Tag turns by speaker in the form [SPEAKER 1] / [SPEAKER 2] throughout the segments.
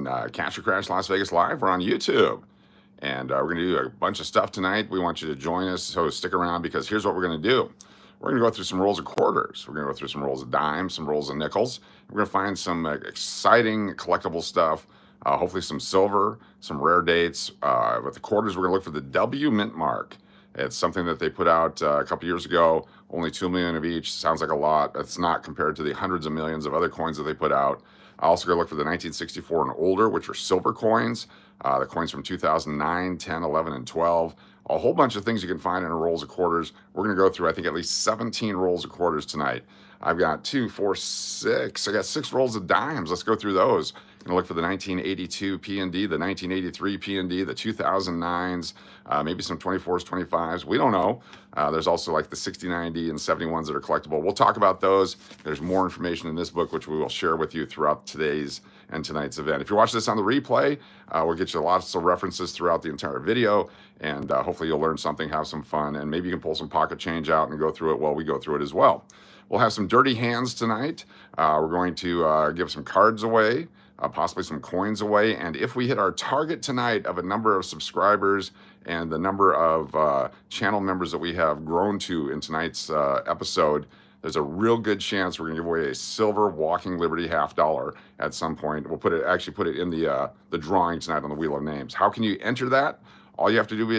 [SPEAKER 1] on Cash or Crash Las Vegas Live. We're on YouTube. And we're going to do a bunch of stuff tonight. We want you to join us, so stick around, because here's what we're going to do. We're going to go through some rolls of quarters. We're going to go through some rolls of dimes, some rolls of nickels. We're going to find some exciting collectible stuff, hopefully some silver, some rare dates. With the quarters, we're going to look for the W mint mark. It's something that they put out a couple years ago, only 2 million of each. Sounds like a lot. That's not compared to the hundreds of millions of other coins that they put out. I also going to look for the 1964 and older, which are silver coins. The coins from 2009, 10, 11, and 12. A whole bunch of things you can find in rolls of quarters. We're going to go through, I think, at least 17 rolls of quarters tonight. I've got 2, 4, 6. I got 6 rolls of dimes. Let's go through those. I'm going to look for the 1982 P&D, the 1983 P&D, the 2009s, maybe some 24s, 25s. We don't know. There's also like the 6090 and 71s that are collectible. We'll talk about those. There's more information in this book, which we will share with you throughout today's and tonight's event. If you're watching this on the replay, we'll get you lots of references throughout the entire video, and hopefully you'll learn something, have some fun, and maybe you can pull some pocket change out and go through it while we go through it as well. We'll have some dirty hands tonight. We're going to give some cards away, possibly some coins away, and if we hit our target tonight of a number of subscribers and the number of channel members that we have grown to in tonight's episode, there's a real good chance we're going to give away a silver Walking Liberty $50 at some point. We'll put it in the drawing tonight on the Wheel of Names. How can you enter that? All you have to do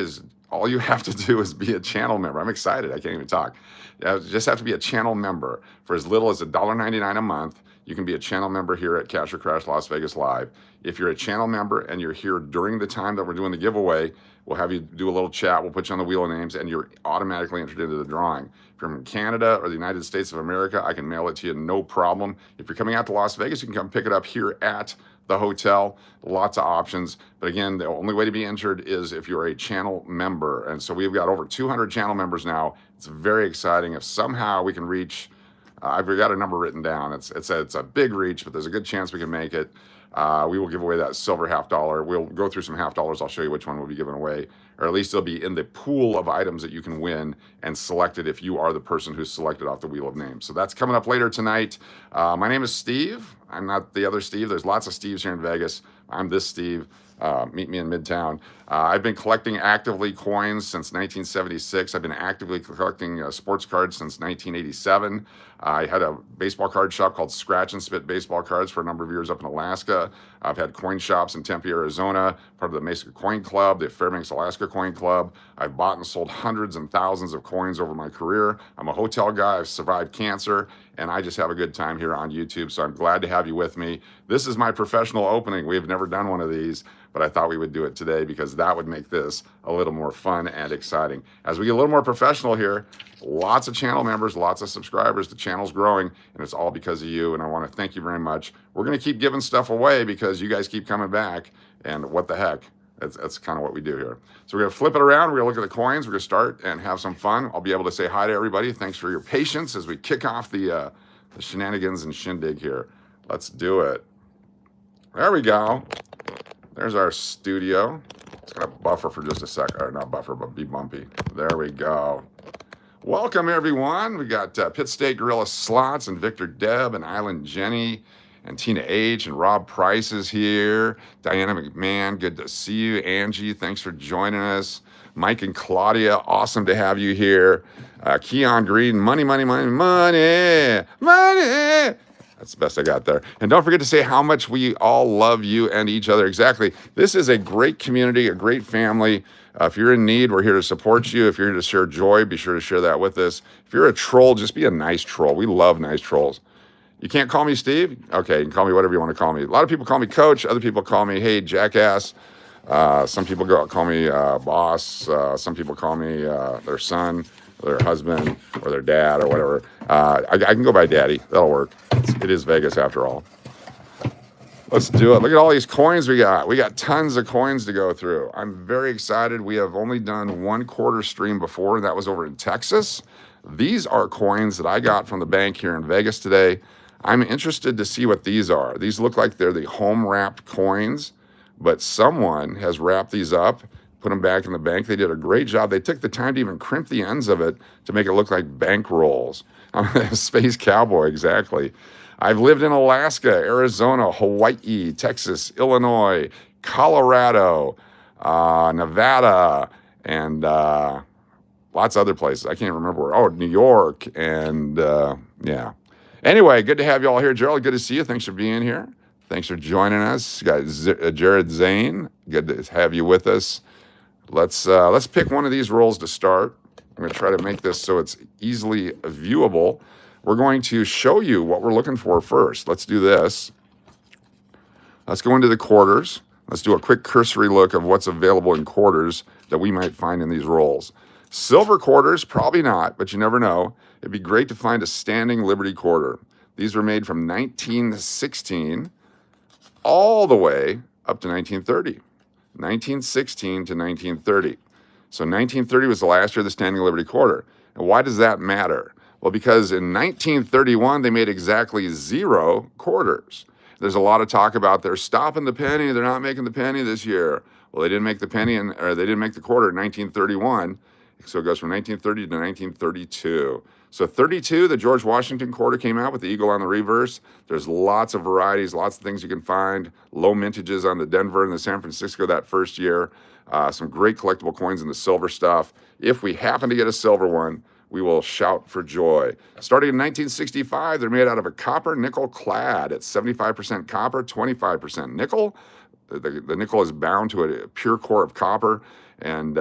[SPEAKER 1] is be a channel member. I'm excited. I can't even talk. You just have to be a channel member for as little as $1.99 a month. You can be a channel member here at Cash or Crash Las Vegas Live. If you're a channel member and you're here during the time that we're doing the giveaway, we'll have you do a little chat. We'll put you on the Wheel of Names, and you're automatically entered into the drawing. If you're from Canada or the United States of America, I can mail it to you, no problem. If you're coming out to Las Vegas, you can come pick it up here at the hotel. Lots of options. But again, the only way to be entered is if you're a channel member. And so we've got over 200 channel members now. It's very exciting. If somehow we can reach, I've got a number written down. It's a big reach, but there's a good chance we can make it. We will give away that silver $50. We'll go through some $50. I'll show you which one we'll be giving away, or at least it'll be in the pool of items that you can win and select it if you are the person who's selected off the Wheel of Names. So that's coming up later tonight. My name is Steve. I'm not the other Steve. There's lots of Steves here in Vegas. I'm this Steve. Meet me in Midtown. I've been collecting actively coins since 1976. I've been actively collecting sports cards since 1987. I had a baseball card shop called Scratch and Spit Baseball Cards for a number of years up in Alaska. I've had coin shops in Tempe, Arizona, part of the Mesa Coin Club, the Fairbanks, Alaska Coin Club. I've bought and sold hundreds and thousands of coins over my career. I'm a hotel guy. I've survived cancer, and I just have a good time here on YouTube, so I'm glad to have you with me. This is my professional opening. We've never done one of these, but I thought we would do it today because that would make this a little more fun and exciting. As we get a little more professional here, lots of channel members, lots of subscribers. The channel's growing, and it's all because of you, and I want to thank you very much. We're going to keep giving stuff away because you guys keep coming back, and what the heck? That's kind of what we do here. So we're going to flip it around. We're going to look at the coins. We're going to start and have some fun. I'll be able to say hi to everybody. Thanks for your patience as we kick off the shenanigans and shindig here. Let's do it. There we go. There's our studio. It's going to buffer for just a sec. Or not buffer, but be bumpy. There we go. Welcome, everyone. We got Pit State Gorilla Slots and Victor Deb and Island Jenny and Tina H. and Rob Price is here. Diana McMahon, good to see you. Angie, thanks for joining us. Mike and Claudia, awesome to have you here. Keon Green, money, money, money, money, money. That's the best I got there. And don't forget to say how much we all love you and each other. Exactly. This is a great community, a great family. If you're in need, we're here to support you. If you're here to share joy, be sure to share that with us. If you're a troll, just be a nice troll. We love nice trolls. You can't call me Steve? Okay, you can call me whatever you want to call me. A lot of people call me Coach. Other people call me, hey, jackass. Some people call me boss. Some people call me their son, or their husband, or their dad, or whatever. I can go by Daddy. That'll work. It is Vegas after all. Let's do it. Look at all these coins we got. We got tons of coins to go through. I'm very excited. We have only done one quarter stream before, and that was over in Texas. These are coins that I got from the bank here in Vegas today. I'm interested to see what these are. These look like they're the home-wrapped coins, but someone has wrapped these up, put them back in the bank. They did a great job. They took the time to even crimp the ends of it to make it look like bank rolls. I'm a space cowboy, exactly. I've lived in Alaska, Arizona, Hawaii, Texas, Illinois, Colorado, Nevada, and lots of other places. I can't remember where. Oh, New York, and yeah. Anyway, good to have you all here. Gerald, good to see you. Thanks for being here. Thanks for joining us. Got Jared Zane. Good to have you with us. Let's pick one of these rolls to start. I'm going to try to make this so it's easily viewable. We're going to show you what we're looking for first. Let's do this. Let's go into the quarters. Let's do a quick cursory look of what's available in quarters that we might find in these rolls. Silver quarters, probably not, but you never know. It'd be great to find a standing Liberty quarter. These were made from 1916 all the way up to 1930. 1916 to 1930. So 1930 was the last year of the standing Liberty quarter. And why does that matter? Well, because in 1931, they made exactly 0 quarters. There's a lot of talk about they're stopping the penny. They're not making the penny this year. Well, they didn't make the penny, or they didn't make the quarter in 1931. So it goes from 1930 to 1932. So 32, the George Washington quarter came out with the eagle on the reverse. There's lots of varieties, lots of things you can find. Low mintages on the Denver and the San Francisco that first year. Some great collectible coins in the silver stuff. If we happen to get a silver one, we will shout for joy. Starting in 1965, they're made out of a copper nickel clad. It's 75% copper, 25% nickel. The nickel is bound to a pure core of copper. And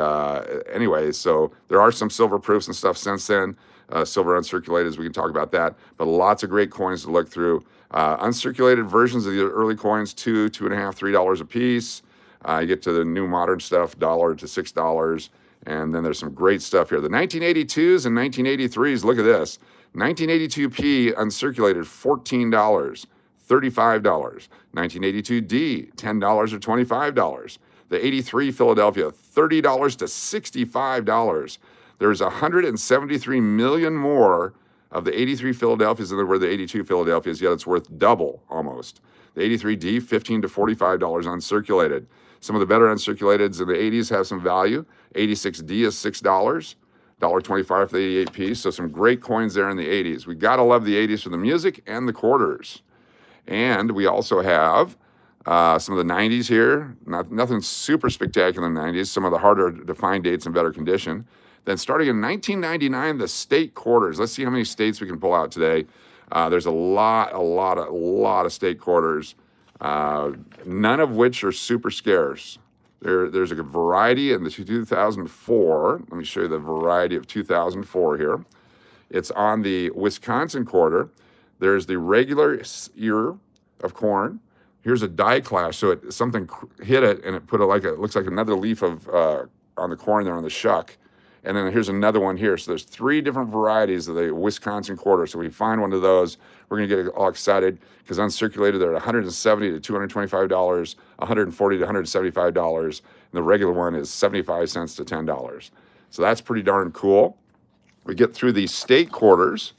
[SPEAKER 1] anyway, so there are some silver proofs and stuff since then. Silver uncirculated, we can talk about that. But lots of great coins to look through. Uncirculated versions of the early coins, $2, $2.50, $3 a piece. You get to the new modern stuff, $1 to $6. And then there's some great stuff here. The 1982s and 1983s, look at this. 1982P uncirculated, $14, $35. 1982D, $10 or $25. The 83 Philadelphia, $30 to $65. There's 173 million more of the 83 Philadelphias than there were the 82 Philadelphias, yet it's worth double almost. The 83D, $15 to $45 uncirculated. Some of the better uncirculateds in the 80s have some value. 86D is $6, $1.25 for the 88 piece. So some great coins there in the 80s. We gotta love the 80s for the music and the quarters. And we also have some of the 90s here. Nothing super spectacular in the 90s. Some of the harder to find dates in better condition. Then starting in 1999, the state quarters. Let's see how many states we can pull out today. There's a lot of state quarters. None of which are super scarce. There's a variety in the 2004. Let me show you the variety of 2004 here. It's on the Wisconsin quarter. There's the regular ear of corn. Here's a die clash, so something hit it and it put it looks like another leaf of on the corn there on the shuck. And then here's another one here. So there's 3 different varieties of the Wisconsin quarter. So if we find one of those, we're going to get all excited because uncirculated, they're at $170 to $225, $140 to $175. And the regular one is 75 cents to $10. So that's pretty darn cool. We get through the state quarters,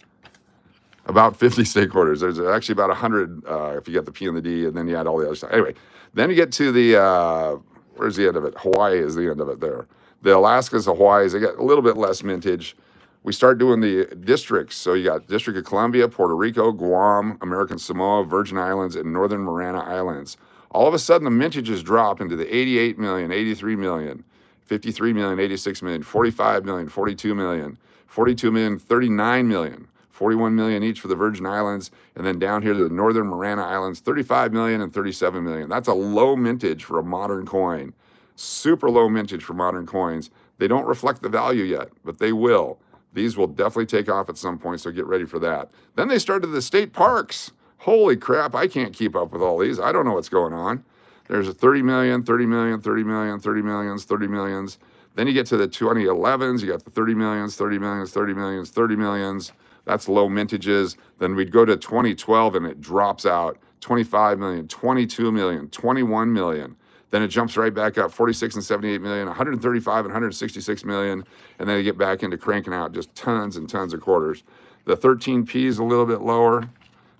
[SPEAKER 1] about 50 state quarters. There's actually about 100 if you get the P and the D, and then you add all the other stuff. Anyway, then you get to the, where's the end of it? Hawaii is the end of it there. The Alaskas, the Hawaiis, they get a little bit less mintage. We start doing the districts. So you got District of Columbia, Puerto Rico, Guam, American Samoa, Virgin Islands, and Northern Mariana Islands. All of a sudden, the mintages drop into the 88 million, 83 million, 53 million, 86 million, 45 million, 42 million, 42 million, 39 million, 41 million each for the Virgin Islands, and then down here to the Northern Mariana Islands, 35 million and 37 million. That's a low mintage for a modern coin. Super low mintage for modern coins. They don't reflect the value yet, but they will. These will definitely take off at some point, so get ready for that. Then they started the state parks. Holy crap, I can't keep up with all these. I don't know what's going on. There's a 30 million, 30 million, 30 million, 30 millions, 30 millions. Then you get to the 2011s, you got the 30 millions, 30 millions, 30 millions, 30 millions. That's low mintages. Then we'd go to 2012 and it drops out. 25 million, 22 million, 21 million. Then it jumps right back up, 46 and 78 million, 135 and 166 million, and then you get back into cranking out just tons and tons of quarters. The 13P is a little bit lower.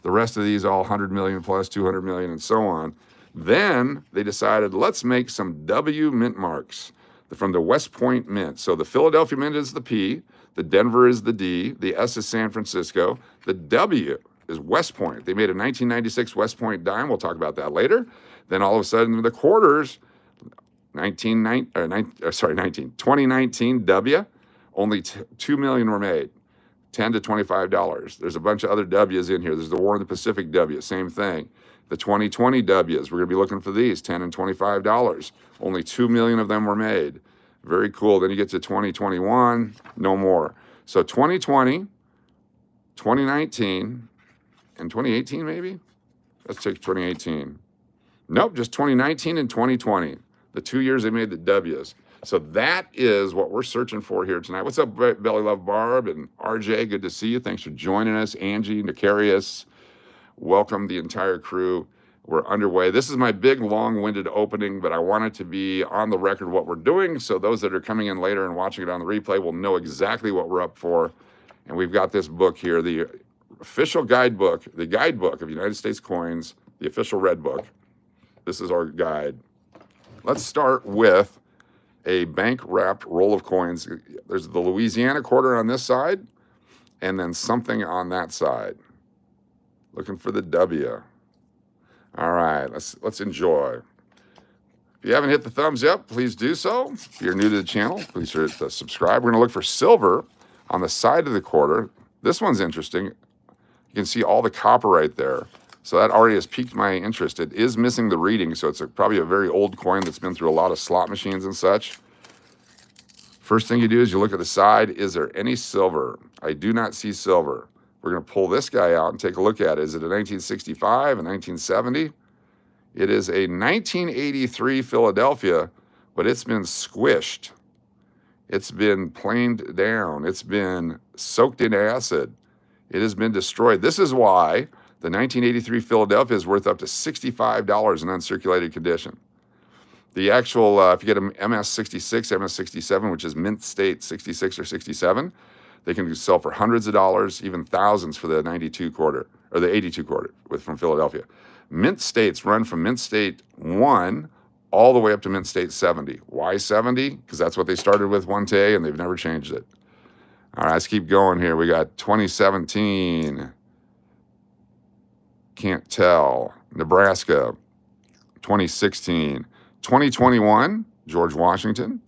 [SPEAKER 1] The rest of these all 100 million plus, 200 million, and so on. Then they decided, let's make some W mint marks from the West Point Mint. So the Philadelphia Mint is the P, the Denver is the D, the S is San Francisco, the W is West Point. They made a 1996 West Point dime. We'll talk about that later. Then all of a sudden, the quarters, 2019 W, only 2 million were made. $10 to $25. There's a bunch of other W's in here. There's the War in the Pacific W, same thing. The 2020 W's, we're going to be looking for these, $10 and $25. Only 2 million of them were made. Very cool. Then you get to 2021, no more. So 2020, 2019, and 2018 maybe? Let's take 2018. Nope, just 2019 and 2020. The 2 years they made the W's. So that is what we're searching for here tonight. What's up, Belly Love Barb and RJ? Good to see you. Thanks for joining us. Angie, Nicarius, welcome the entire crew. We're underway. This is my big, long-winded opening, but I want it to be on the record what we're doing, so those that are coming in later and watching it on the replay will know exactly what we're up for. And we've got this book here, the official guidebook, the guidebook of United States coins, the official red book. This is our guide. Let's start with a bank-wrapped roll of coins. There's the Louisiana quarter on this side, and then something on that side. Looking for the W. All right, let's enjoy. If you haven't hit the thumbs up, please do so. If you're new to the channel, please hit the subscribe. We're going to look for silver on the side of the quarter. This one's interesting. You can see all the copper right there. So that already has piqued my interest. It is missing the reading, so it's probably a very old coin that's been through a lot of slot machines and such. First thing you do is you look at the side. Is there any silver? I do not see silver. We're going to pull this guy out and take a look at it. Is it a 1965, a 1970? It is a 1983 Philadelphia, but it's been squished. It's been planed down. It's been soaked in acid. It has been destroyed. This is why the 1983 Philadelphia is worth up to $65 in uncirculated condition. The actual, if you get an MS66, MS67, which is mint state 66 or 67, they can sell for hundreds of dollars, even thousands for the 92 quarter, or the 82 quarter from Philadelphia. Mint states run from mint state 1 all the way up to mint state 70. Why 70? Because that's what they started with one day, and they've never changed it. All right, let's keep going here. We got 2017. Can't tell. Nebraska. 2016. 2021, George Washington.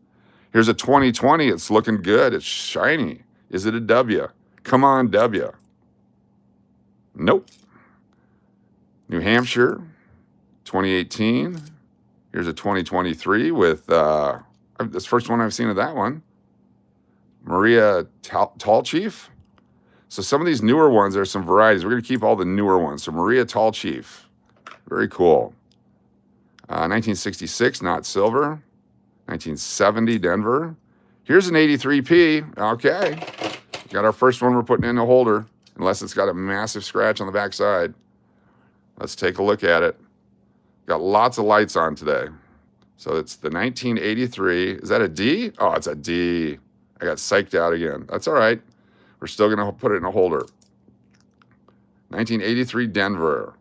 [SPEAKER 1] Here's a 2020. It's looking good. It's shiny. Is it a W? Come on, W. Nope. New Hampshire, 2018. Here's a 2023 with, this first one I've seen of that one. Maria Tall Chief. So some of these newer ones, there's some varieties. We're going to keep all the newer ones. So Maria Tall Chief. Very cool. 1966, not silver. 1970, Denver. Here's an 83P. Okay. Got our first one we're putting in a holder, unless it's got a massive scratch on the back side. Let's take a look at it. Got lots of lights on today. So it's the 1983. Is that a D? Oh, it's a D. I got psyched out again. That's all right. We're still going to put it in a holder. 1983 Denver.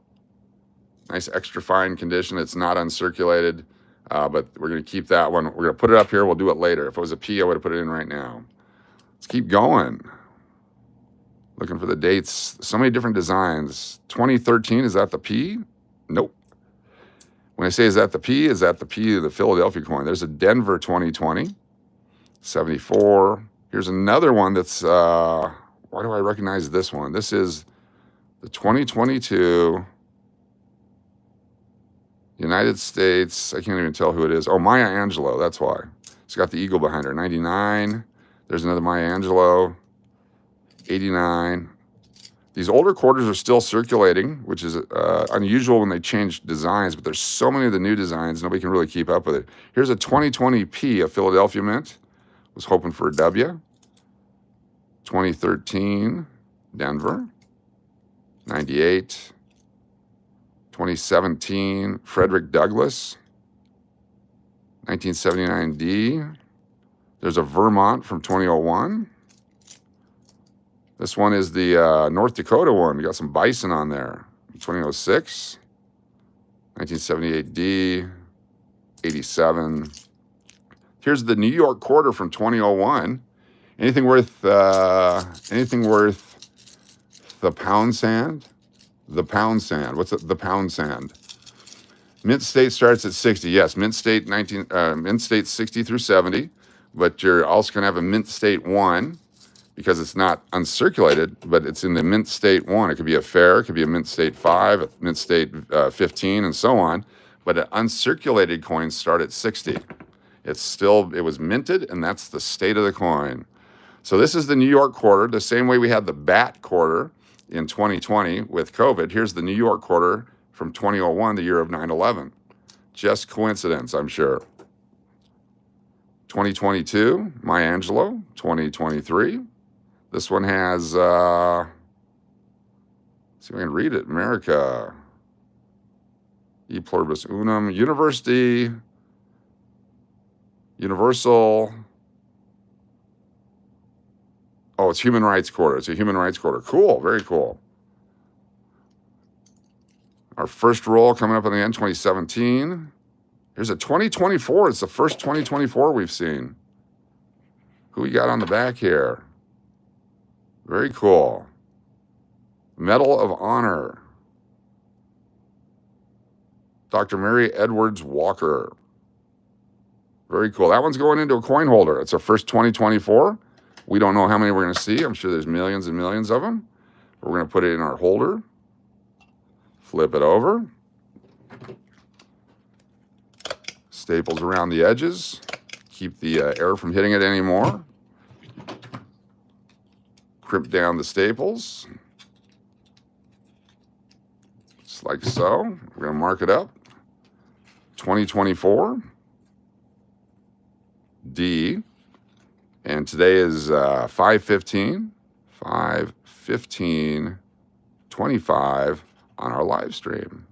[SPEAKER 1] Nice extra fine condition. It's not uncirculated, but we're going to keep that one. We're going to put it up here. We'll do it later. If it was a P, I would have put it in right now. Let's keep going. Looking for the dates. So many different designs. 2013, is that the P? Nope. When I say is that the P of the Philadelphia coin? There's a Denver 2020. 74. Here's another one that's, why do I recognize this one? This is the 2022 United States. I can't even tell who it is. Oh, Maya Angelou. That's why. It's got the eagle behind her. 99. There's another Maya Angelou. 89. These older quarters are still circulating, which is unusual when they change designs, but there's so many of the new designs, nobody can really keep up with it. Here's a 2020 P of Philadelphia Mint. Was hoping for a W. 2013, Denver. 98. 2017, Frederick Douglass. 1979 D. There's a Vermont from 2001. This one is the North Dakota one. We got some bison on there. 2006. 1978 D. 87. Here's the New York quarter from 2001. Anything worth the pound sand? The pound sand. What's the pound sand? Mint state starts at 60. Yes, mint state mint state 60 through 70, but you're also going to have a mint state 1 because it's not uncirculated, but it's in the mint state 1. It could be a fair, it could be a mint state 5, a mint state 15, and so on. But uncirculated coins start at 60. It was minted, and that's the state of the coin. So this is the New York quarter, the same way we had the BAT quarter in 2020 with COVID. Here's the New York quarter from 2001, the year of 9/11. Just coincidence, I'm sure. 2022, Maya Angelou. 2023. This one has, let's see if I can read it. America. E pluribus unum. University. Universal. Oh, it's Human Rights Quarter. It's a Human Rights Quarter. Cool. Very cool. Our first roll coming up in the end, 2017. Here's a 2024. It's the first 2024 we've seen. Who we got on the back here? Very cool. Medal of Honor. Dr. Mary Edwards Walker. Very cool. That one's going into a coin holder. It's our first 2024. We don't know how many we're going to see. I'm sure there's millions and millions of them. We're going to put it in our holder. Flip it over. Staples around the edges. Keep the air from hitting it anymore. Crimp down the staples. Just like so. We're going to mark it up. 2024. D. And today is 5/15. 5/15/25 on our live stream.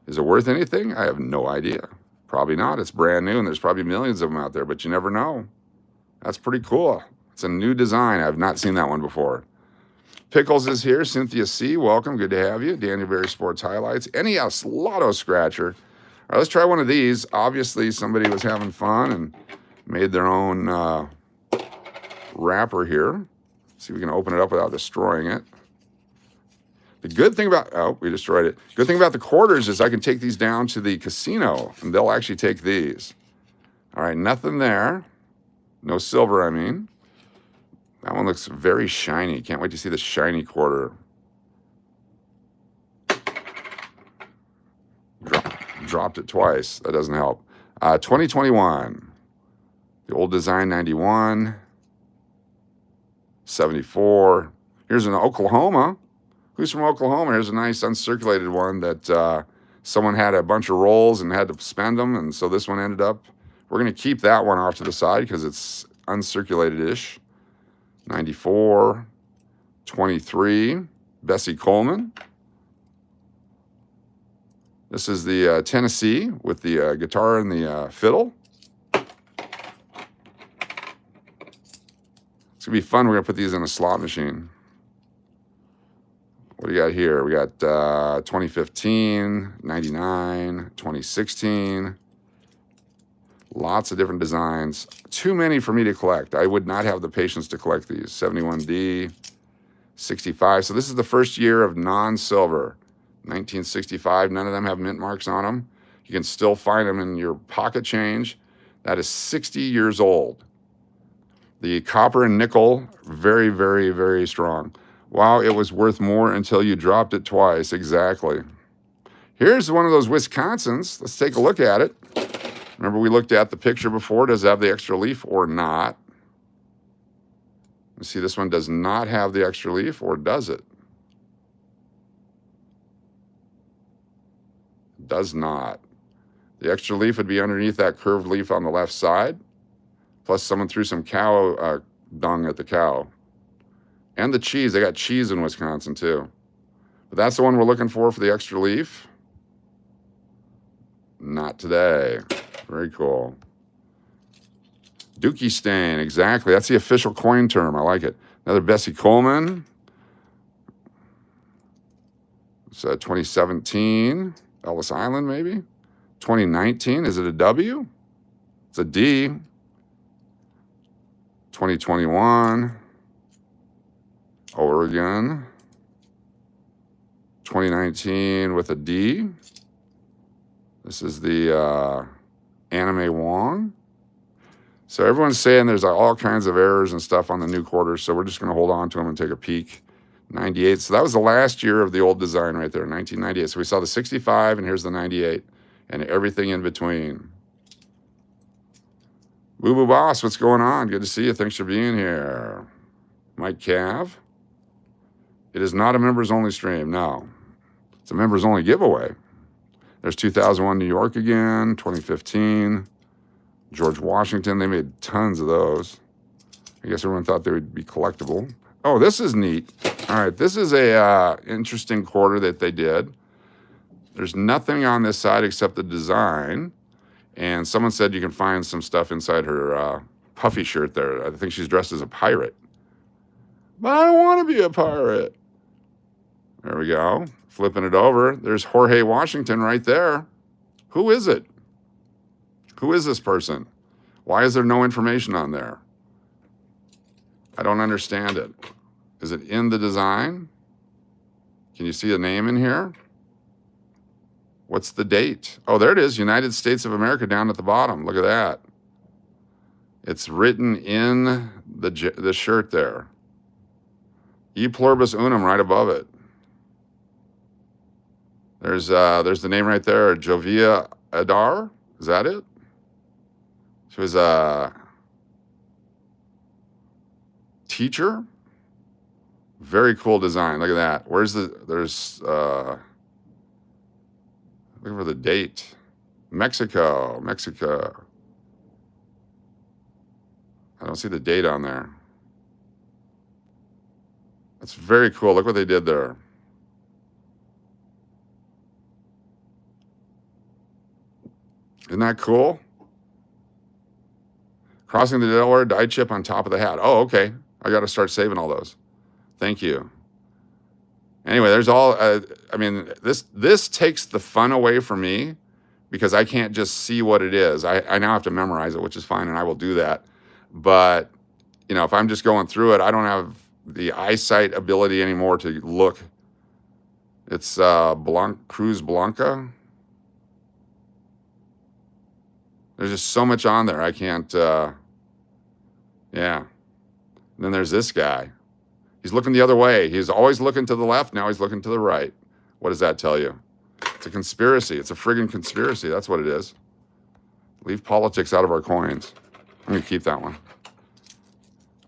[SPEAKER 1] Is it worth anything? I have no idea. Probably not. It's brand new, and there's probably millions of them out there, but you never know. That's pretty cool. It's a new design. I've not seen that one before. Pickles is here. Cynthia C., welcome. Good to have you. Daniel Berry Sports Highlights. NES Lotto Scratcher. All right, let's try one of these. Obviously, somebody was having fun and made their own wrapper here. See if we can open it up without destroying it. The good thing about, oh, we destroyed it. Good thing about the quarters is I can take these down to the casino, and they'll actually take these. All right, nothing there. No silver, I mean. That one looks very shiny. Can't wait to see the shiny quarter. Dropped it twice. That doesn't help. 2021. The old design, 91. 74. Here's an Oklahoma. Who's from Oklahoma? Here's a nice uncirculated one that someone had a bunch of rolls and had to spend them, and so this one ended up. We're going to keep that one off to the side because it's uncirculated-ish. 94. 23. Bessie Coleman. This is the Tennessee with the guitar and the fiddle. It's going to be fun. We're going to put these in a slot machine. What do you got here? We got 2015, 99, 2016. Lots of different designs. Too many for me to collect. I would not have the patience to collect these. 71D, 65. So this is the first year of non-silver. 1965. None of them have mint marks on them. You can still find them in your pocket change. That is 60 years old. The copper and nickel, very, very, very strong. Wow, it was worth more until you dropped it twice. Exactly. Here's one of those Wisconsins. Let's take a look at it. Remember we looked at the picture before. Does it have the extra leaf or not? You see, this one does not have the extra leaf, or does it? Does not. The extra leaf would be underneath that curved leaf on the left side. Plus someone threw some cow dung at the cow. And the cheese. They got cheese in Wisconsin too. But that's the one we're looking for the extra leaf. Not today. Very cool. Dookie stain. Exactly. That's the official coin term. I like it. Another Bessie Coleman. It's 2017. Ellis Island, maybe. 2019. Is it a W? It's a D. 2021. Oregon. 2019 with a D. This is the Anime Wong. So everyone's saying there's all kinds of errors and stuff on the new quarters, so we're just going to hold on to them and take a peek. 98. So that was the last year of the old design right there, 1998. So we saw the 65, and here's the 98, and everything in between. Boo Boo Boss, what's going on? Good to see you. Thanks for being here. Mike Cav. It is not a members-only stream. No. It's a members-only giveaway. There's 2001 New York again, 2015. George Washington. They made tons of those. I guess everyone thought they would be collectible. Oh, this is neat. All right, this is a interesting quarter that they did. There's nothing on this side except the design. And someone said you can find some stuff inside her puffy shirt there. I think she's dressed as a pirate. But I don't want to be a pirate. There we go. Flipping it over. There's Jorge Washington right there. Who is it? Who is this person? Why is there no information on there? I don't understand it. Is it in the design? Can you see a name in here? What's the date? Oh, there it is. United States of America down at the bottom. Look at that. It's written in the shirt there. E pluribus unum right above it. There's the name right there, Jovia Adar. Is that it? She was a teacher. Very cool design. Look at that. There's look for the date. Mexico. I don't see the date on there. That's very cool. Look what they did there. Isn't that cool? Crossing the Delaware, die chip on top of the hat. Oh, okay. I got to start saving all those. Thank you. Anyway, there's all, I mean, this takes the fun away from me because I can't just see what it is. I now have to memorize it, which is fine, and I will do that. But, you know, if I'm just going through it, I don't have the eyesight ability anymore to look. It's Cruz Blanca. There's just so much on there. I can't, yeah. And then there's this guy. He's looking the other way. He's always looking to the left. Now he's looking to the right. What does that tell you? It's a conspiracy. It's a friggin' conspiracy. That's what it is. Leave politics out of our coins. I'm going to keep that one.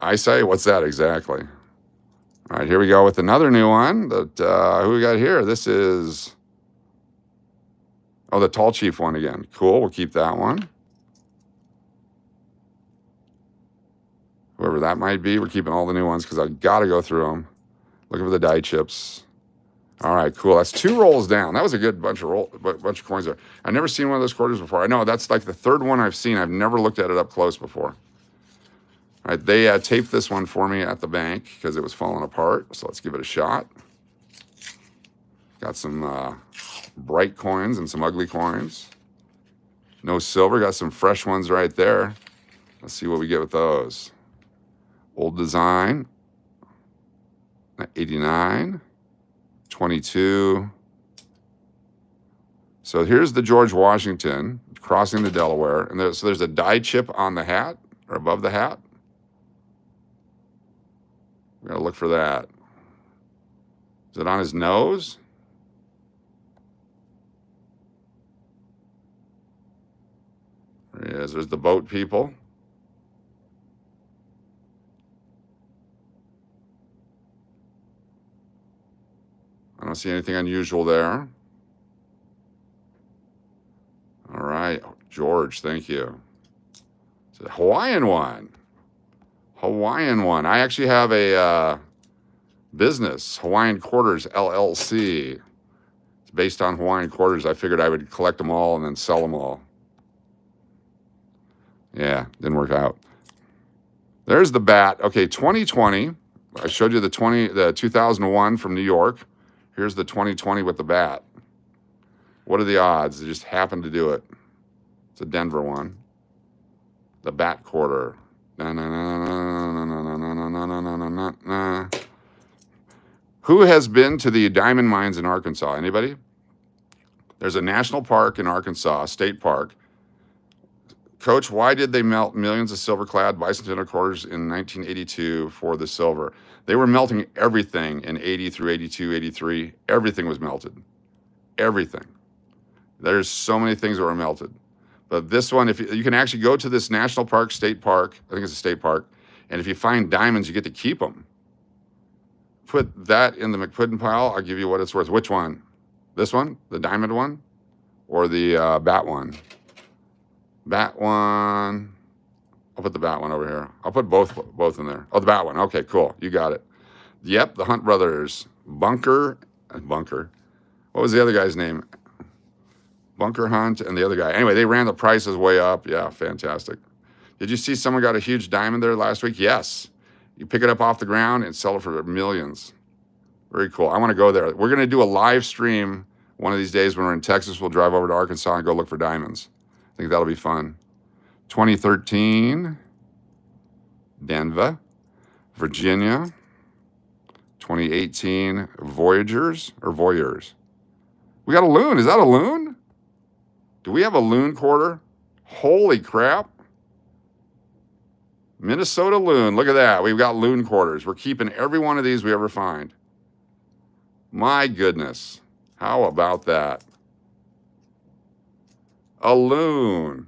[SPEAKER 1] Eyesight? What's that exactly? All right, here we go with another new one. Who we got here? This is, oh, the Tall Chief one again. Cool. We'll keep that one. Whoever that might be, we're keeping all the new ones because I got to go through them. Looking for the die chips. All right, cool. That's 2 rolls down. That was a good bunch of coins there. I've never seen one of those quarters before. I know that's like the 3rd one I've seen. I've never looked at it up close before. All right, they taped this one for me at the bank because it was falling apart. So let's give it a shot. Got some bright coins and some ugly coins. No silver. Got some fresh ones right there. Let's see what we get with those. Old design, 89, 22. So here's the George Washington crossing the Delaware. And so there's a die chip on the hat or above the hat. We gotta look for that. Is it on his nose? There he is. There's the boat people. I don't see anything unusual there. All right, George, thank you. It's a Hawaiian one. Hawaiian one. I actually have a business, Hawaiian Quarters LLC. It's based on Hawaiian quarters. I figured I would collect them all and then sell them all. Yeah, didn't work out. There's the bat. Okay, 2020. I showed you the 2001 from New York. Here's the 2020 with the bat. What are the odds? They just happened to do it. It's a Denver one. The bat quarter. Who has been to the diamond mines in Arkansas? Anybody? There's a national park in Arkansas, state park. Coach, why did they melt millions of silver-clad bicentennial quarters in 1982 for the silver? They were melting everything in 80 through 82, 83. Everything was melted. Everything. There's so many things that were melted. But this one, if you can actually go to this national park, state park, I think it's a state park, and if you find diamonds, you get to keep them. Put that in the McPuddin pile. I'll give you what it's worth. Which one? This one, the diamond one, or the bat one? Bat one. I'll put the bat one over here. I'll put both in there. Oh, the bat one. Okay, cool. You got it. Yep, the Hunt brothers. Bunker. What was the other guy's name? Bunker Hunt and the other guy. Anyway, they ran the prices way up. Yeah, fantastic. Did you see someone got a huge diamond there last week? Yes. You pick it up off the ground and sell it for millions. Very cool. I want to go there. We're going to do a live stream one of these days when we're in Texas. We'll drive over to Arkansas and go look for diamonds. I think that'll be fun. 2013, Denver, Virginia. 2018, Voyagers or Voyeurs. We got a loon. Is that a loon? Do we have a loon quarter? Holy crap. Minnesota loon. Look at that. We've got loon quarters. We're keeping every one of these we ever find. My goodness. How about that? A loon.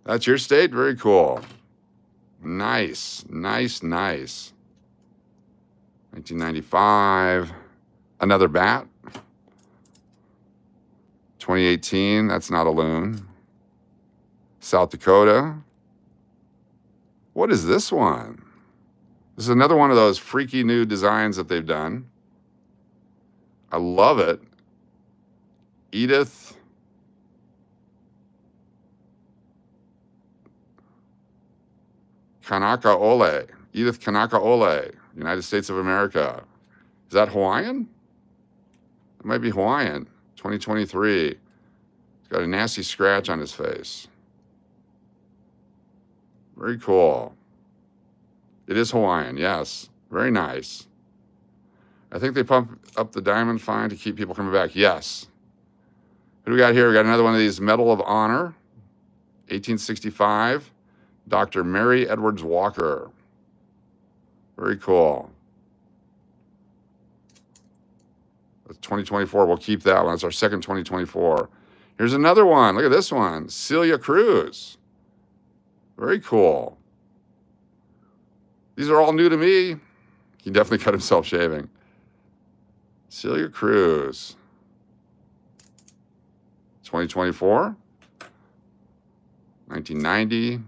[SPEAKER 1] That's your state? Very cool. Nice, nice, nice. 1995. Another bat. 2018. That's not a loon. South Dakota. What is this one? This is another one of those freaky new designs that they've done. I love it. Edith Kanakaole. Edith Kanakaole, United States of America. Is that Hawaiian? It might be Hawaiian. 2023. He's got a nasty scratch on his face. Very cool. It is Hawaiian, yes. Very nice. I think they pump up the diamond fine to keep people coming back. Yes. Who do we got here? We got another one of these Medal of Honor. 1865. Dr. Mary Edwards Walker. Very cool. That's 2024. We'll keep that one. That's our second 2024. Here's another one. Look at this one. Celia Cruz. Very cool. These are all new to me. He definitely cut himself shaving. Celia Cruz. 2024. 1990.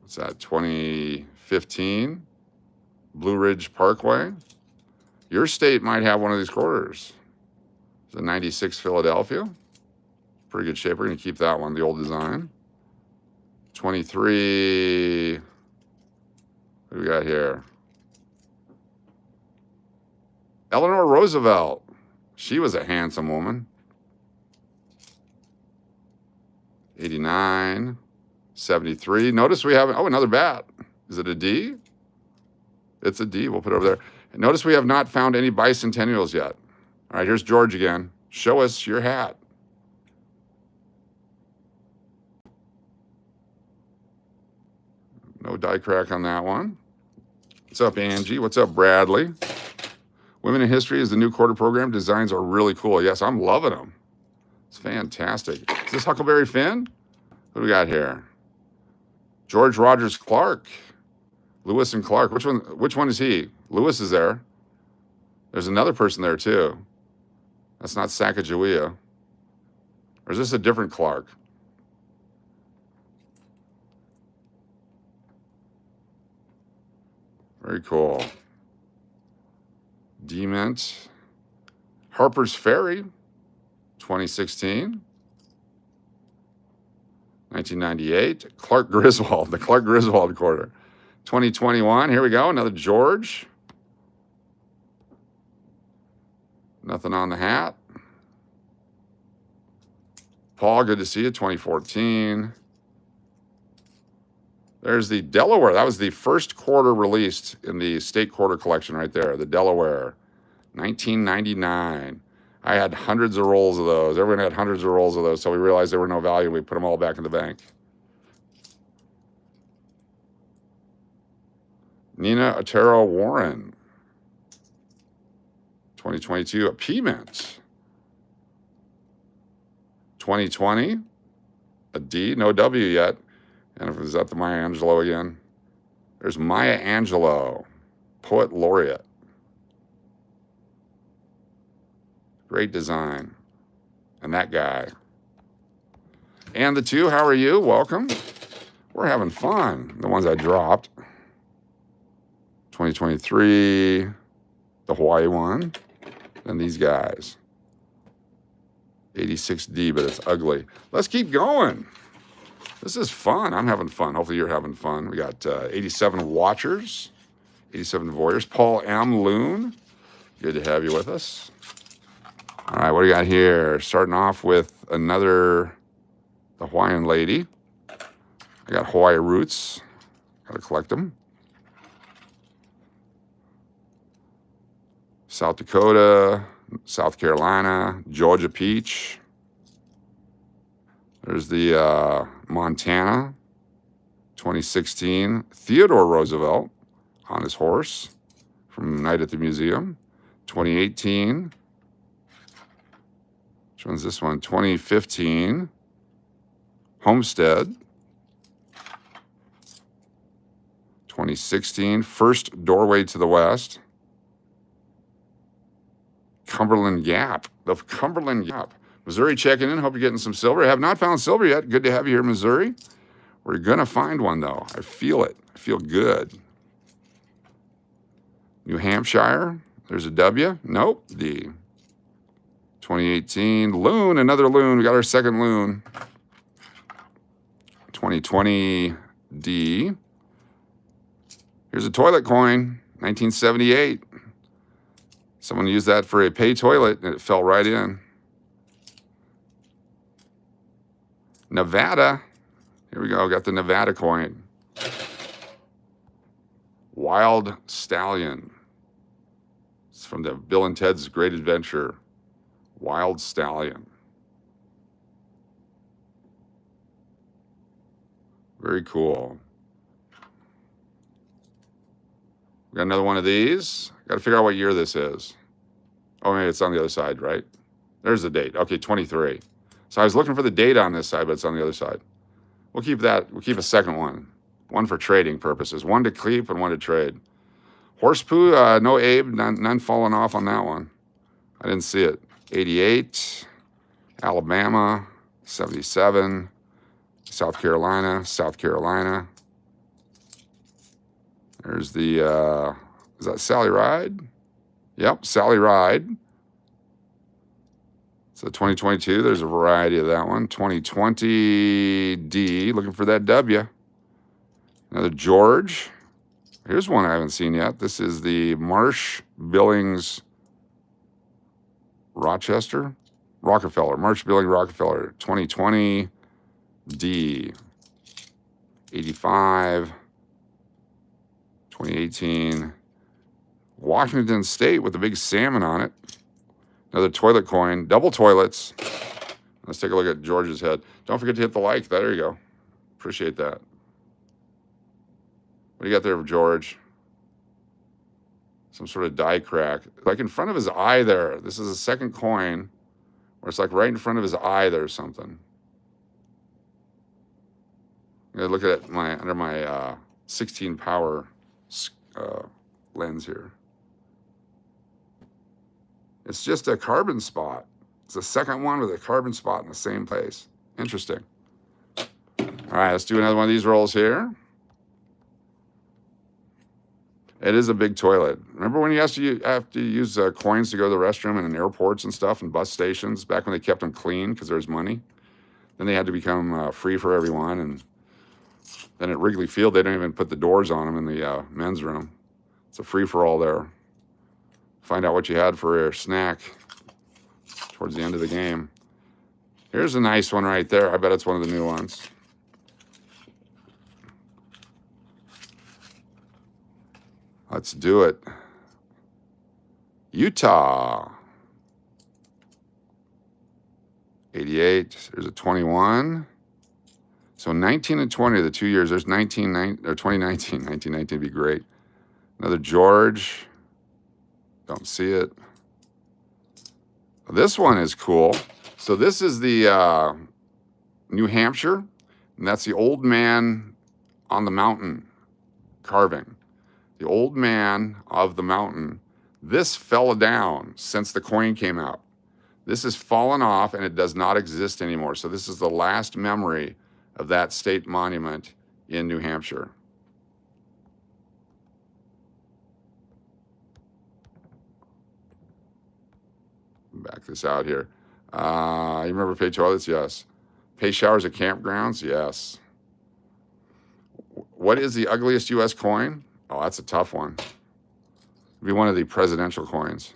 [SPEAKER 1] What's that? 2015. Blue Ridge Parkway. Your state might have one of these quarters. It's a 96 Philadelphia. Pretty good shape. We're going to keep that one, the old design. 23. What do we got here? Eleanor Roosevelt. She was a handsome woman. 89. 73. Notice we have, oh, another bat. Is it a D? It's a D. We'll put it over there. And notice we have not found any bicentennials yet. All right, here's George again. Show us your hat. No die crack on that one. What's up, Angie? What's up, Bradley? Women in History is the new quarter program. Designs are really cool. Yes, I'm loving them. It's fantastic. Is this Huckleberry Finn? What do we got here? George Rogers Clark. Lewis and Clark. Which one is he? Lewis is there. There's another person there too. That's not Sacagawea. Or is this a different Clark? Very cool. Dement. Harper's Ferry. 2016. 1998. Clark Griswold. The Clark Griswold quarter. 2021. Here we go. Another George. Nothing on the hat. Paul, good to see you. 2014. There's the Delaware. That was the first quarter released in the state quarter collection right there. The Delaware, 1999. I had hundreds of rolls of those. Everyone had hundreds of rolls of those, so we realized there were no value. We put them all back in the bank. Nina Otero Warren, 2022. A Piment. 2020. A D, no W yet. And is that the Maya Angelou again? There's Maya Angelou, Poet Laureate. Great design. And that guy. And the two, how are you? Welcome. We're having fun. The ones I dropped. 2023, the Hawaii one. And these guys. 86D, but it's ugly. Let's keep going. This is fun. I'm having fun. Hopefully you're having fun. We got 87 watchers, 87 voyeurs. Paul M. Loon, good to have you with us. All right, what do we got here? Starting off with the Hawaiian lady. I got Hawaii roots. Got to collect them. South Dakota, South Carolina, Georgia peach. There's the Montana, 2016. Theodore Roosevelt on his horse from Night at the Museum. 2018. Which one's this one? 2015. Homestead. 2016. First Doorway to the West. Cumberland Gap. The Cumberland Gap. Missouri checking in. Hope you're getting some silver. I have not found silver yet. Good to have you here, Missouri. We're going to find one, though. I feel it. I feel good. New Hampshire. There's a W. Nope. D. 2018. Loon. Another loon. We got our second loon. 2020 D. Here's a toilet coin. 1978. Someone used that for a pay toilet, and it fell right in. Nevada. Here we go. Got the Nevada coin. Wild Stallion. It's from the Bill and Ted's Great Adventure. Wild Stallion. Very cool. We got another one of these. Got to figure out what year this is. Oh, maybe it's on the other side, right? There's the date. Okay, 23. So I was looking for the date on this side, but it's on the other side. We'll keep that. We'll keep a second one. One for trading purposes. One to keep and one to trade. Horse poo, no Abe. None falling off on that one. I didn't see it. 88. Alabama. 77. South Carolina. South Carolina. There's the, is that Sally Ride? Yep, Sally Ride. So 2022, there's a variety of that one. 2020 D, looking for that W. Another George. Here's one I haven't seen yet. This is the Marsh Billings Rockefeller. Marsh Billings Rockefeller. 2020 D. 85. 2018. Washington State with the big salmon on it. Another toilet coin. Double toilets. Let's take a look at George's head. Don't forget to hit the like. There you go. Appreciate that. What do you got there, George? Some sort of die crack. Like in front of his eye there. This is a second coin where it's like right in front of his eye there's something. I'm going to look at it under my 16 power lens here. It's just a carbon spot. It's the second one with a carbon spot in the same place. Interesting. All right, let's do another one of these rolls here. It is a big toilet. Remember when you have to use coins to go to the restroom and in airports and stuff and bus stations back when they kept them clean because there's money? Then they had to become free for everyone. And then at Wrigley Field, they don't even put the doors on them in the men's room. It's a free-for-all there. Find out what you had for your snack towards the end of the game. Here's a nice one right there. I bet it's one of the new ones. Let's do it. Utah. 88. There's a 21. So 19 and 20 are the 2 years. There's 2019. 1919 would be great. Another George. Don't see it. This one is cool. So this is the New Hampshire, and that's the old man on the mountain carving. The old man of the mountain. This fell down since the coin came out. This has fallen off and it does not exist anymore. So this is the last memory of that state monument in New Hampshire. Back this out here. You remember pay toilets? Yes. Pay showers at campgrounds? Yes. What is the ugliest U.S. coin? Oh, that's a tough one. It'd be one of the presidential coins.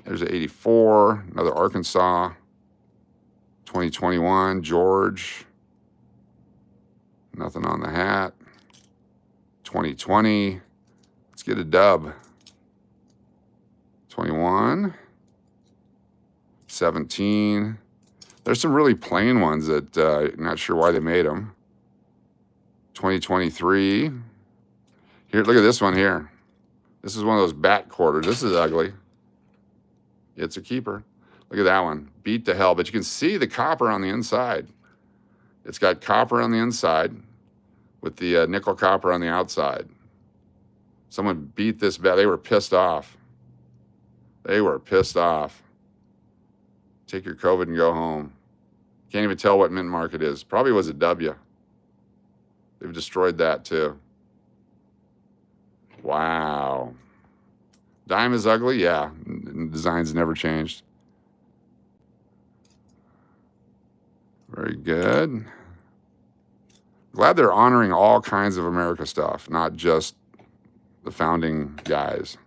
[SPEAKER 1] There's an 84, another Arkansas, 2021, George, nothing on the hat, 2020, let's get a dub, 21, 17, there's some really plain ones that I'm not sure why they made them, 2023, here, look at this one here, this is one of those bat quarters, this is ugly. It's a keeper. Look at that one. Beat to hell. But you can see the copper on the inside. It's got copper on the inside with the nickel copper on the outside. Someone beat this bad. They were pissed off. They were pissed off. Take your COVID and go home. Can't even tell what mint mark it is. Probably was a W. They've destroyed that too. Wow. Dime is ugly? Yeah. Design's never changed. Very good. Glad they're honoring all kinds of America stuff, not just the founding guys.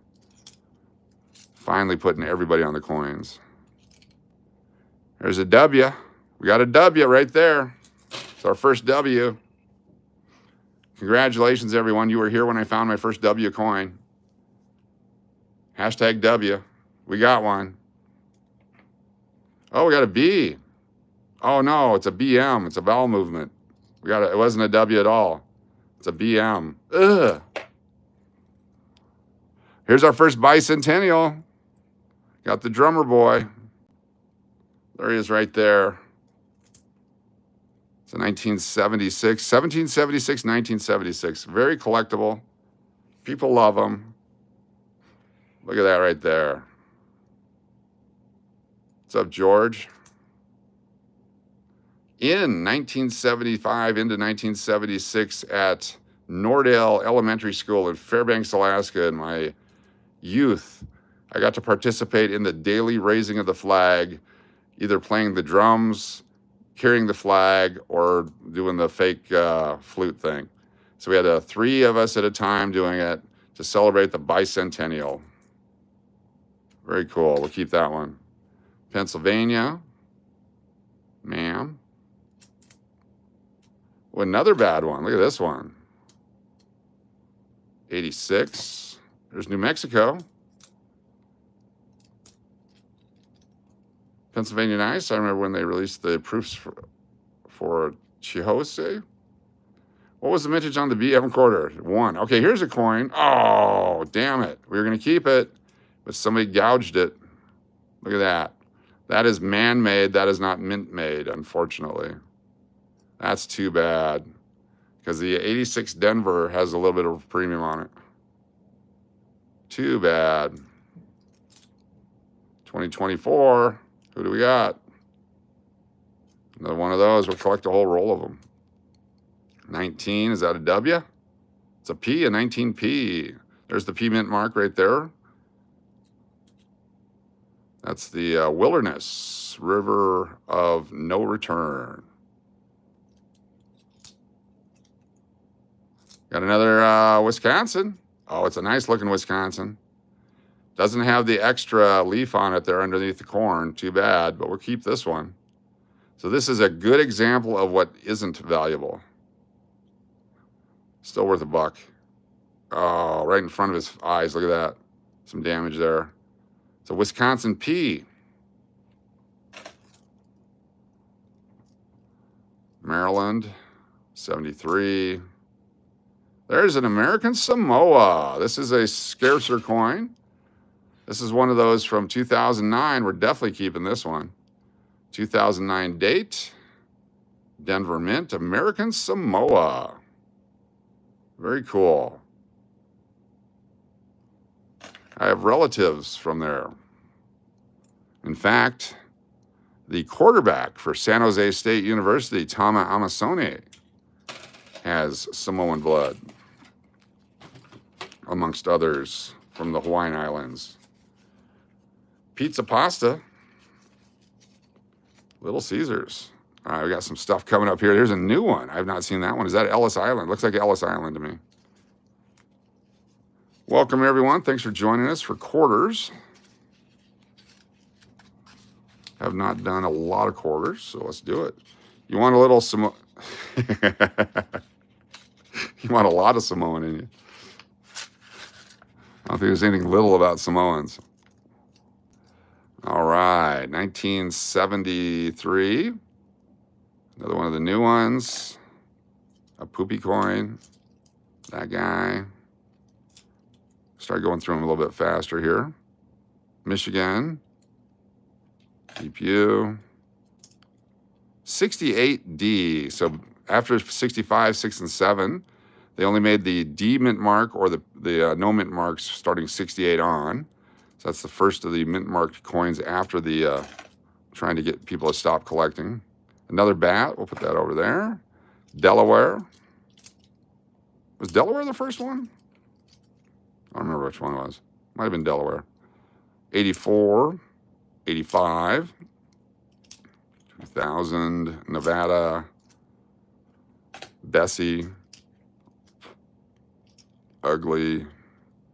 [SPEAKER 1] Finally putting everybody on the coins. There's a W. We got a W right there. It's our first W. Congratulations, everyone. You were here when I found my first W coin. Hashtag W. We got one. Oh, we got a B. Oh, no, it's a BM. It's a vowel movement. It wasn't a W at all. It's a BM. Ugh. Here's our first bicentennial. Got the drummer boy. There he is right there. It's a 1976. 1776, 1976. Very collectible. People love them. Look at that right there. What's up, George? In 1975 into 1976 at Nordale Elementary School in Fairbanks, Alaska, in my youth, I got to participate in the daily raising of the flag, either playing the drums, carrying the flag, or doing the fake flute thing. So we had 3 of us at a time doing it to celebrate the bicentennial. Very cool. We'll keep that one. Pennsylvania. Ma'am. Oh, another bad one. Look at this one. 86. There's New Mexico. Pennsylvania nice. I remember when they released the proofs for Chihose. What was the vintage on the B? mccord? 1. Okay, here's a coin. Oh, damn it. We were going to keep it, but somebody gouged it. Look at that. That is man-made. That is not mint-made, unfortunately. That's too bad, because the 86 Denver has a little bit of premium on it. Too bad. 2024. Who do we got? Another one of those. We'll collect a whole roll of them. 19. Is that a W? It's a P, a 19P. There's the P mint mark right there. That's the Wilderness River of No Return. Got another Wisconsin. Oh, it's a nice looking Wisconsin. Doesn't have the extra leaf on it there underneath the corn. Too bad, but we'll keep this one. So this is a good example of what isn't valuable. Still worth $1. Oh, right in front of his eyes. Look at that. Some damage there. It's a Wisconsin P. Maryland, 73. There's an American Samoa. This is a scarcer coin. This is one of those from 2009. We're definitely keeping this one. 2009 date. Denver Mint, American Samoa. Very cool. I have relatives from there. In fact, the quarterback for San Jose State University, Tama Amasone, has Samoan blood, amongst others from the Hawaiian Islands. Pizza Pasta, Little Caesars. All right, we got some stuff coming up here. Here's a new one. I've not seen that one. Is that Ellis Island? Looks like Ellis Island to me. Welcome, everyone. Thanks for joining us for quarters. Have not done a lot of quarters, so let's do it. You want a little Samoan? You want a lot of Samoan in you. I don't think there's anything little about Samoans. All right, 1973. Another one of the new ones. A poopy coin. That guy. Start going through them a little bit faster here. Michigan. GPU. 68D. So after 65, 6, and 7, they only made the D mint mark or the no mint marks starting 68 on. So that's the first of the mint marked coins after the trying to get people to stop collecting. Another bat. We'll put that over there. Delaware. Was Delaware the first one? I don't remember which one it was. Might have been Delaware. 84, 85, 2000, Nevada, Bessie, ugly.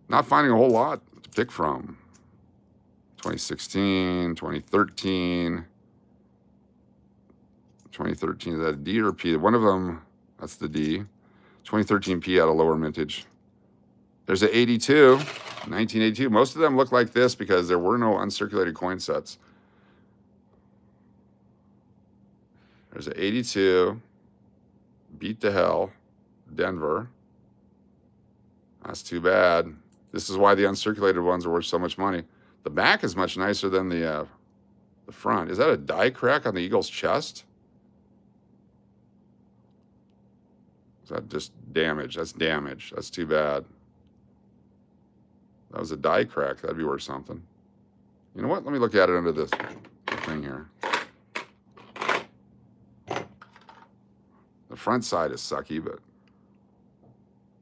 [SPEAKER 1] Not finding a whole lot to pick from. 2016, 2013. 2013, is that a D or a P? One of them, that's the D. 2013 P out of lower mintage. There's an 82, 1982. Most of them look like this because there were no uncirculated coin sets. There's an 82, beat to hell, Denver. That's too bad. This is why the uncirculated ones are worth so much money. The back is much nicer than the front. Is that a die crack on the Eagle's chest? Is that just damage? That's damage. That's too bad. That was a die crack. That'd be worth something. You know what? Let me look at it under this thing here. The front side is sucky, but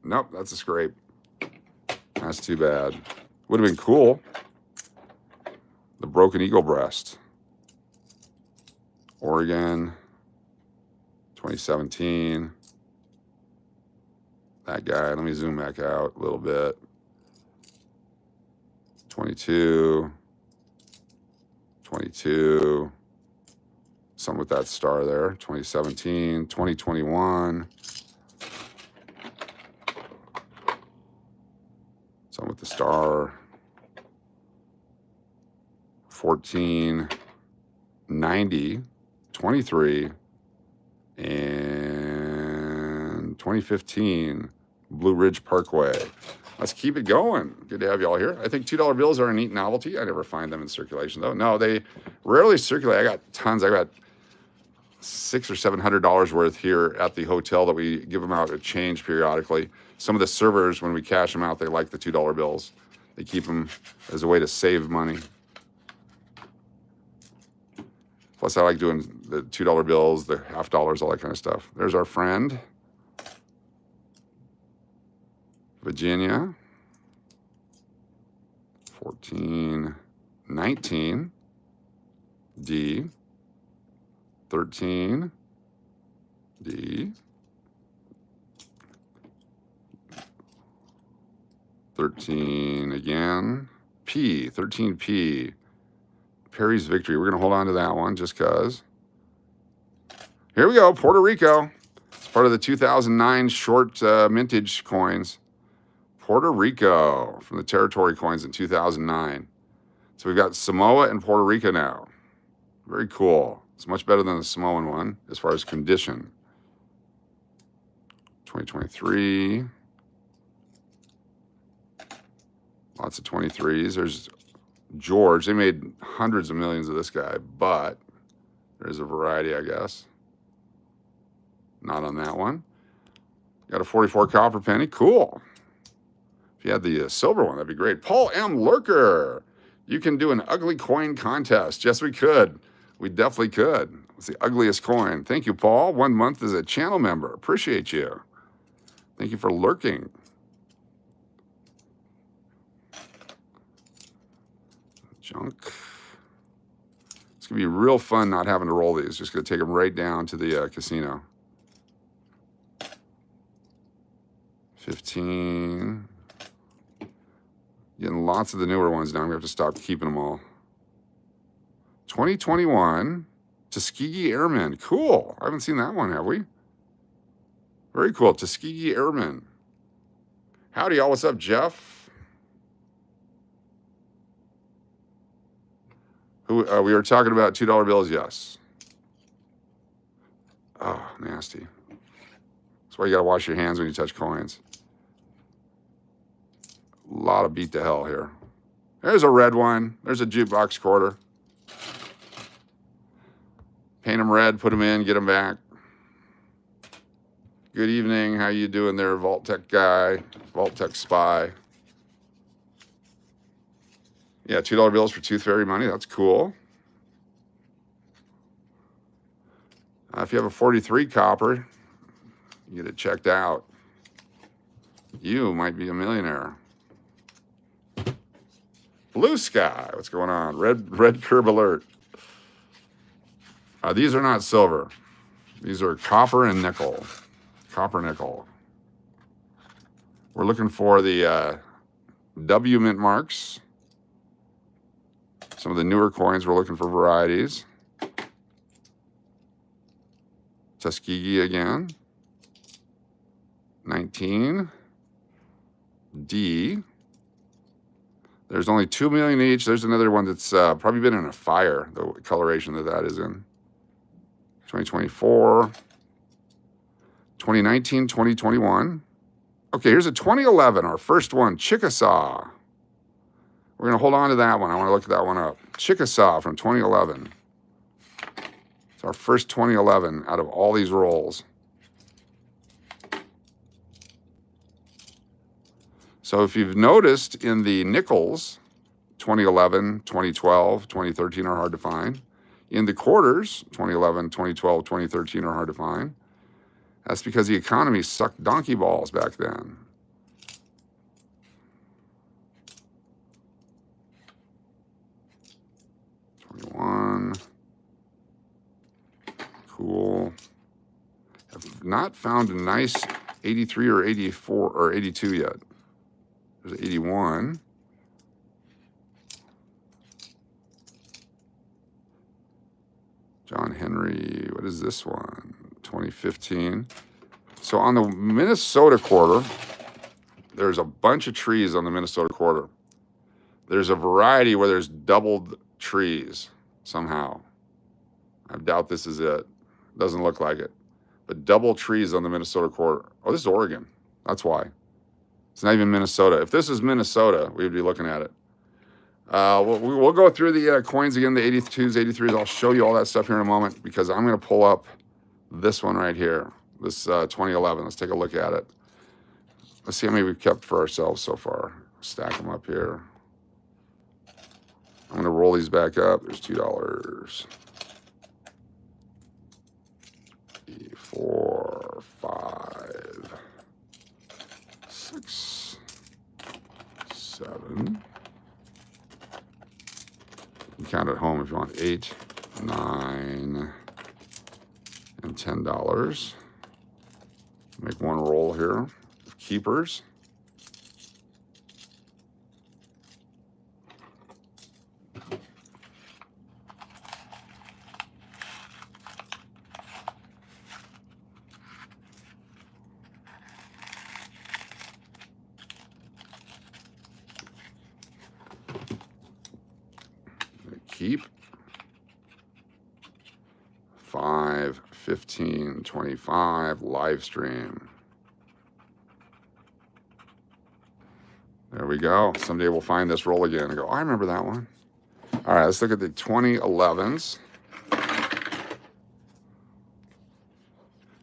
[SPEAKER 1] nope, that's a scrape. That's too bad. Would have been cool. The broken eagle breast. Oregon, 2017. That guy. Let me zoom back out a little bit. 22, 22, some with that star there, 2017, 2021, some with the star, 14, 90, 23, and 2015, Blue Ridge Parkway. Let's keep it going. Good to have you all here. I think $2 bills are a neat novelty. I never find them in circulation, though. No, they rarely circulate. I got tons. I got $600 or $700 worth here at the hotel that we give them out at change periodically. Some of the servers, when we cash them out, they like the $2 bills. They keep them as a way to save money. Plus, I like doing the $2 bills, the half dollars, all that kind of stuff. There's our friend. Virginia, 14, 19, D, 13, D, 13 again, P, 13P, Perry's Victory. We're going to hold on to that one just because. Here we go, Puerto Rico. It's part of the 2009 short mintage coins. Puerto Rico from the territory coins in 2009. So we've got Samoa and Puerto Rico now. Very cool. It's much better than the Samoan one as far as condition. 2023. Lots of 23s. There's George. They made hundreds of millions of this guy, but there's a variety, I guess. Not on that one. Got a 44 copper penny. Cool. If you had the silver one, that'd be great. Paul M. Lurker. You can do an ugly coin contest. Yes, we could. We definitely could. It's the ugliest coin. Thank you, Paul. 1 month as a channel member. Appreciate you. Thank you for lurking. Junk. It's going to be real fun not having to roll these. Just going to take them right down to the casino. 15. Getting lots of the newer ones now. I'm going to have to stop keeping them all. 2021 Tuskegee Airmen. Cool. I haven't seen that one, have we? Very cool. Tuskegee Airmen. Howdy, y'all. What's up, Jeff? Who we were talking about $2 bills, yes. Oh, nasty. That's why you got to wash your hands when you touch coins. A lot of beat to hell here. There's a red one. There's a jukebox quarter. Paint them red, put them in, get them back. Good evening. How you doing there, Vault Tech guy, Vault Tech spy? Yeah, $2 bills for Tooth Fairy money. That's cool. If you have a 43 copper, you get it checked out. You might be a millionaire. Blue sky. What's going on? Red curb alert. These are not silver. These are copper and nickel. Copper nickel. We're looking for the W mint marks. Some of the newer coins, we're looking for varieties. Tuskegee again. 19. D. There's only 2 million each. There's another one that's probably been in a fire, the coloration that is in. 2024. 2019, 2021. Okay, here's a 2011, our first one, Chickasaw. We're going to hold on to that one. I want to look that one up. Chickasaw from 2011. It's our first 2011 out of all these rolls. So if you've noticed in the nickels, 2011, 2012, 2013 are hard to find. In the quarters, 2011, 2012, 2013 are hard to find. That's because the economy sucked donkey balls back then. Cool. Have not found a nice 83 or 84 or 82 yet. There's 81. John Henry, what is this one? 2015. So on the Minnesota quarter, there's a bunch of trees on the Minnesota quarter. There's a variety where there's doubled trees somehow. I doubt this is it. Doesn't look like it. But double trees on the Minnesota quarter. Oh, this is Oregon. That's why. It's not even Minnesota. If this is Minnesota, we would be looking at it. We'll go through the coins again, the 82s, 83s. I'll show you all that stuff here in a moment because I'm going to pull up this one right here, this 2011. Let's take a look at it. Let's see how many we've kept for ourselves so far. Stack them up here. I'm going to roll these back up. There's $2. 3, 4, 5, 6, 7. You can count at home if you want. 8, 9, and $10. Make one roll here of keepers. keep. 5, 15, 25, live stream. There we go. Someday we'll find this roll again and go, oh, I remember that one. All right, let's look at the 2011s.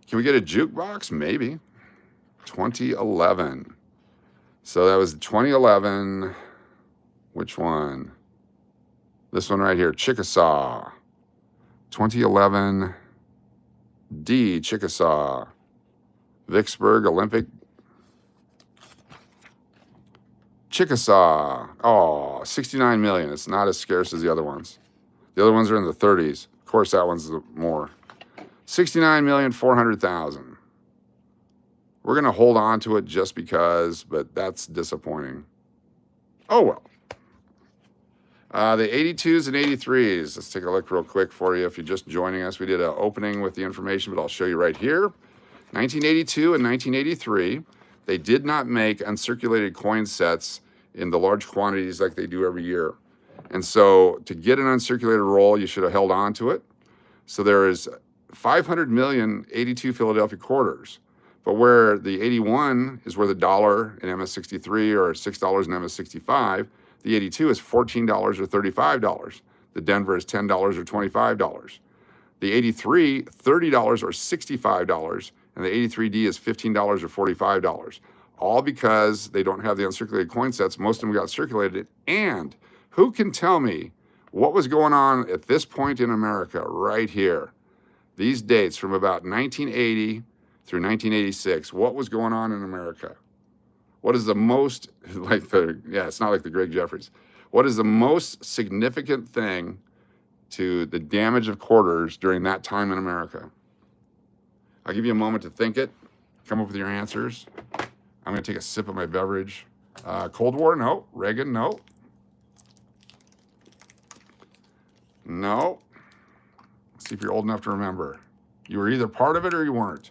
[SPEAKER 1] Can we get a jukebox? Maybe. 2011. So that was 2011. Which one? This one right here, Chickasaw. 2011 D, Chickasaw. Vicksburg Olympic. Chickasaw. Oh, 69 million. It's not as scarce as the other ones. The other ones are in the 30s. Of course, that one's more. 69,400,000. We're going to hold on to it just because, but that's disappointing. Oh, well. The 82s and 83s. Let's take a look real quick for you. If you're just joining us, we did an opening with the information, but I'll show you right here. 1982 and 1983, they did not make uncirculated coin sets in the large quantities like they do every year. And so to get an uncirculated roll, you should have held on to it. So there is 500 million 82 Philadelphia quarters. But where the 81 is where the dollar in MS63 or $6 in MS65, the 82 is $14 or $35. The Denver is $10 or $25. The 83, $30 or $65. And the 83D is $15 or $45. All because they don't have the uncirculated coin sets. Most of them got circulated. And who can tell me what was going on at this point in America right here? These dates from about 1980 through 1986. What was going on in America? What is the most, it's not like the Greg Jeffries. What is the most significant thing to the damage of quarters during that time in America? I'll give you a moment to think it. Come up with your answers. I'm going to take a sip of my beverage. Cold War? No. Reagan? No. No. Let's see if you're old enough to remember. You were either part of it or you weren't.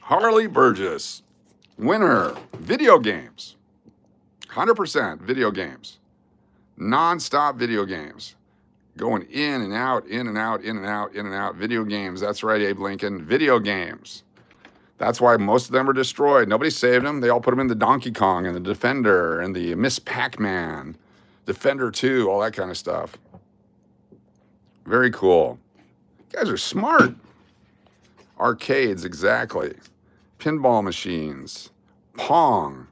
[SPEAKER 1] Harley Burgess. Winner. Video games. 100% video games. Non-stop video games. Going in and out, in and out, in and out, in and out. Video games. That's right, Abe Lincoln. Video games. That's why most of them are destroyed. Nobody saved them. They all put them in the Donkey Kong and the Defender and the Miss Pac-Man. Defender 2, all that kind of stuff. Very cool. You guys are smart. Arcades, exactly. Pinball machines. Pong.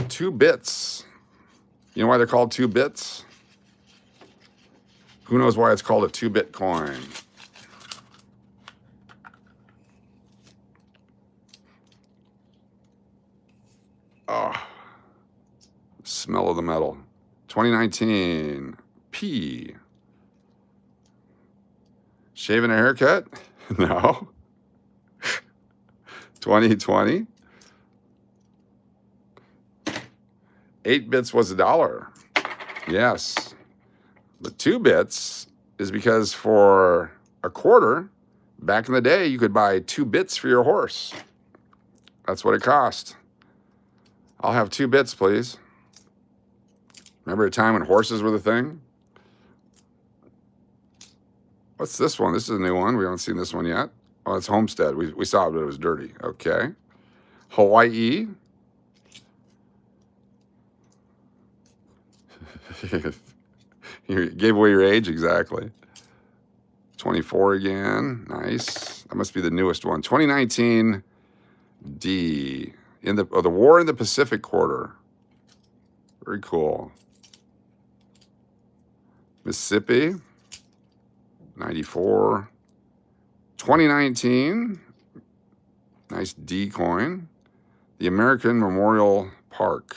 [SPEAKER 1] 2 bits. You know why they're called 2 bits? Who knows why it's called a 2-bit coin? Oh, smell of the metal. 2019, P. Shaving a haircut? No. 2020, 8 bits was $1. Yes. But 2 bits is because for a quarter, back in the day, you could buy 2 bits for your horse. That's what it cost. I'll have 2 bits, please. Remember a time when horses were the thing? What's this one? This is a new one. We haven't seen this one yet. Oh, it's Homestead. We saw it, but it was dirty. Okay. Hawaii. You gave away your age, exactly. 24 again. Nice. That must be the newest one. 2019 D. The War in the Pacific Quarter. Very cool. Mississippi. 94. 2019. Nice D coin. The American Memorial Park.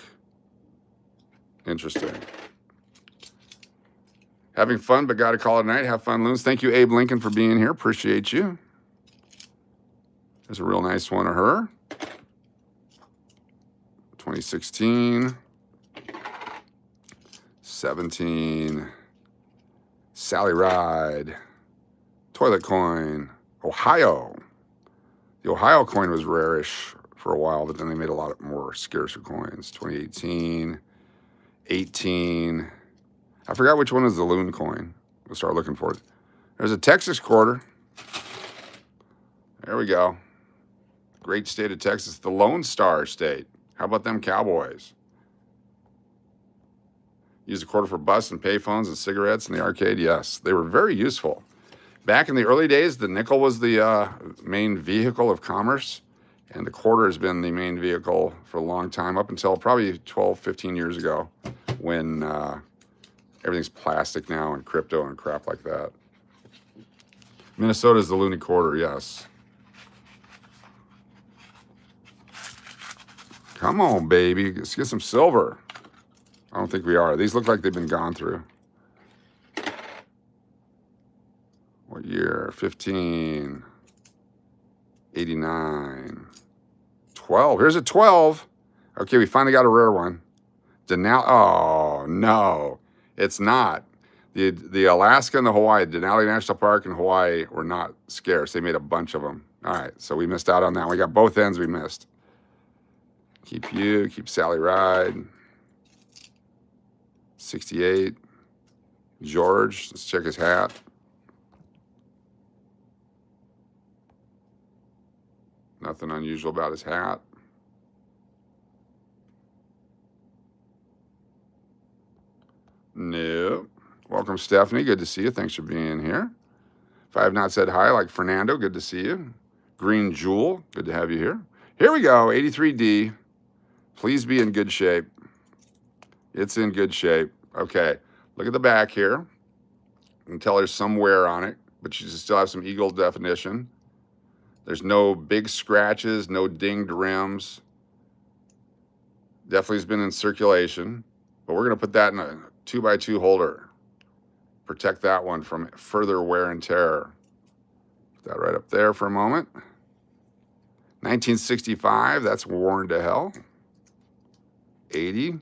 [SPEAKER 1] Interesting. Having fun, but got to call it a night. Have fun, loons. Thank you, Abe Lincoln, for being here. Appreciate you. There's a real nice one of her. 2016. 17. Sally Ride. Toilet coin. Ohio. The Ohio coin was rarish for a while, but then they made a lot more scarcer coins. 2018, 18. I forgot which one is the loon coin. We'll start looking for it. There's a Texas quarter. There we go. Great state of Texas, the Lone Star State. How about them Cowboys? Use a quarter for bus and payphones and cigarettes in the arcade? Yes, they were very useful. Back in the early days, the nickel was the main vehicle of commerce, and the quarter has been the main vehicle for a long time, up until probably 12, 15 years ago, when everything's plastic now and crypto and crap like that. Minnesota's the loony quarter, yes. Come on, baby. Let's get some silver. I don't think we are. These look like they've been gone through. What year? 15. 89. 12. Here's a 12. Okay, we finally got a rare one. Denali. Oh, no. It's not. The Alaska and the Hawaii, Denali National Park and Hawaii were not scarce. They made a bunch of them. All right, so we missed out on that. We got both ends we missed. Keep you, keep Sally Ride. 68. George, let's check his hat. Nothing unusual about his hat. No. Welcome, Stefanie. Good to see you. Thanks for being here. If I have not said hi, like Fernando, good to see you. Green Jewel, good to have you here. Here we go, 83D. Please be in good shape. It's in good shape. Okay, look at the back here. You can tell there's some wear on it, but you still have some eagle definition. There's no big scratches, no dinged rims. Definitely has been in circulation, but we're going to put that in a 2x2 holder. Protect that one from further wear and tear. Put that right up there for a moment. 1965, that's worn to hell. 80.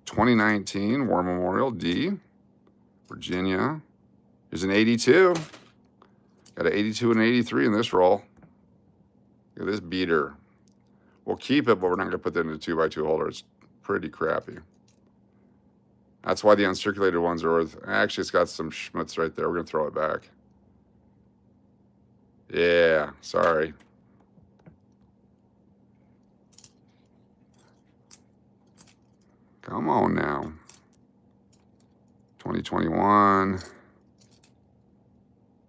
[SPEAKER 1] 2019, War Memorial D. Virginia. Here's an 82. Got an 82 and an 83 in this roll. Look at this beater. We'll keep it, but we're not going to put that in a 2x2 holder. It's pretty crappy. That's why the uncirculated ones are worth... Actually, it's got some schmutz right there. We're going to throw it back. Yeah, sorry. Come on now. 2021.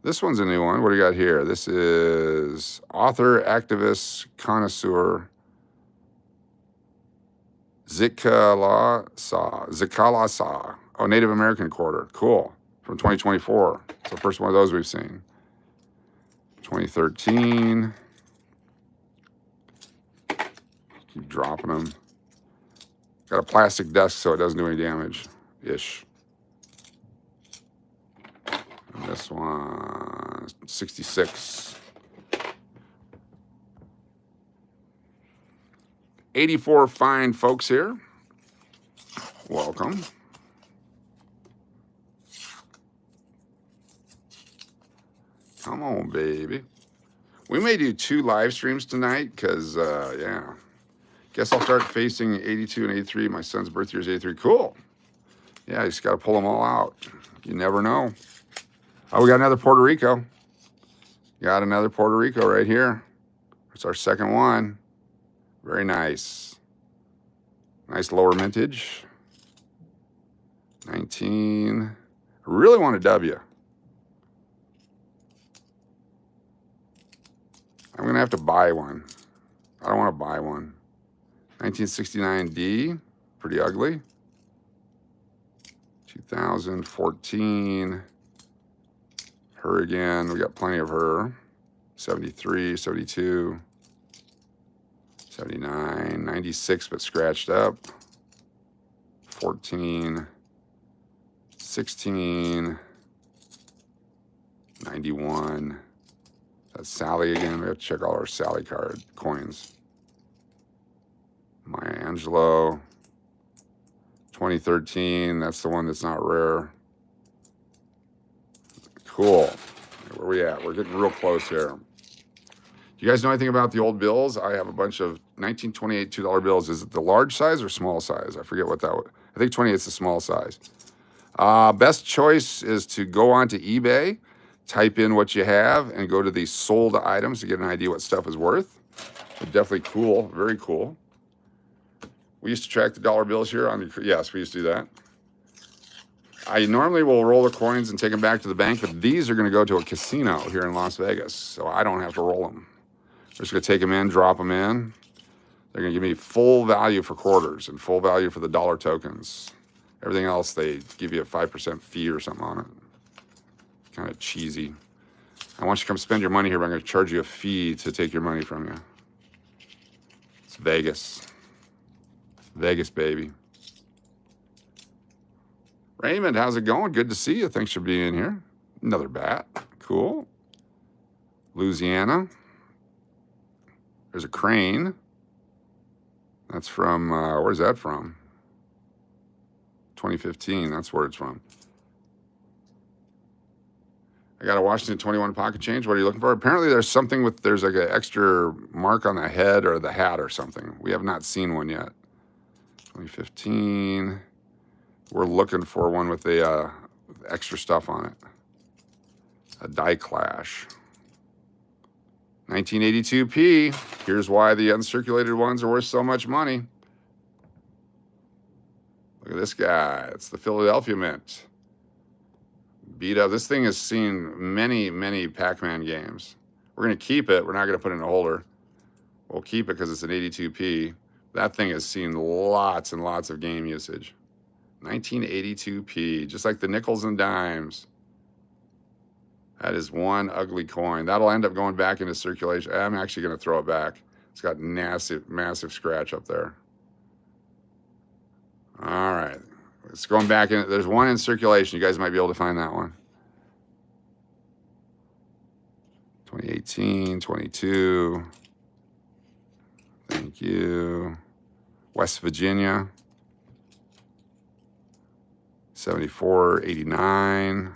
[SPEAKER 1] This one's a new one. What do you got here? This is author, activist, connoisseur, Zikalasa. Oh, Native American quarter. Cool. From 2024. It's the first one of those we've seen. 2013. Keep dropping them. Got a plastic desk so it doesn't do any damage-ish. And this one, 66. 84 fine folks here. Welcome. Come on, baby. We may do 2 live streams tonight because, yeah. Guess I'll start facing 82 and 83. My son's birth year is 83. Cool. Yeah, you just got to pull them all out. You never know. Oh, we got another Puerto Rico. Got another Puerto Rico right here. It's our second one. Very nice. Nice lower mintage. 19. I really want a W. I'm going to have to buy one. I don't want to buy one. 1969D, pretty ugly. 2014, her again, we got plenty of her. 73, 72, 79, 96, but scratched up. 14, 16, 91. That's Sally again. We have to check all our Sally card coins. Maya Angelou, 2013, that's the one that's not rare. Cool. Where are we at? We're getting real close here. You guys know anything about the old bills? I have a bunch of 1928 $2 bills. Is it the large size or small size? I forget what that was. I think 28 is the small size. Best choice is to go onto eBay, type in what you have, and go to the sold items to get an idea what stuff is worth. But definitely cool, very cool. We used to track the dollar bills here on the, yes, we used to do that. I normally will roll the coins and take them back to the bank, but these are going to go to a casino here in Las Vegas, so I don't have to roll them. I'm just going to take them in, drop them in. They're going to give me full value for quarters and full value for the dollar tokens. Everything else, they give you a 5% fee or something on it. Kind of cheesy. I want you to come spend your money here, but I'm going to charge you a fee to take your money from you. It's Vegas. Vegas, baby. Raymond, how's it going? Good to see you. Thanks for being here. Another bat. Cool. Louisiana. There's a crane. That's from, where's that from? 2015, that's where it's from. I got a Washington 21 pocket change. What are you looking for? Apparently there's something with, there's like an extra mark on the head or the hat or something. We have not seen one yet. 2015. We're looking for one with the extra stuff on it. A die clash. 1982p. Here's why the uncirculated ones are worth so much money. Look at this guy. It's the Philadelphia Mint. Beat up. This thing has seen many, many Pac-Man games. We're going to keep it. We're not going to put it in a holder. We'll keep it because it's an 82p. That thing has seen lots and lots of game usage. 1982p, just like the nickels and dimes. That is one ugly coin. That'll end up going back into circulation. I'm actually going to throw it back. It's got massive, massive scratch up there. All right. It's going back in. There's one in circulation. You guys might be able to find that one. 2018, 22. Thank you. West Virginia. 74, 89.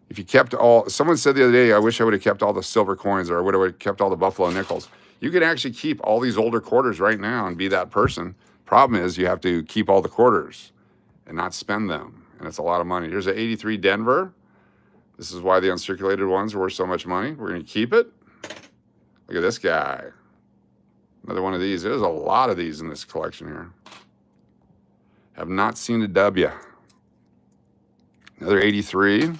[SPEAKER 1] If you kept all, someone said the other day, I wish I would have kept all the silver coins, or I would have kept all the Buffalo nickels. You could actually keep all these older quarters right now and be that person. Problem is you have to keep all the quarters and not spend them. And it's a lot of money. Here's an 83 Denver. This is why the uncirculated ones are worth so much money. We're going to keep it. Look at this guy. Another one of these. There's a lot of these in this collection here. Have not seen a W. Another 83.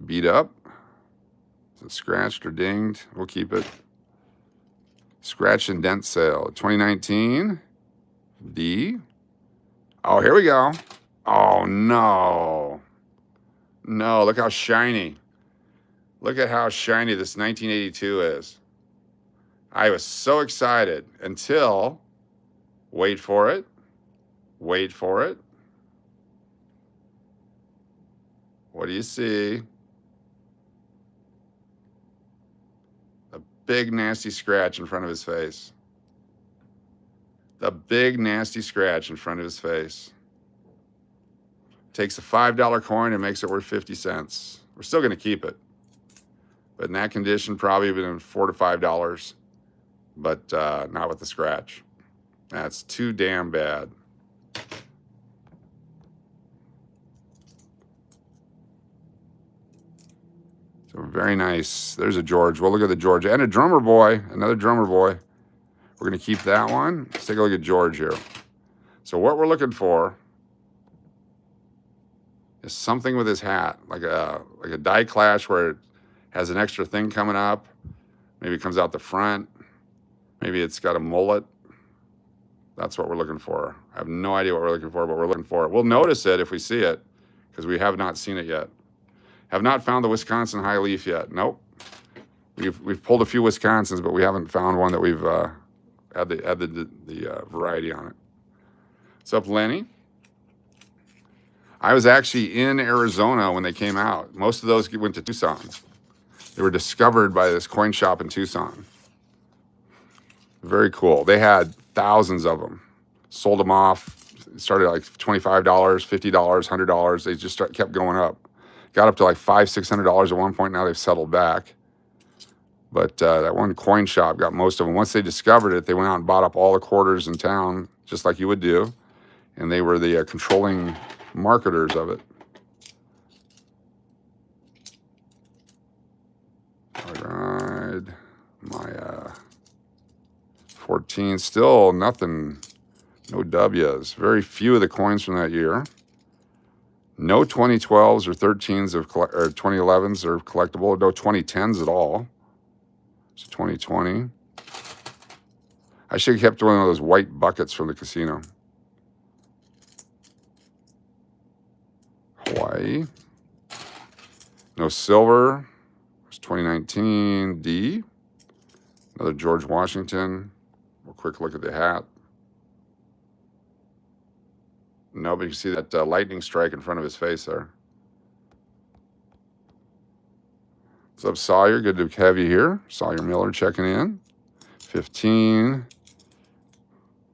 [SPEAKER 1] Beat up. Is it scratched or dinged? We'll keep it. Scratch and dent sale. 2019. D. Oh, here we go. Oh, no. No, look how shiny. Look at how shiny this 1982 is. I was so excited until, wait for it. Wait for it. What do you see? A big nasty scratch in front of his face. The big nasty scratch in front of his face. Takes a $5 coin and makes it worth 50 cents. We're still going to keep it. But in that condition, probably been $4 to $5. But not with the scratch. That's too damn bad. So very nice. There's a George. We'll look at the George. And a drummer boy. Another drummer boy. We're going to keep that one. Let's take a look at George here. So what we're looking for is something with his hat. Like a die clash where it has an extra thing coming up. Maybe it comes out the front. Maybe it's got a mullet. That's what we're looking for. I have no idea what we're looking for, but we're looking for it. We'll notice it if we see it, because we have not seen it yet. Have not found the Wisconsin high leaf yet. Nope. We've pulled a few Wisconsins, but we haven't found one that we've had the variety on it. What's up, Lenny? I was actually in Arizona when they came out. Most of those went to Tucson. They were discovered by this coin shop in Tucson. Very cool. They had thousands of them. Sold them off. Started at like $25, $50, $100. They just kept going up. Got up to like $500, $600 at one point. Now they've settled back. But that one coin shop got most of them. Once they discovered it, they went out and bought up all the quarters in town, just like you would do. And they were the controlling marketers of it. All right. My 14, still nothing, no W's. Very few of the coins from that year. No 2012s or 13s or 2011s are collectible. No 2010s at all. It's 2020. I should have kept one of those white buckets from the casino. Hawaii. No silver. It's 2019 D. Another George Washington. A quick look at the hat. No, but you see that lightning strike in front of his face there. What's up, Sawyer? Good to have you here. Sawyer Miller checking in. 15.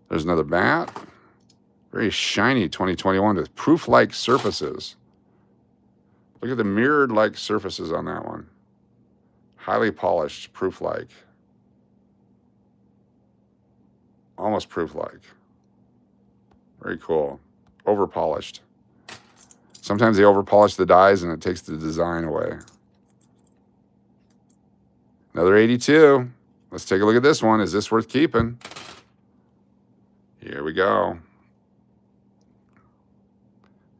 [SPEAKER 1] There's another bat. Very shiny 2021 with proof-like surfaces. Look at the mirrored-like surfaces on that one. Highly polished, proof-like. Almost proof-like. Very cool. Over-polished. Sometimes they over-polish the dies and it takes the design away. Another 82. Let's take a look at this one. Is this worth keeping? Here we go.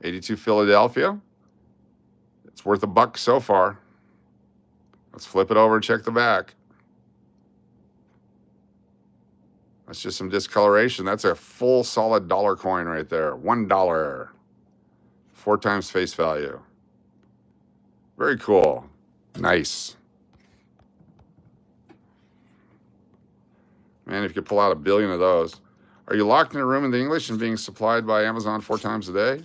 [SPEAKER 1] 82 Philadelphia. It's worth $1 so far. Let's flip it over and check the back. That's just some discoloration. That's a full solid dollar coin right there. $1. 4 times face value. Very cool. Nice. Man, if you could pull out 1 billion of those. Are you locked in a room in the English and being supplied by Amazon 4 times a day?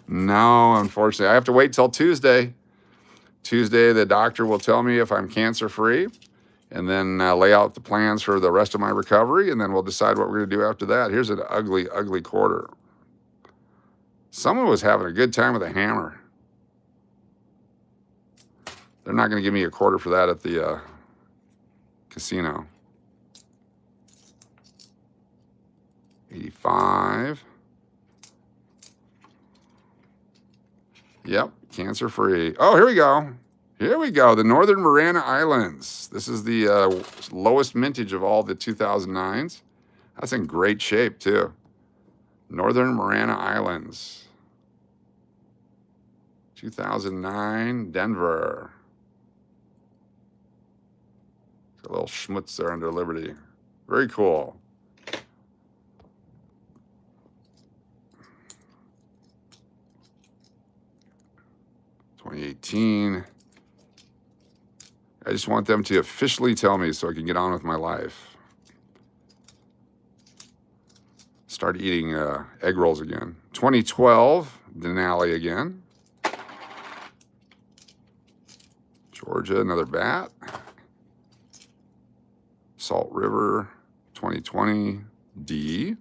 [SPEAKER 1] No, unfortunately. I have to wait till Tuesday. Tuesday, the doctor will tell me if I'm cancer-free and then lay out the plans for the rest of my recovery, and then we'll decide what we're going to do after that. Here's an ugly, ugly quarter. Someone was having a good time with a hammer. They're not going to give me a quarter for that at the casino. 85. Yep, cancer-free. Oh, here we go. Here we go. The Northern Mariana Islands. This is the lowest mintage of all the 2009s. That's in great shape, too. Northern Mariana Islands. 2009, Denver. A little schmutz there under Liberty. Very cool. $2018. I just want them to officially tell me so I can get on with my life. Start eating egg rolls again. 2012, Denali again. Georgia, another bat. Salt River, 2020, D.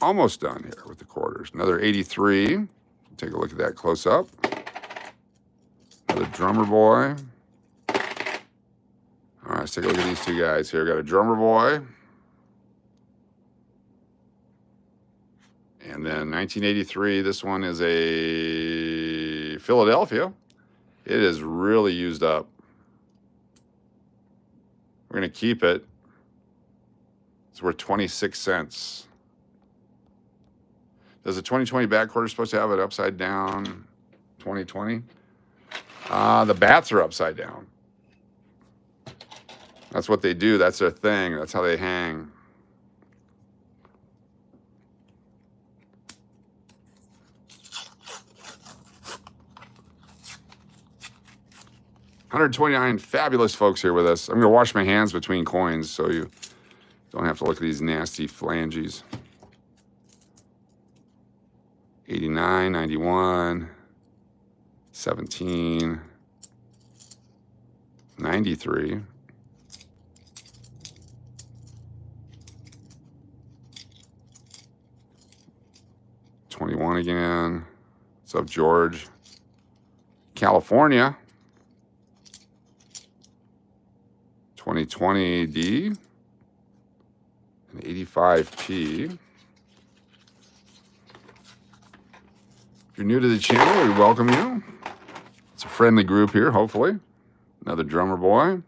[SPEAKER 1] Almost done here with the quarters. Another 83. Take a look at that close up. Another drummer boy. All right, let's take a look at these two guys here. Got a drummer boy. And then 1983, this one is a Philadelphia. It is really used up. We're going to keep it. It's worth 26 cents. Does the 2020 back quarter supposed to have it upside down 2020? The bats are upside down. That's what they do. That's their thing. That's how they hang. $129 fabulous folks here with us. I'm going to wash my hands between coins so you don't have to look at these nasty phalanges. 89, 91, 17, 93. $21 again. What's up, George? California. 2020D. An 85P. If you're new to the channel, we welcome you. It's a friendly group here, hopefully. Another drummer boy. Well,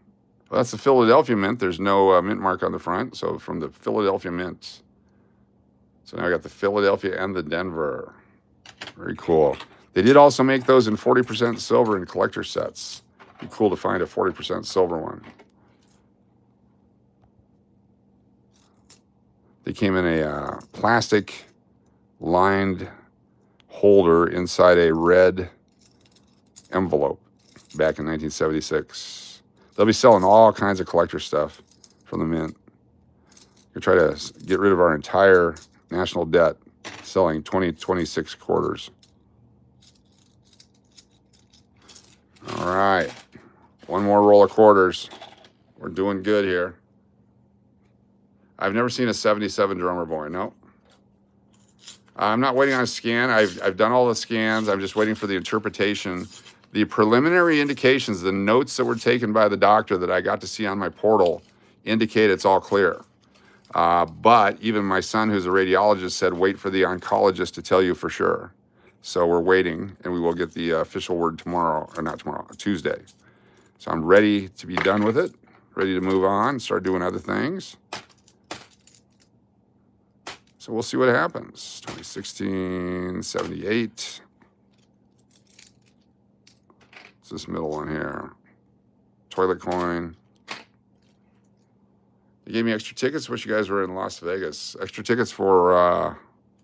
[SPEAKER 1] that's the Philadelphia Mint. There's no mint mark on the front. So from the Philadelphia Mint. So now I got the Philadelphia and the Denver. Very cool. They did also make those in 40% silver in collector sets. Be cool to find a 40% silver one. They came in a plastic lined holder inside a red envelope back in 1976. They'll be selling all kinds of collector stuff from the mint. We'll try to get rid of our entire national debt selling 2026 quarters. All right. One more roll of quarters. We're doing good here. I've never seen a 77 drummer boy. No. I'm not waiting on a scan. I've done all the scans. I'm just waiting for the interpretation. The preliminary indications, the notes that were taken by the doctor that I got to see on my portal indicate it's all clear. But even my son, who's a radiologist, said wait for the oncologist to tell you for sure. So we're waiting, and we will get the official word tomorrow, or not tomorrow, Tuesday. So I'm ready to be done with it, ready to move on, start doing other things. So we'll see what happens. 2016, 78. What's this middle one here? Toilet coin. They gave me extra tickets. Wish you guys were in Las Vegas. Extra tickets for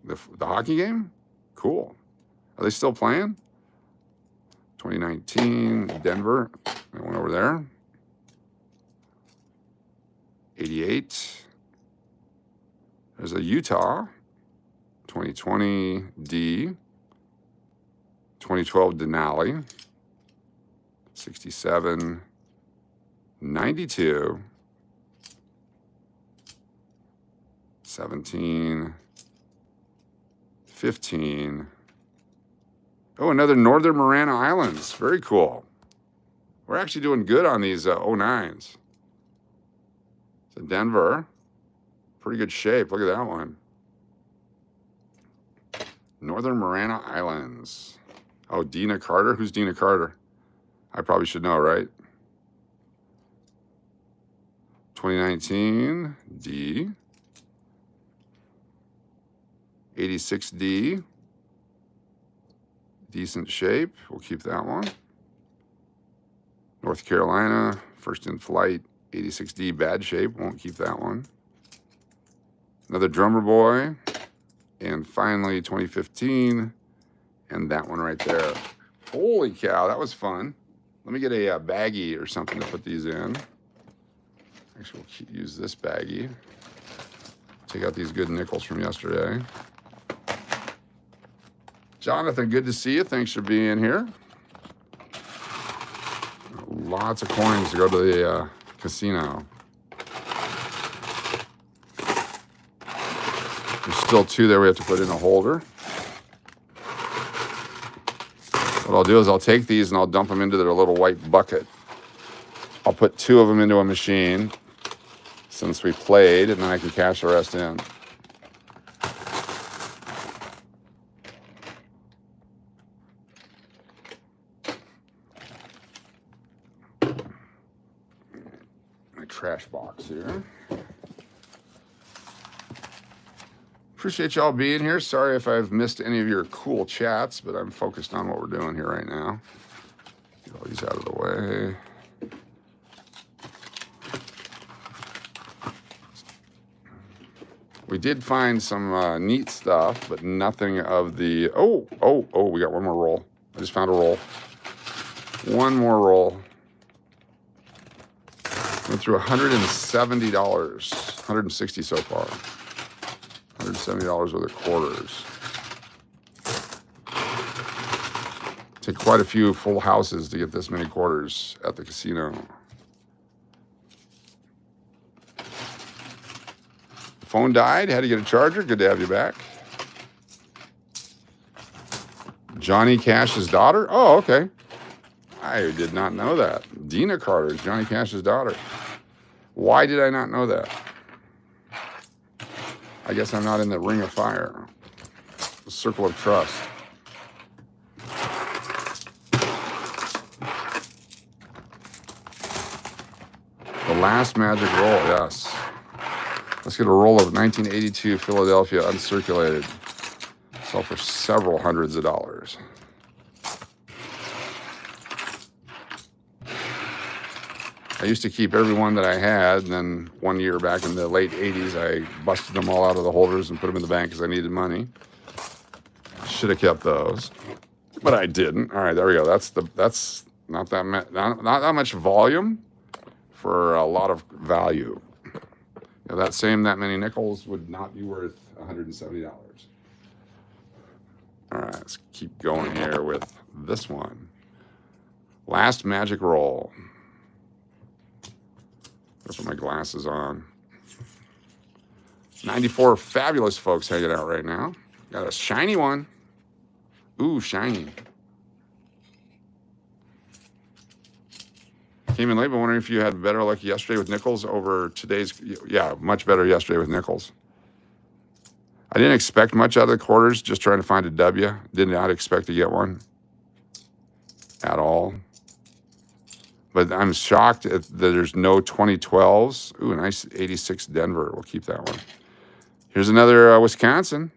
[SPEAKER 1] the hockey game? Cool. Are they still playing? 2019, Denver. I went over there. 88. There's a Utah. 2020 D. 2012 Denali. 67. 92. 17. 15. Oh, another Northern Marana Islands. Very cool. We're actually doing good on these 09s. So Denver. Pretty good shape. Look at that one. Northern Marana Islands. Oh, Dina Carter. Who's Dina Carter? I probably should know, right? 2019 D. 86D. Decent shape. We'll keep that one. North Carolina. First in flight. 86D. Bad shape. Won't keep that one. Another drummer boy. And finally, 2015. And that one right there. Holy cow, that was fun. Let me get a baggie or something to put these in. Actually, we'll use this baggie. Take out these good nickels from yesterday. Jonathan, good to see you. Thanks for being here. Lots of coins to go to the casino. There's still two there we have to put in a holder. What I'll do is I'll take these and I'll dump them into their little white bucket. I'll put two of them into a machine since we played, and then I can cash the rest in. My trash box here. Appreciate y'all being here. Sorry if I've missed any of your cool chats, but I'm focused on what we're doing here right now. Get all these out of the way. We did find some neat stuff, but nothing of the... Oh, we got one more roll. I just found a roll. One more roll. Went through $170, $160 so far. $170 worth of quarters. Take quite a few full houses to get this many quarters at the casino. The phone died, had to get a charger. Good to have you back. Johnny Cash's daughter? Oh, okay. I did not know that. Dina Carter is Johnny Cash's daughter. Why did I not know that? I guess I'm not in the ring of fire. The circle of trust. The last magic roll, yes. Let's get a roll of 1982 Philadelphia uncirculated. Sell for several hundreds of dollars. I used to keep every one that I had, and then one year back in the late 80s, I busted them all out of the holders and put them in the bank because I needed money. Should have kept those, but I didn't. All right, there we go. That's not that much volume for a lot of value. You know, that many nickels would not be worth $170. All right, let's keep going here with this one. Last magic roll. Let's put my glasses on. 94 fabulous folks hanging out right now. Got a shiny one. Ooh, shiny. Came in late, but wondering if you had better luck yesterday with nickels over today's. Yeah, much better yesterday with nickels. I didn't expect much out of the quarters, just trying to find a W. Did not expect to get one at all. But I'm shocked that there's no 2012s. Ooh, a nice 86 Denver. We'll keep that one. Here's another Wisconsin.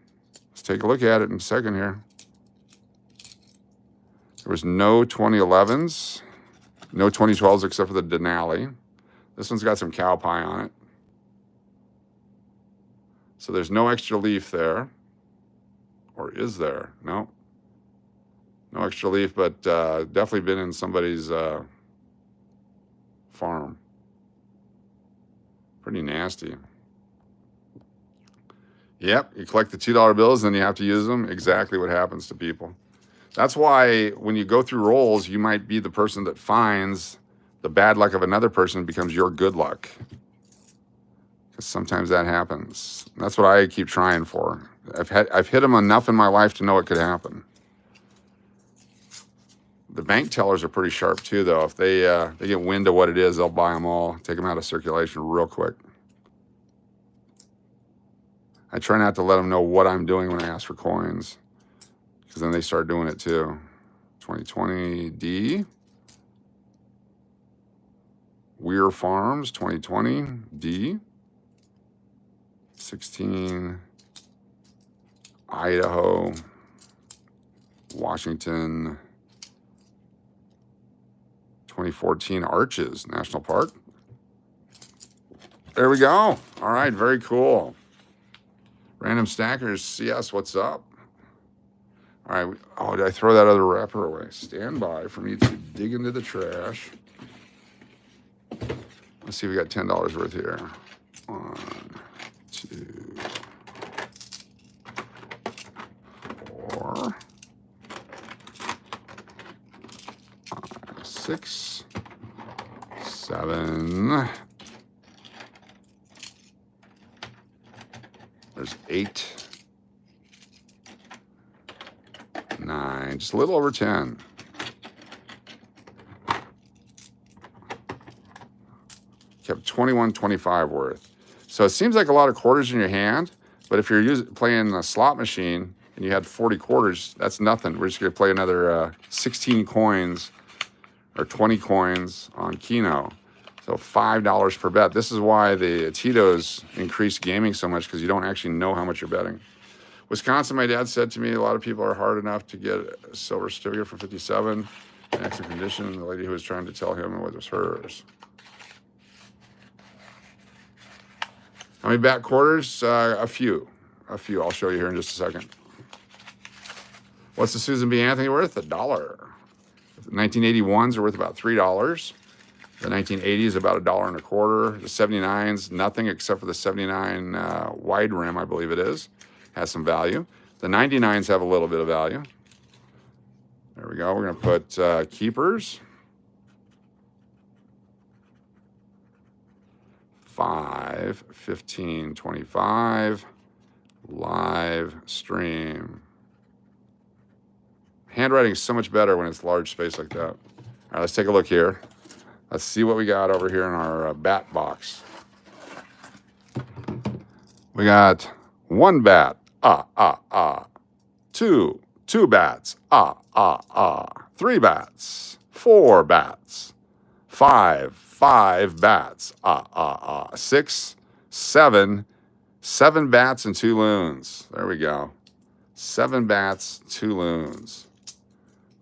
[SPEAKER 1] Let's take a look at it in a second here. There was no 2011s, no 2012s except for the Denali. This one's got some cow pie on it. So there's no extra leaf there. Or is there? No. No extra leaf, but definitely been in somebody's farm. Pretty nasty. Yep, you collect the $2 bills, then you have to use them. Exactly what happens to people. That's why when you go through rolls, you might be the person that finds the bad luck of another person becomes your good luck. Because sometimes that happens. That's what I keep trying for. I've hit them enough in my life to know it could happen. The bank tellers are pretty sharp too, though. If they get wind of what it is, they'll buy them all, take them out of circulation real quick. I try not to let them know what I'm doing when I ask for coins, because then they start doing it too. 2020 D. Weir Farms, 2020 D. 16 Idaho, Washington. 2014 Arches National Park. There we go. All right, very cool. Random Stackers, CS, what's up? All right, oh, did I throw that other wrapper away? Stand by for me to dig into the trash. Let's see if we got $10 worth here. 1, 2, 4, 5, 6, 7. There's 8, 9, just a little over 10. Kept 21.25 worth. So it seems like a lot of quarters in your hand, but if you're playing a slot machine and you had 40 quarters, that's nothing. We're just gonna play another 16 coins or 20 coins on Keno. So $5 per bet. This is why the Tito's increased gaming so much, because you don't actually know how much you're betting. Wisconsin, my dad said to me, a lot of people are hard enough to get a silver certificate for 57 in excellent condition. The lady who was trying to tell him it was hers. How many back quarters? A few. I'll show you here in just a second. What's the Susan B. Anthony worth? $1. The 1981s are worth about $3. The 1980s about $1.25. The 79s, nothing except for the 79 wide rim, I believe it is, has some value. The 99s have a little bit of value. There we go. We're going to put keepers. 5, 15, 25. Live stream. Handwriting is so much better when it's large space like that. All right, let's take a look here. Let's see what we got over here in our bat box. We got 1 bat, two bats, 3 bats, 4 bats, 5 bats, 6, 7 bats and 2 loons. There we go. 7 bats, 2 loons.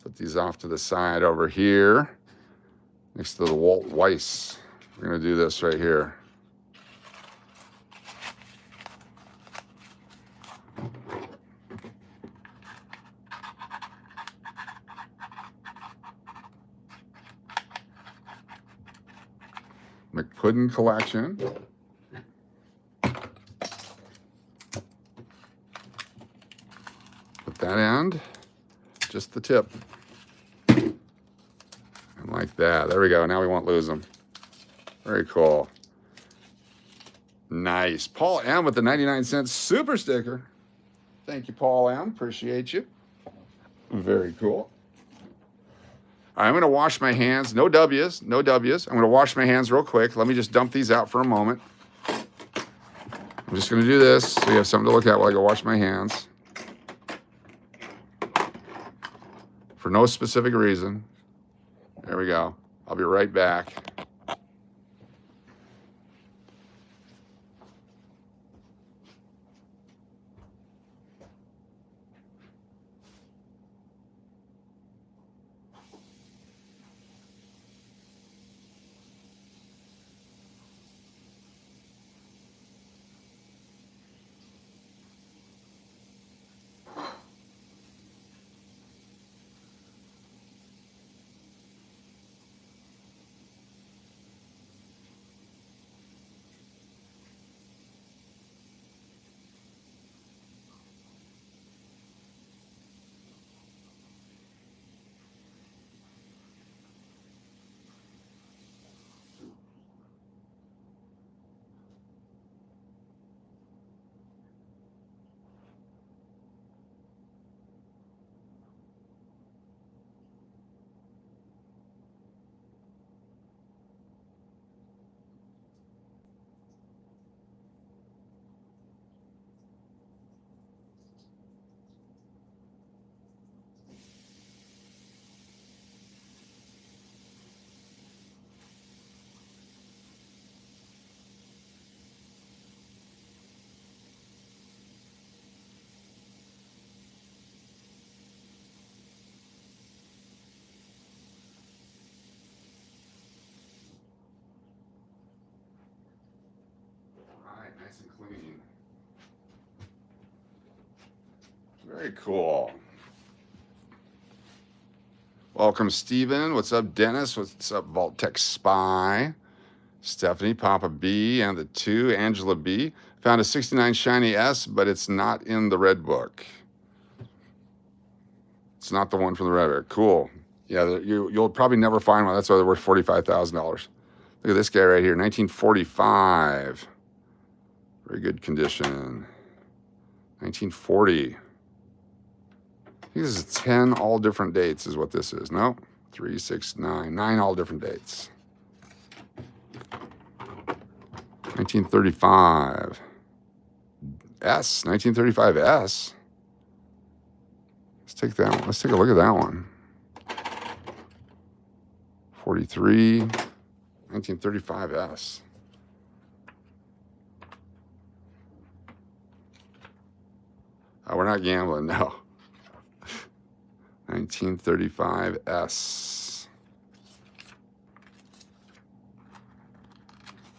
[SPEAKER 1] Put these off to the side over here next to the Walt Weiss. We're going to do this right here. McPuddin collection. Put that end, just the tip. And like that. There we go. Now we won't lose them. Very cool. Nice. Paul M with the 99-cent super sticker. Thank you, Paul M. Appreciate you. Very cool. I'm going to wash my hands. No W's. No W's. I'm going to wash my hands real quick. Let me just dump these out for a moment. I'm just going to do this so you have something to look at while I go wash my hands. For no specific reason. There we go. I'll be right back. Nice and clean. Very cool. Welcome, Stephan. What's up, Dennis? What's up, Vault Tech Spy? Stefanie, Papa B, and the 2, Angela B. Found a 69 Shiny S, but it's not in the red book. It's not the one from the red book. Cool. Yeah, you'll probably never find one. That's why they're worth $45,000. Look at this guy right here, 1945. Very good condition. 1940. I think this is 10 all different dates is what this is. No, 3, 6, 9. 9 all different dates. 1935. S, 1935 S. Let's take that one. Let's take a look at that one. 43, 1935 S. Oh, we're not gambling, no. 1935 S.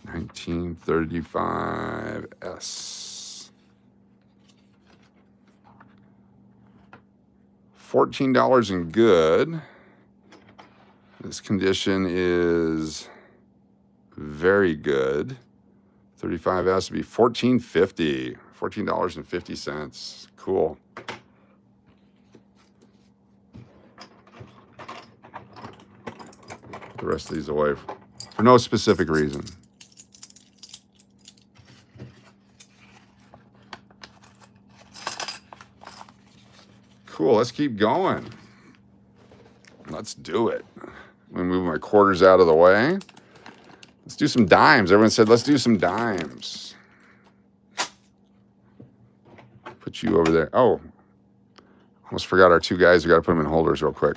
[SPEAKER 1] 1935 S. $14 in good. This condition is very good. 35 S would be $14.50. $14.50. Cool. Put the rest of these away for no specific reason. Cool, let's keep going. let's do it. I'm gonna move my quarters out of the way. Let's do some dimes. Everyone said, let's do some dimes. Put you over there. Oh, almost forgot our two guys. We got to put them in holders real quick.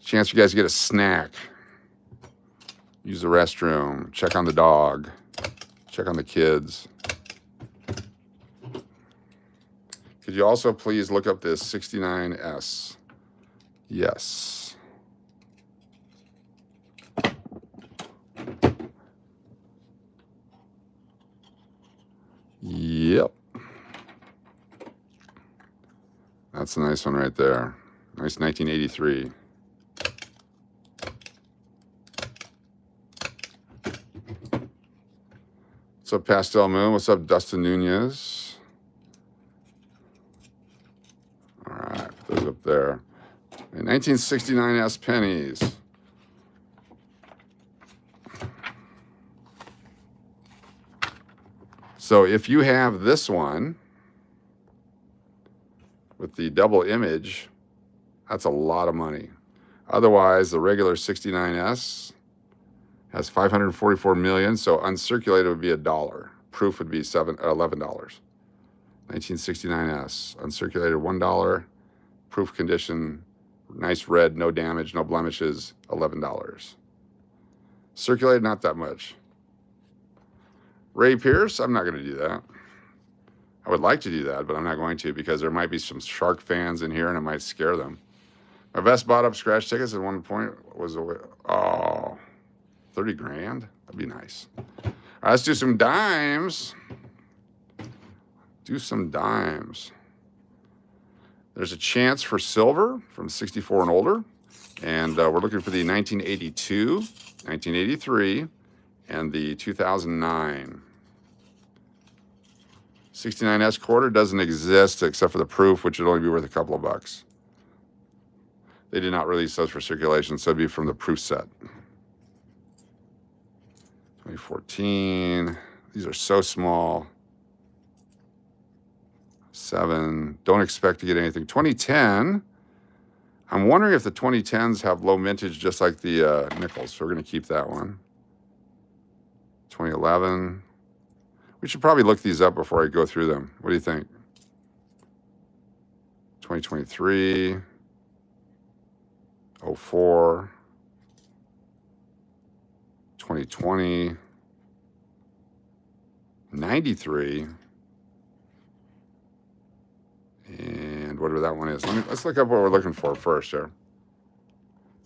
[SPEAKER 1] Chance for you guys to get a snack. Use the restroom. Check on the dog. Check on the kids. Could you also please look up this 69S? Yes. Yep. That's a nice one right there. Nice 1983. What's up, Pastel Moon? What's up, Dustin Nunez? All right, put those up there. And 1969S pennies. So if you have this one with the double image, that's a lot of money. Otherwise, the regular 69S has 544 million, so uncirculated would be $1. Proof would be $11. 1969S, uncirculated $1. Proof condition, nice red, no damage, no blemishes, $11. Circulated, not that much. Ray Pierce, I'm not going to do that. I would like to do that, but I'm not going to because there might be some Shark fans in here and it might scare them. My best bought up scratch tickets at one point was, 30 grand? That'd be nice. All right, let's do some dimes. Do some dimes. There's a chance for silver from 64 and older. And we're looking for the 1982, 1983, and the 2009. 69S quarter doesn't exist except for the proof, which would only be worth a couple of bucks. They did not release those for circulation, so it'd be from the proof set. 2014. These are so small. 7. Don't expect to get anything. 2010. I'm wondering if the 2010s have low mintage just like the nickels. So we're going to keep that one. 2011. We should probably look these up before I go through them. What do you think? 2023. 04. 2020. 93. And whatever that one is. Let's look up what we're looking for first here.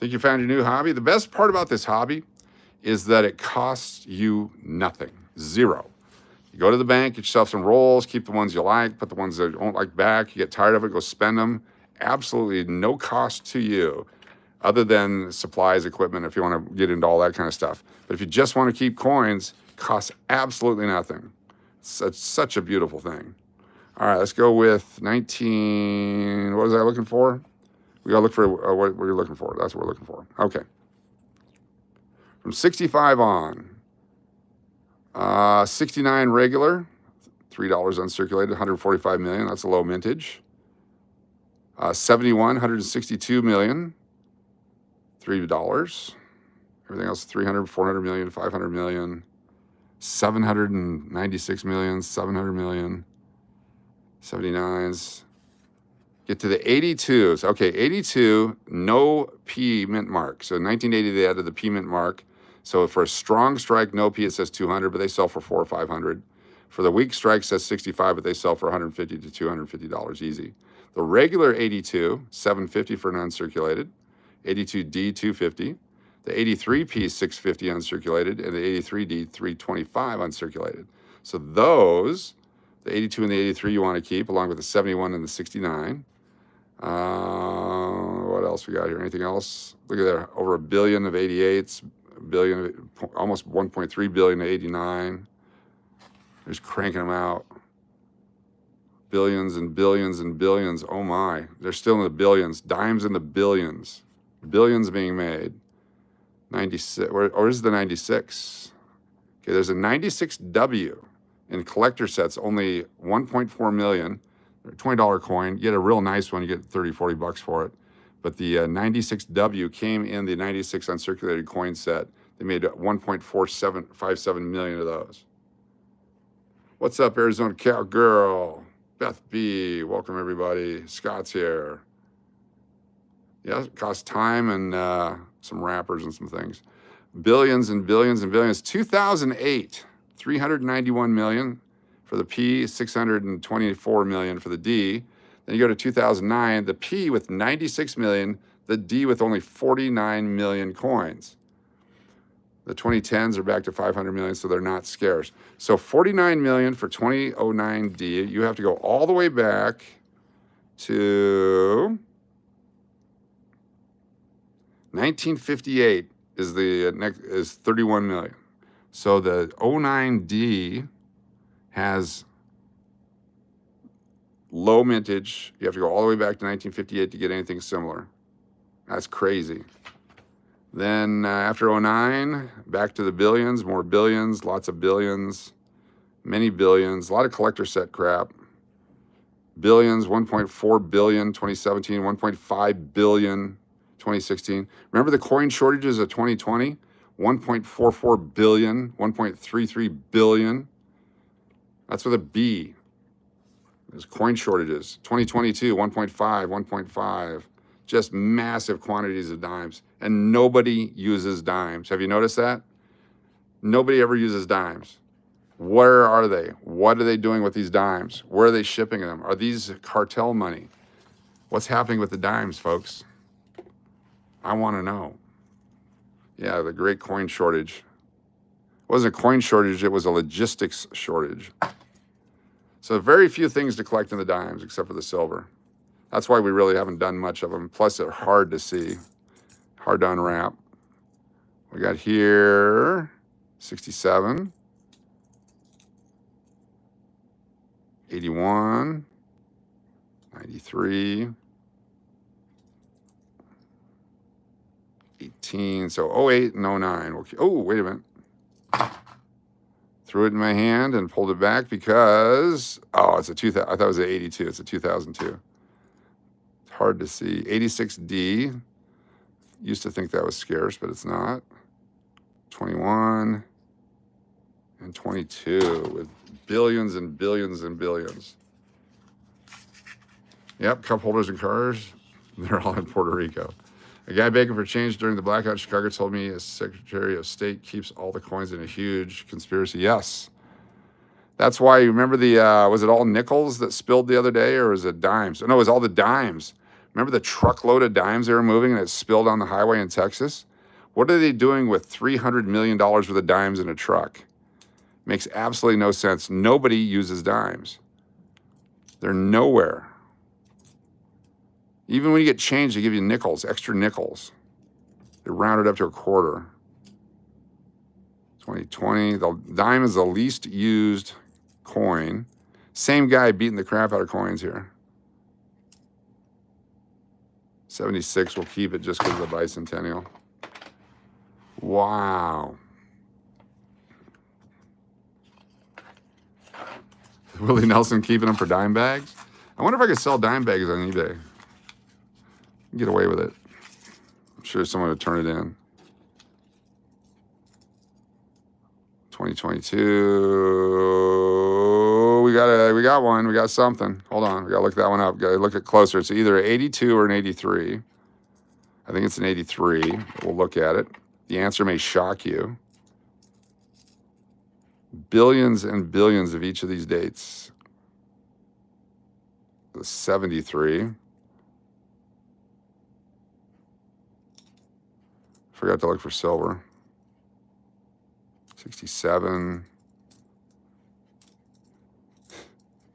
[SPEAKER 1] Think you found your new hobby? The best part about this hobby is that it costs you nothing. Zero. You go to the bank, get yourself some rolls, keep the ones you like, put the ones that you don't like back. You get tired of it, go spend them. Absolutely no cost to you other than supplies, equipment, if you want to get into all that kind of stuff. But if you just want to keep coins, it costs absolutely nothing. It's such a beautiful thing. All right, let's go with 19, what was I looking for? We gotta look for what you're looking for. That's what we're looking for. Okay. From 65 on. 69 regular, $3 uncirculated, 145 million. That's a low mintage. 71, 162 million, $3. Everything else, 300, 400 million, 500 million, 796 million, 700 million, 79s. Get to the 82s. Okay, 82, no P mint mark. So in 1980, they added the P mint mark. So for a strong strike, no P, it says 200, but they sell for $400 or $500. For the weak strike, it says 65, but they sell for $150 to $250 easy. The regular 82, $750 for an uncirculated. 82D, $250. The 83P, $650 uncirculated, and the 83D, $325 uncirculated. So those, the 82 and the 83 you want to keep, along with the 71 and the 69. What else we got here? Anything else? Look at there, over $1 billion of 88s, billion, almost 1.3 billion of 89. They're just cranking them out. Billions and billions and billions. Oh my, they're still in the billions. Dimes in the billions. Billions being made. 96, or is the 96? Okay, there's a 96W in collector sets, only 1.4 million. $20 coin. You get a real nice one, you get 30, 40 bucks for it. But the 96W came in the 96 uncirculated coin set. They made 1.4757 million of those. What's up, Arizona Cowgirl? Beth B, welcome everybody. Scott's here. Yeah, it costs time and some wrappers and some things. Billions and billions and billions. 2008, 391 million for the P, 624 million for the D. Then you go to 2009, the P with 96 million, the D with only 49 million coins. The 2010s are back to 500 million, so they're not scarce. So 49 million for 2009 D. You have to go all the way back to 1958 is the next is 31 million. So the 09 D has low mintage. You have to go all the way back to 1958 to get anything similar. That's crazy. Then after 09, back to the billions, more billions, lots of billions, many billions, a lot of collector set crap. Billions, 1.4 billion, 2017, 1.5 billion, 2016. Remember the coin shortages of 2020? 1.44 billion, 1.33 billion. That's with a B. There's coin shortages. 2022, 1.5, 1.5. Just massive quantities of dimes. And nobody uses dimes. Have you noticed that? Nobody ever uses dimes. Where are they? What are they doing with these dimes? Where are they shipping them? Are these cartel money? What's happening with the dimes, folks? I want to know. Yeah, the great coin shortage. It wasn't a coin shortage, it was a logistics shortage. So very few things to collect in the dimes except for the silver. That's why we really haven't done much of them. Plus, they're hard to see, hard to unwrap. We got here 67, 81, 93, 18. So 08 and 09. Oh, wait a minute. Threw it in my hand and pulled it back because, oh, it's a 2000. I thought it was an 82. It's a 2002. It's hard to see. 86D. Used to think that was scarce, but it's not. 21 and 22 with billions and billions and billions. Yep, cup holders and cars. They're all in Puerto Rico. A guy begging for change during the blackout in Chicago told me his Secretary of State keeps all the coins in a huge conspiracy. Yes. That's why, you remember the, was it all nickels that spilled the other day, or was it dimes? No, it was all the dimes. Remember the truckload of dimes they were moving and it spilled on the highway in Texas? What are they doing with $300 million worth of dimes in a truck? Makes absolutely no sense. Nobody uses dimes. They're nowhere. Even when you get change, they give you nickels, extra nickels. They round it up to a quarter. 2020, the dime is the least used coin. Same guy beating the crap out of coins here. 76, we'll keep it just because of the bicentennial. Wow. Willie Nelson keeping them for dime bags? I wonder if I could sell dime bags on eBay. Get away with it. I'm sure someone would turn it in. 2022. We got one. We got something. Hold on. We got to look that one up. Got to look at closer. It's either an 82 or an 83. I think it's an 83. We'll look at it. The answer may shock you. Billions and billions of each of these dates. The 73. Forgot to look for silver. 67.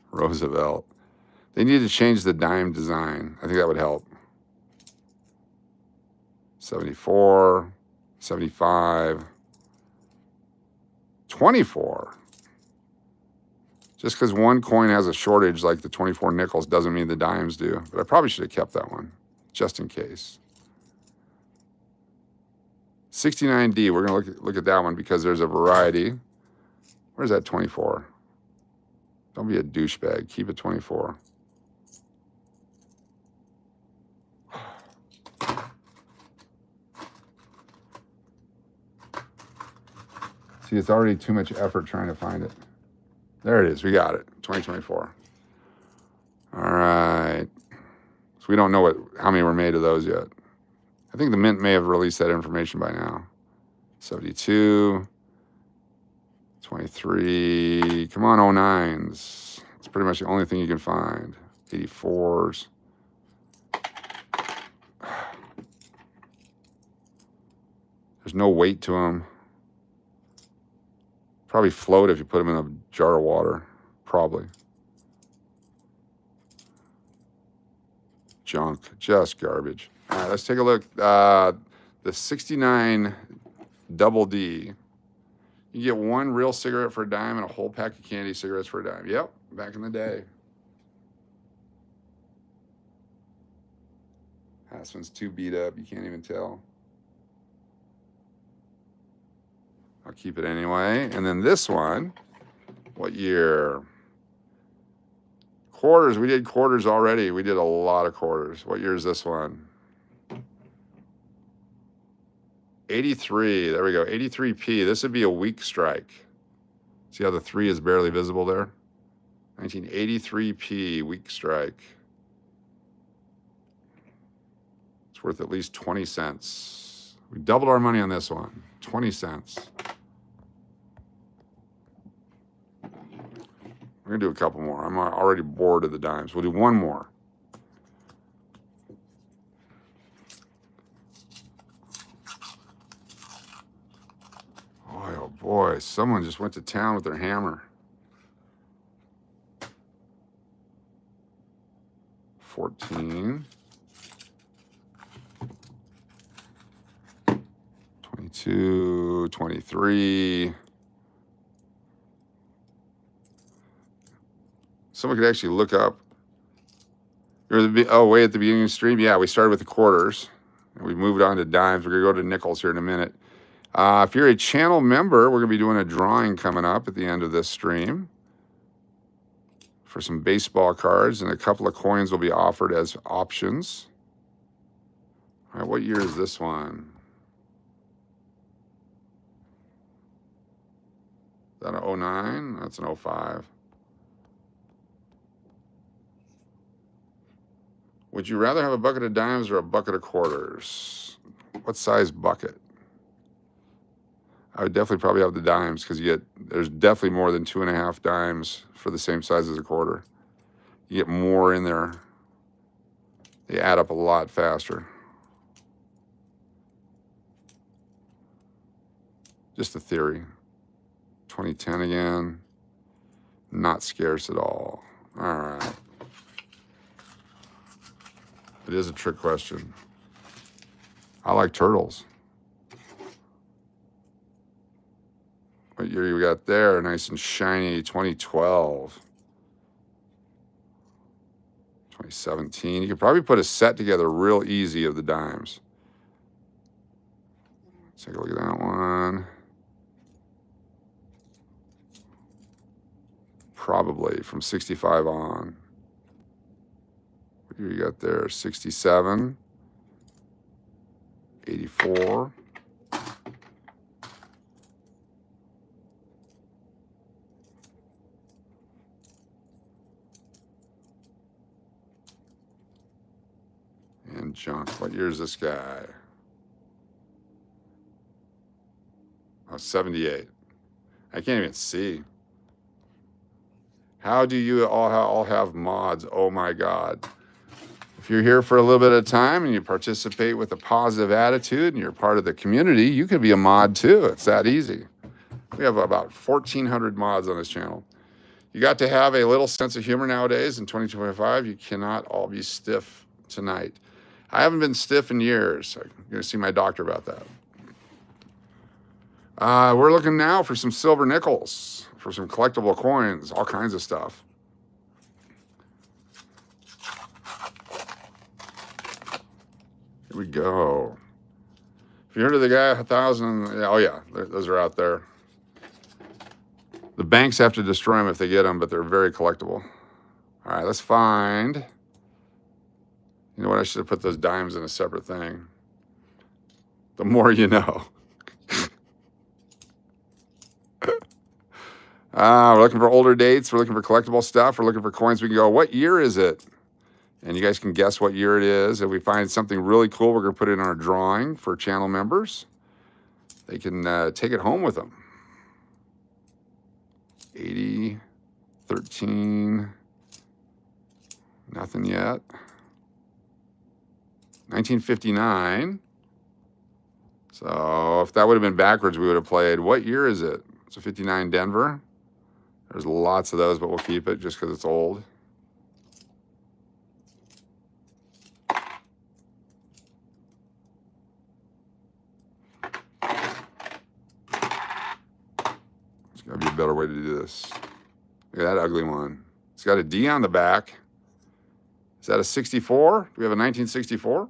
[SPEAKER 1] Roosevelt. They need to change the dime design. I think that would help. 74. 75. 24. Just because one coin has a shortage like the 24 nickels doesn't mean the dimes do. But I probably should have kept that one, just in case. 69D, we're going to look at that one because there's a variety. Where's that 24? Don't be a douchebag. Keep it 24. See, it's already too much effort trying to find it. There it is. We got it. 2024. All right. So we don't know how many were made of those yet. I think the Mint may have released that information by now. 72. 23. Come on, 09s. It's pretty much the only thing you can find. 84s. There's no weight to them. Probably float if you put them in a jar of water. Probably. Junk. Just garbage. All right, let's take a look. The 69 Double D. You get one real cigarette for a dime and a whole pack of candy cigarettes for a dime. Yep, back in the day. This one's too beat up. You can't even tell. I'll keep it anyway. And then this one, what year? Quarters. We did quarters already. We did a lot of quarters. What year is this one? 83. There we go. 83p. This would be a weak strike. See how the 3 is barely visible there? 1983p weak strike. It's worth at least 20 cents. We doubled our money on this one. 20 cents. We're going to do a couple more. I'm already bored of the dimes. We'll do one more. Boy, oh boy. Someone just went to town with their hammer. 14. 22. 23. Someone could actually look up. Oh, way at the beginning of the stream? Yeah, we started with the quarters. And we moved on to dimes. We're going to go to nickels here in a minute. If you're a channel member, we're going to be doing a drawing coming up at the end of this stream for some baseball cards, and a couple of coins will be offered as options. All right, what year is this one? Is that an 09? That's an 05. Would you rather have a bucket of dimes or a bucket of quarters? What size bucket? I would definitely probably have the dimes because there's definitely more than 2.5 dimes for the same size as a quarter. You get more in there. They add up a lot faster. Just a theory. 2010 again. Not scarce at all. All right. It is a trick question. I like turtles. What year you got there? Nice and shiny. 2012. 2017. You could probably put a set together real easy of the dimes. Let's take a look at that one. Probably from 65 on. What year you got there? 67. 84. And junk. What year is this guy? Oh, 78. I can't even see. How do you all have mods? Oh my God. If you're here for a little bit of time and you participate with a positive attitude and you're part of the community, you could be a mod too. It's that easy. We have about 1,400 mods on this channel. You got to have a little sense of humor nowadays in 2025. You cannot all be stiff tonight. I haven't been stiff in years. I'm going to see my doctor about that. We're looking now for some silver nickels, for some collectible coins, all kinds of stuff. Here we go. If you heard of the guy, 1,000, oh yeah, those are out there. The banks have to destroy them if they get them, but they're very collectible. All right, let's find. You know what? I should have put those dimes in a separate thing. The more you know. We're looking for older dates. We're looking for collectible stuff. We're looking for coins. We can go, what year is it? And you guys can guess what year it is. If we find something really cool, we're going to put it in our drawing for channel members. They can take it home with them. 80, 13, nothing yet. 1959. So if that would have been backwards, we would have played, what year is it? It's a 59 Denver. There's lots of those, but we'll keep it just because it's old. There's got to be a better way to do this. Look at that ugly one. It's got a D on the back. Is that a 64? Do we have a 1964?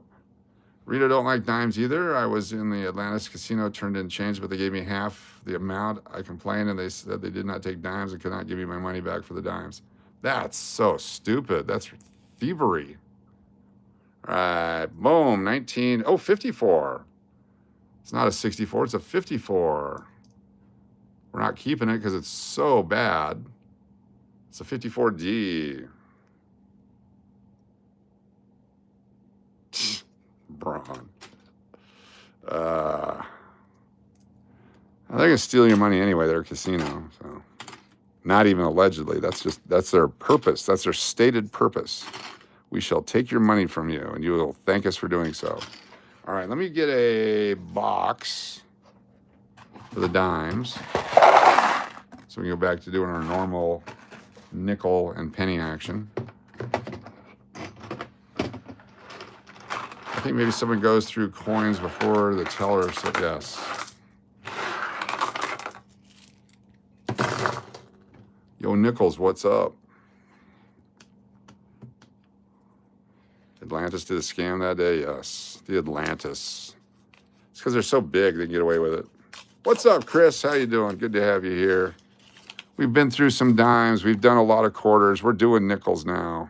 [SPEAKER 1] Rita don't like dimes either. I was in the Atlantis casino, turned in change, but they gave me half the amount. I complained, and they said they did not take dimes and could not give me my money back for the dimes. That's so stupid. That's thievery. All right, boom, 54. It's not a 64, it's a 54. We're not keeping it because it's so bad. It's a 54D. Braun. They're gonna steal your money anyway. They're a casino, so not even allegedly. That's their purpose. That's their stated purpose. We shall take your money from you, and you will thank us for doing so. All right, let me get a box for the dimes, so we can go back to doing our normal nickel and penny action. I think maybe someone goes through coins before the teller said yes. Yo, Nichols, what's up? Atlantis did a scam that day? Yes, the Atlantis. It's because they're so big, they can get away with it. What's up, Chris? How you doing? Good to have you here. We've been through some dimes. We've done a lot of quarters. We're doing nickels now.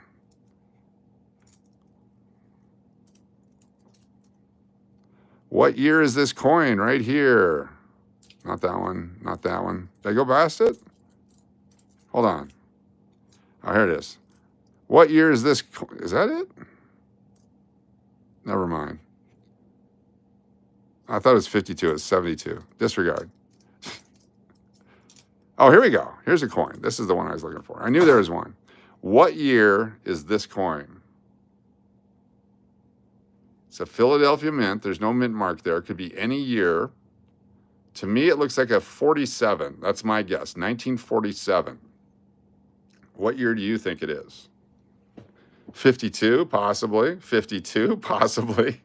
[SPEAKER 1] What year is this coin right here? Not that one, not that one. Did I go past it? Hold on. Oh, here it is. What year is this? Is that it? Never mind. I thought it was 52. It's 72. Disregard. Oh, here we go. Here's a coin. This is the one I was looking for. I knew there was one. What year is this coin? It's a Philadelphia mint. There's no mint mark there. It could be any year. To me, it looks like a 47. That's my guess. 1947. What year do you think it is? 52, possibly. 52, possibly.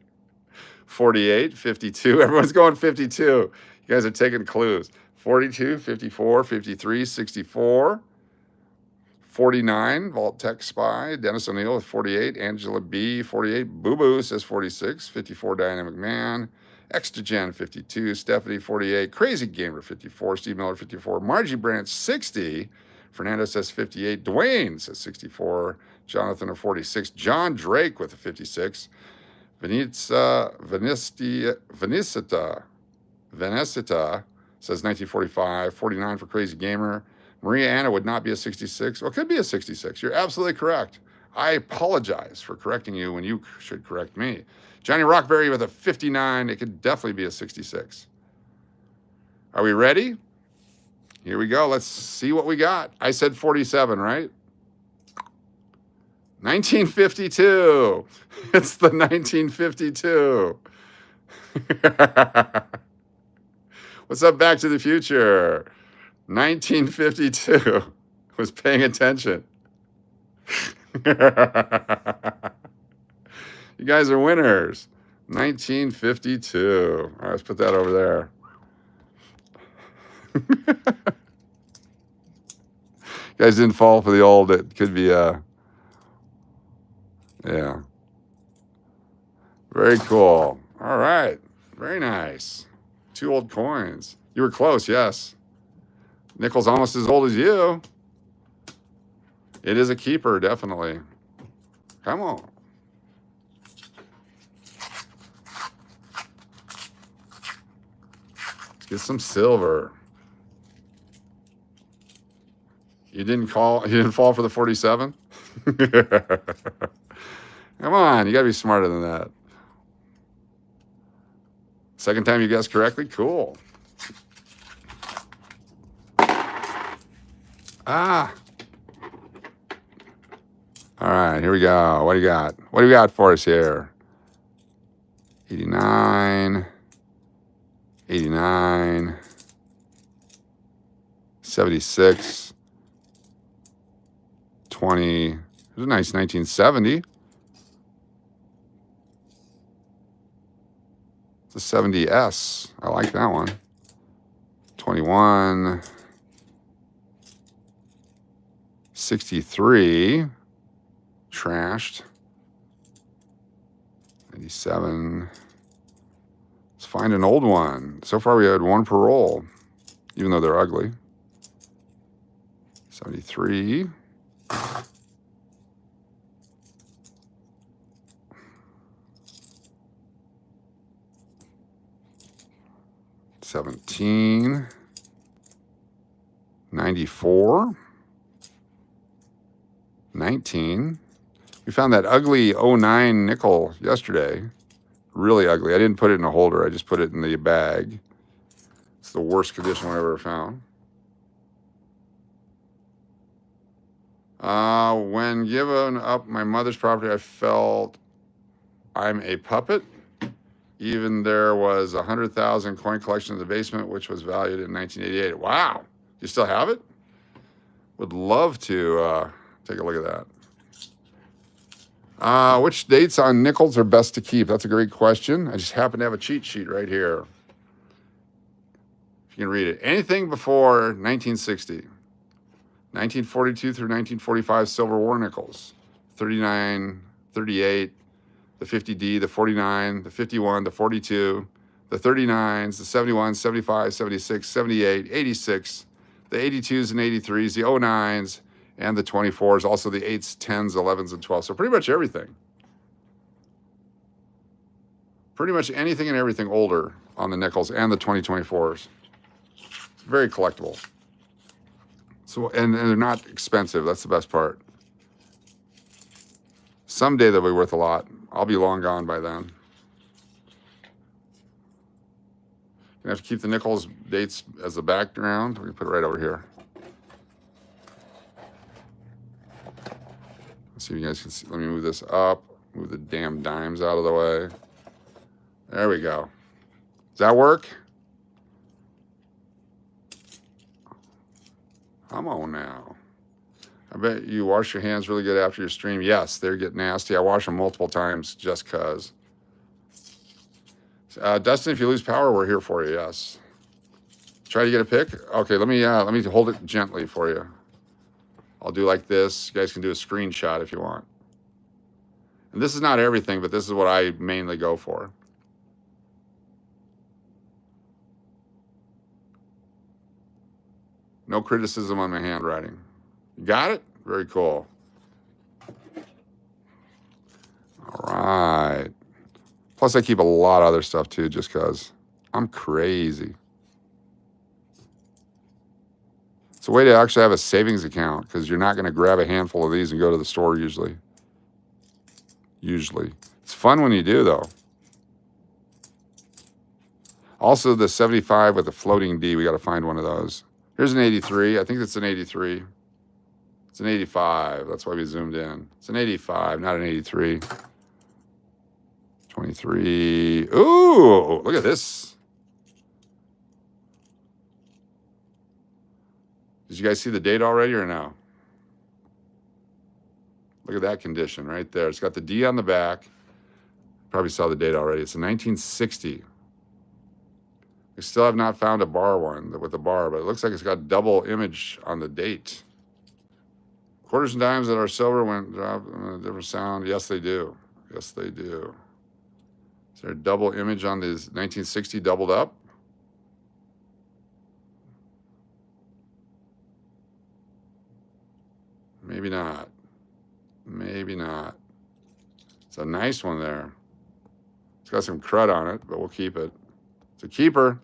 [SPEAKER 1] 48, 52. Everyone's going 52. You guys are taking clues. 42, 54, 53, 64. 49, Vault Tech Spy, Dennis O'Neill with 48, Angela B, 48, Boo Boo says 46, 54, Diane McMahon, Extragen 52, Stephanie 48, Crazy Gamer 54, Steve Miller 54, Margie Branch 60, Fernando says 58, Dwayne says 64, Jonathan of 46, John Drake with a 56, Venicita says 1945, 49 for Crazy Gamer. Maria Anna would not be a 66. Well, it could be a 66. You're absolutely correct. I apologize for correcting you when you should correct me. Johnny Rockberry with a 59. It could definitely be a 66. Are we ready? Here we go. Let's see what we got. I said 47, right? 1952. It's the 1952. What's up, Back to the Future? 1952. Was paying attention. You guys are winners. 1952. All right, let's put that over there. You guys didn't fall for the old, it could be a, yeah. Very cool. All right, very nice. 2 old coins. You were close, yes. Nickel's almost as old as you. It is a keeper, definitely. Come on. Let's get some silver. You didn't fall for the 47? Come on, you gotta be smarter than that. Second time you guessed correctly? Cool. Ah. All right, here we go. What do you got? What do you got for us here? 89, 89, 76, 20. It was a nice 1970. It's a 70S. I like that one. 21, 63. Trashed. 97. Let's find an old one. So far we had one per roll, even though they're ugly. 73. 17. 94. 19. We found that ugly 09 nickel yesterday. Really ugly. I didn't put it in a holder. I just put it in the bag. It's the worst condition I ever found. When given up my mother's property, I felt I'm a puppet. Even there was 100,000 coin collection in the basement, which was valued in 1988. Wow. You still have it? Would love to take a look at that. Which dates on nickels are best to keep? That's a great question. I just happen to have a cheat sheet right here. If you can read it. Anything before 1960. 1942 through 1945 silver war nickels. 39, 38, the 50D, the 49, the 51, the 42, the 39s, the 71, 75, 76, 78, 86, the 82s and 83s, the 09s, and the 24s, also the 8s, 10s, 11s, and 12s. So pretty much everything. Pretty much anything and everything older on the nickels and the 2024s. Very collectible. So, and they're not expensive. That's the best part. Someday they'll be worth a lot. I'll be long gone by then. You have to keep the nickels dates as the background. We can put it right over here. Let's see if you guys can see. Let me move this up. Move the damn dimes out of the way. There we go. Does that work? Come on now. I bet you wash your hands really good after your stream. Yes, they get nasty. I wash them multiple times just because. Dustin, if you lose power, we're here for you, yes. Try to get a pick? Okay, let me hold it gently for you. I'll do like this. You guys can do a screenshot if you want. And this is not everything, but this is what I mainly go for. No criticism on my handwriting. You got it? Very cool. All right. Plus, I keep a lot of other stuff too, just because I'm crazy. It's a way to actually have a savings account because you're not going to grab a handful of these and go to the store usually. Usually. It's fun when you do, though. Also, the 75 with the floating D, we got to find one of those. Here's an 83. I think it's an 83. It's an 85. That's why we zoomed in. It's an 85, not an 83. 23. Ooh, look at this. Did you guys see the date already or no? Look at that condition right there. It's got the D on the back. Probably saw the date already. It's a 1960. We still have not found a bar one with a bar, but it looks like it's got double image on the date. Quarters and dimes that are silver when drop a different sound. Yes, they do. Yes, they do. Is there a double image on this 1960 doubled up? Maybe not. Maybe not. It's a nice one there. It's got some crud on it, but we'll keep it. It's a keeper.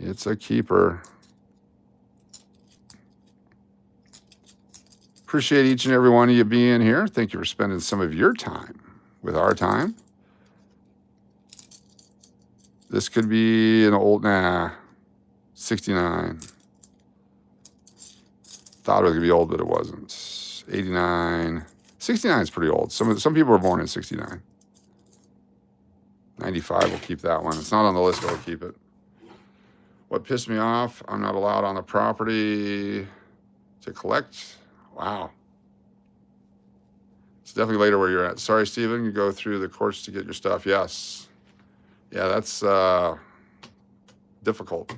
[SPEAKER 1] It's a keeper. Appreciate each and every one of you being here. Thank you for spending some of your time with our time. This could be an old, 69. Thought it was going to be old, but it wasn't. 89. 69 is pretty old. Some people were born in 69. 95, we'll keep that one. It's not on the list, but we'll keep it. What pissed me off? I'm not allowed on the property to collect. Wow. It's definitely later where you're at. Sorry, Stephen, you go through the courts to get your stuff. Yes. Yeah, that's difficult.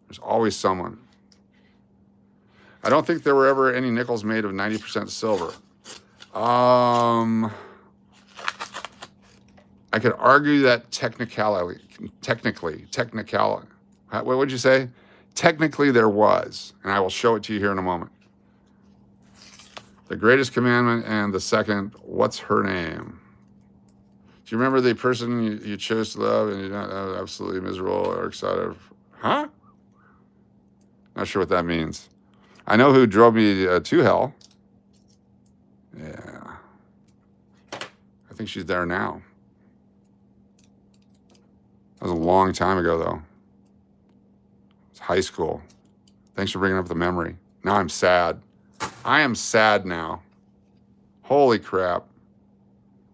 [SPEAKER 1] There's always someone. I don't think there were ever any nickels made of 90% silver. I could argue that technically. What would you say? Technically there was, and I will show it to you here in a moment. The greatest commandment and the second, what's her name? Do you remember the person you chose to love and you're not absolutely miserable or excited? Huh? Not sure what that means. I know who drove me to hell. Yeah. I think she's there now. That was a long time ago, though. It's high school. Thanks for bringing up the memory. Now I'm sad. I am sad now. Holy crap.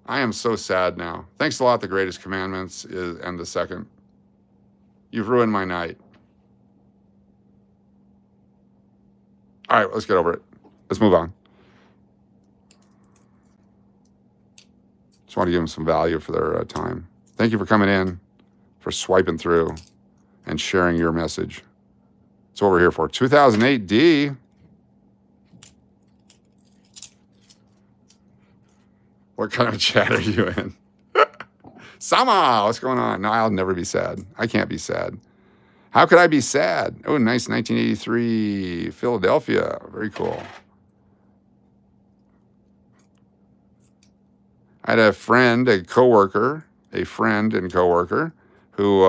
[SPEAKER 1] I am so sad now. Thanks a lot, the greatest commandments and the second. You've ruined my night. All right, let's get over it. Let's move on. Just want to give them some value for their time. Thank you for coming in, for swiping through, and sharing your message. That's what we're here for. 2008 D. What kind of chat are you in? Sama, what's going on? No, I'll never be sad. I can't be sad. How could I be sad? Oh, nice 1983 Philadelphia. Very cool. I had a friend and coworker who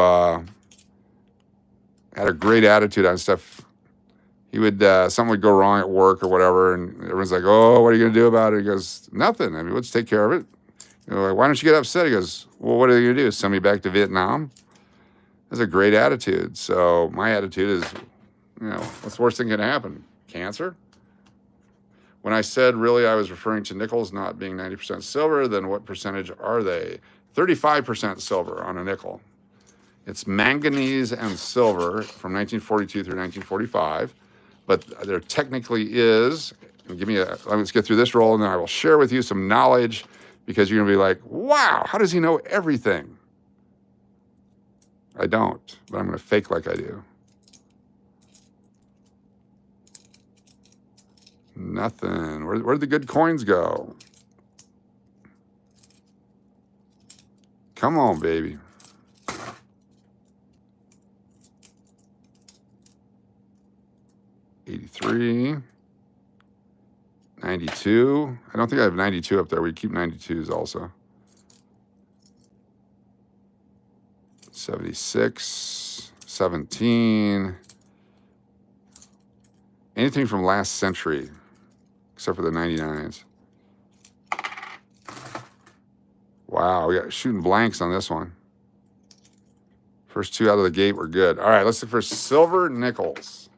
[SPEAKER 1] had a great attitude on stuff. He would, something would go wrong at work or whatever, and everyone's like, oh, what are you going to do about it? He goes, nothing. I mean, let's take care of it. You know, like, why don't you get upset? He goes, well, what are they going to do? Send me back to Vietnam? That's a great attitude. So my attitude is, what's the worst thing that can happen? Cancer? When I said, really, I was referring to nickels not being 90% silver, then what percentage are they? 35% silver on a nickel. It's manganese and silver from 1942 through 1945. But there technically is, and let's get through this roll, and then I will share with you some knowledge, because you're going to be like, wow, how does he know everything? I don't, but I'm going to fake like I do. Nothing. Where'd the good coins go? Come on, baby. $83, $92. I don't think I have 92 up there. We keep 92s also. $76, $17. Anything from last century, except for the 99s. Wow, we got shooting blanks on this one. First two out of the gate were good. All right, let's look for silver nickels.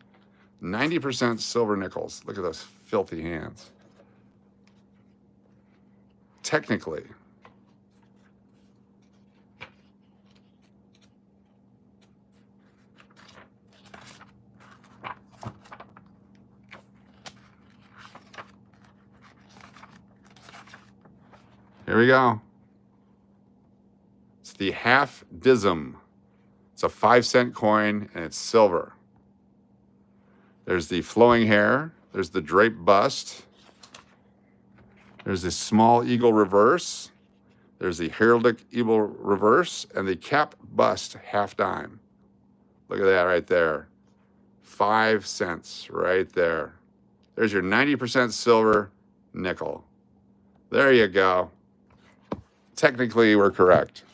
[SPEAKER 1] 90% silver nickels. Look at those filthy hands. Technically. Here we go. It's the half dism. It's a 5-cent coin and it's silver. There's the flowing hair. There's the drape bust. There's the small eagle reverse. There's the heraldic eagle reverse and the cap bust half dime. Look at that right there. 5 cents right there. There's your 90% silver nickel. There you go. Technically, we're correct.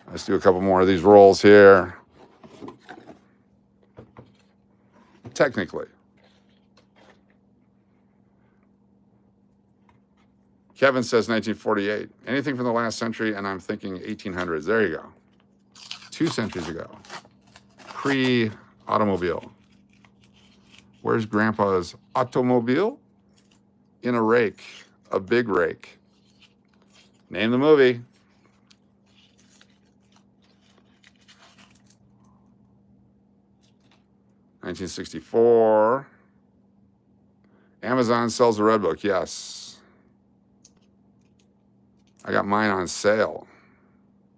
[SPEAKER 1] Let's do a couple more of these rolls here. technically. Kevin says 1948. Anything from the last century, and I'm thinking 1800s. There you go. 2 centuries ago. Pre-automobile. Where's Grandpa's automobile? In a rake. A big rake. Name the movie. $1964. Amazon sells the Red Book. Yes. I got mine on sale.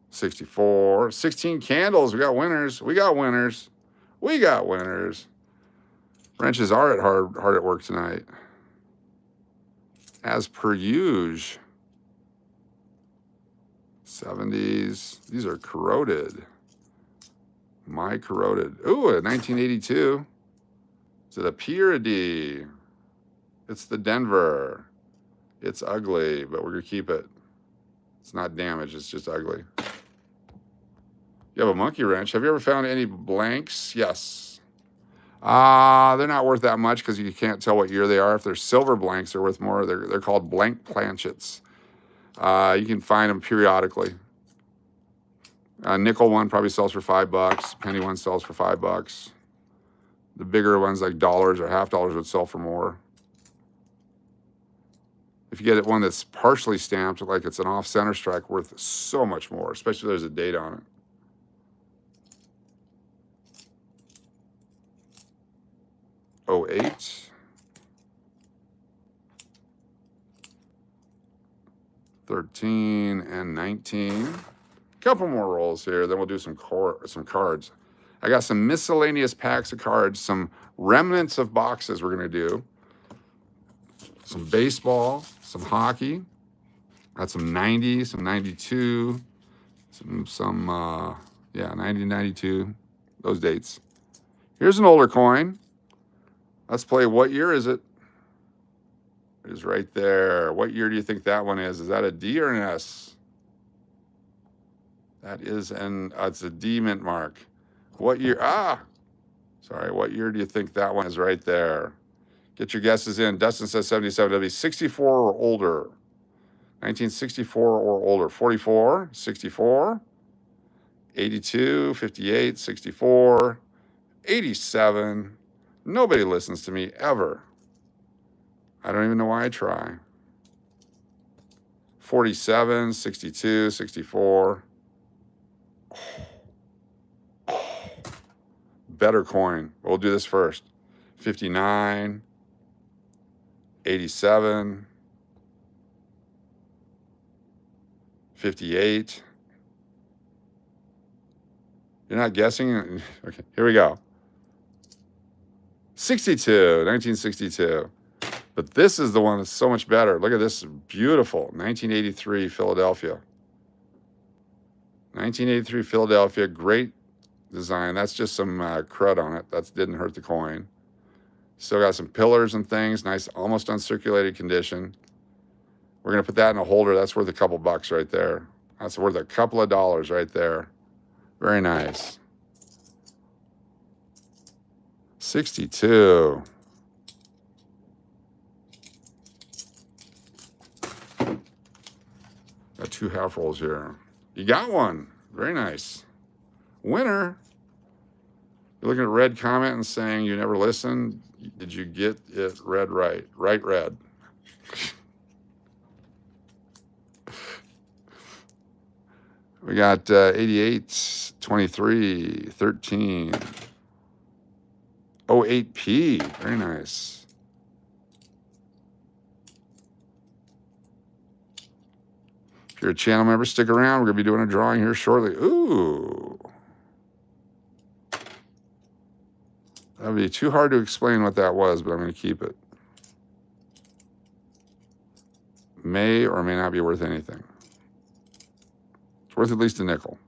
[SPEAKER 1] 64. 16 candles. We got winners. We got winners. We got winners. Wrenches are at hard at work tonight. As per usual. 70s. These are corroded. My corroded. Ooh, a 1982. Is it a P or a D? It's the Denver. It's ugly, but we're going to keep it. It's not damaged. It's just ugly. You have a monkey wrench. Have you ever found any blanks? Yes. They're not worth that much because you can't tell what year they are. If they're silver blanks, they're worth more. They're called blank planchets. You can find them periodically. Nickel one probably sells for $5. Penny one sells for $5. The bigger ones like dollars or $half would sell for more. If you get one that's partially stamped, like it's an off-center strike, worth so much more, especially if there's a date on it. '08. 13 and 19. Couple more rolls here, then we'll do some cards. I got some miscellaneous packs of cards, some remnants of boxes we're gonna do. Some baseball, some hockey. Got some 90, some 92, some 90, 92, those dates. Here's an older coin. Let's play What Year Is It? It is right there. What year do you think that one is? Is that a D or an S? That is it's a D mint mark. What year? Sorry, what year do you think that one is right there? Get your guesses in. Dustin says 77. It'll be 64 or older. 1964 or older. 44, 64, 82, 58, 64, 87. Nobody listens to me ever. I don't even know why I try. 47, 62, 64. Better coin. We'll do this first. 59, 87, 58. You're not guessing? Okay, here we go. 62, 1962. But this is the one that's so much better. Look at this, beautiful. 1983 Philadelphia. 1983 Philadelphia, great design. That's just some crud on it. That didn't hurt the coin. Still got some pillars and things, nice, almost uncirculated condition. We're gonna put that in a holder. That's worth a couple bucks right there. That's worth a couple of dollars right there. Very nice. 62. Got 2 half rolls here. You got one. Very nice. Winner. You're looking at red comment and saying you never listened. Did you get it read right? Right red. We got 88, 23, 13. 08P. Very nice. If you're a channel member, stick around. We're going to be doing a drawing here shortly. Ooh. That would be too hard to explain what that was, but I'm going to keep it. May or may not be worth anything. It's worth at least a nickel.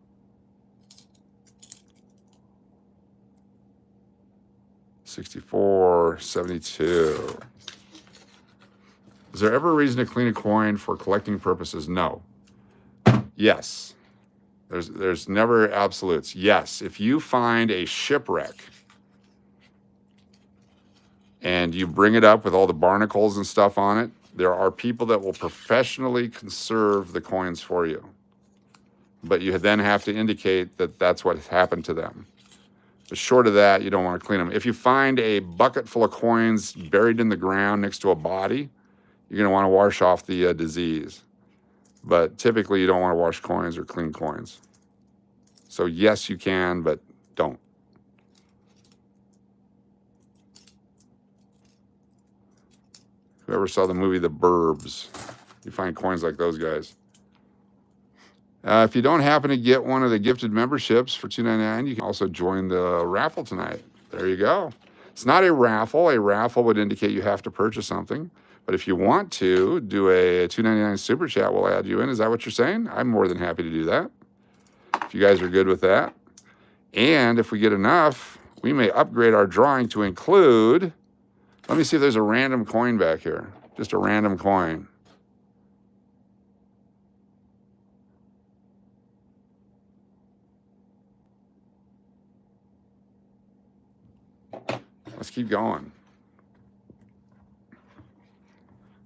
[SPEAKER 1] $64, $72. Is there ever a reason to clean a coin for collecting purposes? No. Yes. There's never absolutes. Yes. If you find a shipwreck and you bring it up with all the barnacles and stuff on it, there are people that will professionally conserve the coins for you. But you then have to indicate that that's what happened to them. But short of that, you don't want to clean them. If you find a bucket full of coins buried in the ground next to a body, you're going to want to wash off the disease. But typically, you don't want to wash coins or clean coins. So yes, you can, but don't. Whoever saw the movie The Burbs, you find coins like those guys. If you don't happen to get one of the gifted memberships for $2.99, you can also join the raffle tonight. There you go. It's not a raffle. A raffle would indicate you have to purchase something. But if you want to do a $2.99 super chat, we'll add you in. Is that what you're saying? I'm more than happy to do that. If you guys are good with that. And if we get enough, we may upgrade our drawing to include, let me see if there's a random coin back here. Just a random coin. Let's keep going.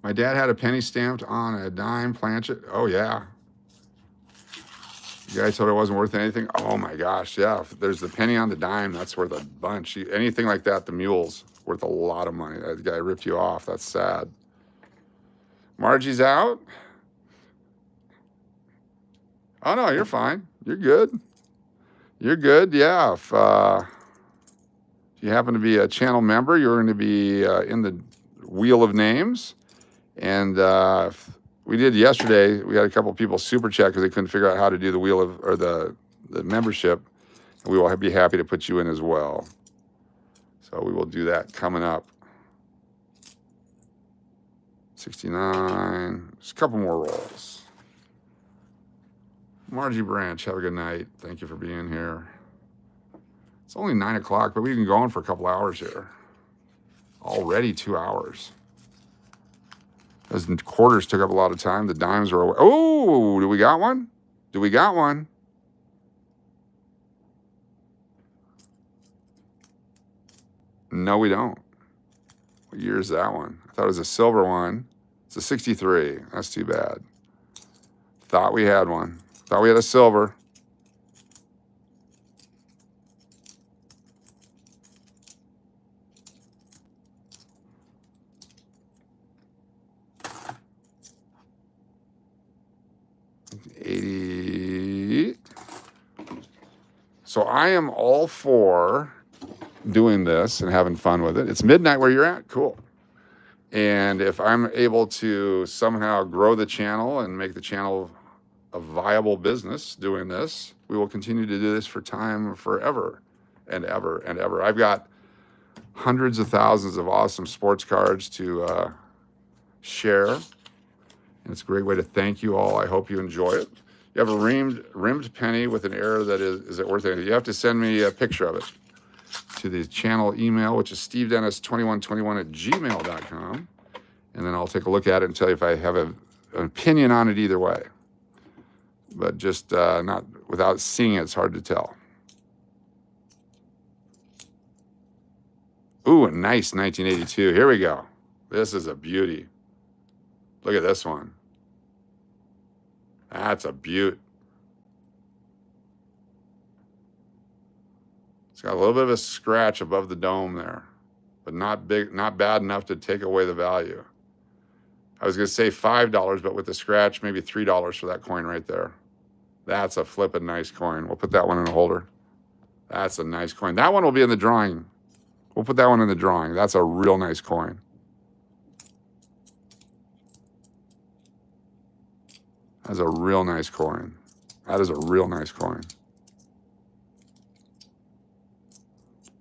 [SPEAKER 1] My dad had a penny stamped on a dime planchet. Oh, yeah. You guys thought it wasn't worth anything? Oh, my gosh, yeah. If there's the penny on the dime, that's worth a bunch. Anything like that, the mule's worth a lot of money. That guy ripped you off. That's sad. Margie's out. Oh, no, you're fine. You're good. You're good, yeah. If you happen to be a channel member, you're going to be in the wheel of names. And we did yesterday, we had a couple people super chat because they couldn't figure out how to do the wheel of, or the membership. And we will be happy to put you in as well. So we will do that coming up. 69, just a couple more rolls. Margie Branch, have a good night. Thank you for being here. It's only 9 o'clock, but we've been going for a couple hours here. Already 2 hours. Those quarters took up a lot of time. The dimes were away. Oh, do we got one? Do we got one? No, we don't. What year is that one? I thought it was a silver one. It's a 63. That's too bad. Thought we had one. Thought we had a silver. So I am all for doing this and having fun with it. It's midnight where you're at. Cool. And if I'm able to somehow grow the channel and make the channel a viable business doing this, we will continue to do this for time forever and ever and ever. I've got hundreds of thousands of awesome sports cards to share. And it's a great way to thank you all. I hope you enjoy it. You have a rimmed penny with an error that is it worth anything? You have to send me a picture of it to the channel email, which is stevedennis2121@gmail.com. And then I'll take a look at it and tell you if I have an opinion on it either way. But just not without seeing it, it's hard to tell. Ooh, a nice 1982. Here we go. This is a beauty. Look at this one. That's a beaut. It's got a little bit of a scratch above the dome there, but not big, not bad enough to take away the value. I was going to say $5, but with the scratch, maybe $3 for that coin right there. That's a flippin' nice coin. We'll put that one in a holder. That's a nice coin. That one will be in the drawing. We'll put that one in the drawing. That's a real nice coin. That's a real nice coin. That is a real nice coin.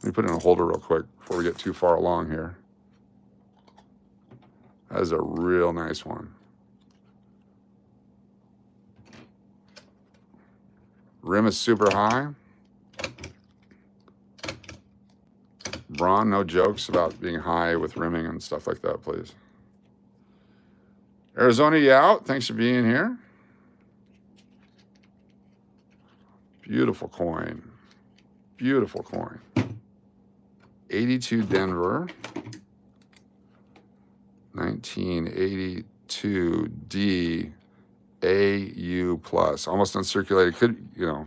[SPEAKER 1] Let me put it in a holder real quick before we get too far along here. That is a real nice one. Rim is super high. Braun, no jokes about being high with rimming and stuff like that, please. Arizona, you out? Thanks for being here. Beautiful coin. Beautiful coin. 82 Denver. 1982D AU plus. Almost uncirculated. Could, you know,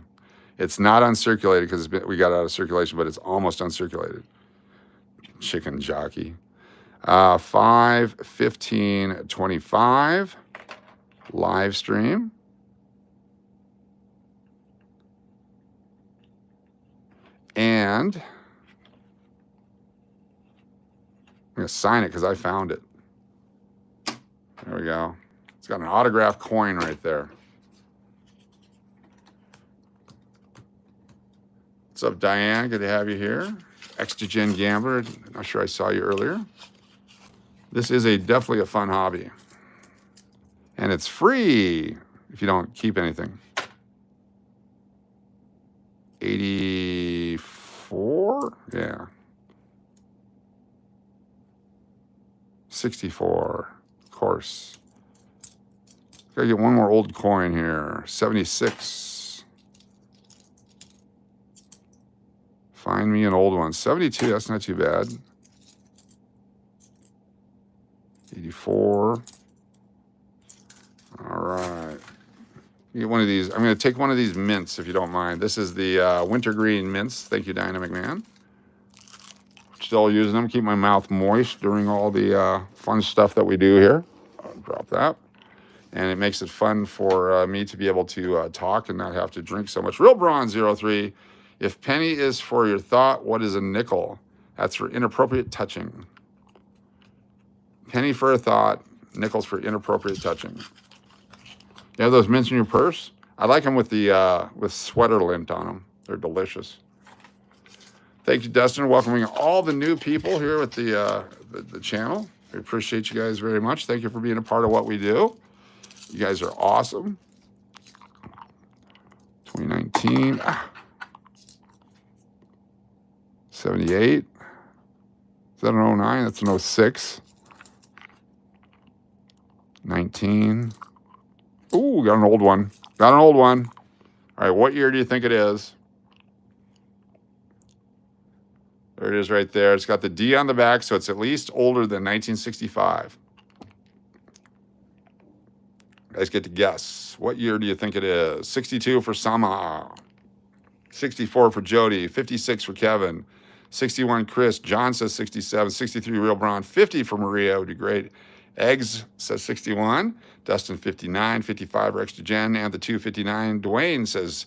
[SPEAKER 1] it's not uncirculated because we got out of circulation, but it's almost uncirculated. Chicken jockey. 5/15/25 live stream. And I'm going to sign it because I found it. There we go. It's got an autographed coin right there. What's up, Diane? Good to have you here. Extra Gen Gambler. Not sure I saw you earlier. This is definitely a fun hobby. And it's free if you don't keep anything. 84? Yeah. 64. Of course. Gotta get one more old coin here. 76. Find me an old one. 72, that's not too bad. 84. All right. Get one of these. I'm going to take one of these mints if you don't mind. This is the wintergreen mints. Thank you, Diane McMahon. Still using them. Keep my mouth moist during all the fun stuff that we do here. I'll drop that. And it makes it fun for me to be able to talk and not have to drink so much. Real Brawn 03. If penny is for your thought, what is a nickel? That's for inappropriate touching. Penny for a thought, nickels for inappropriate touching. You have those mints in your purse? I like them with the with sweater lint on them. They're delicious. Thank you, Dustin, welcoming all the new people here with the channel. We appreciate you guys very much. Thank you for being a part of what we do. You guys are awesome. 2019. 78. Is that an 09? That's an 06. 19. Ooh, got an old one. Got an old one. All right, what year do you think it is? There it is right there. It's got the D on the back, so it's at least older than 1965. You guys get to guess. What year do you think it is? 62 for Sama. 64 for Jody. 56 for Kevin. 61 Chris. John says 67. 63 Real Braun. 50 for Maria would be great. Eggs says 61. Dustin 59. 55 for Extra Gen. And the 259. Dwayne says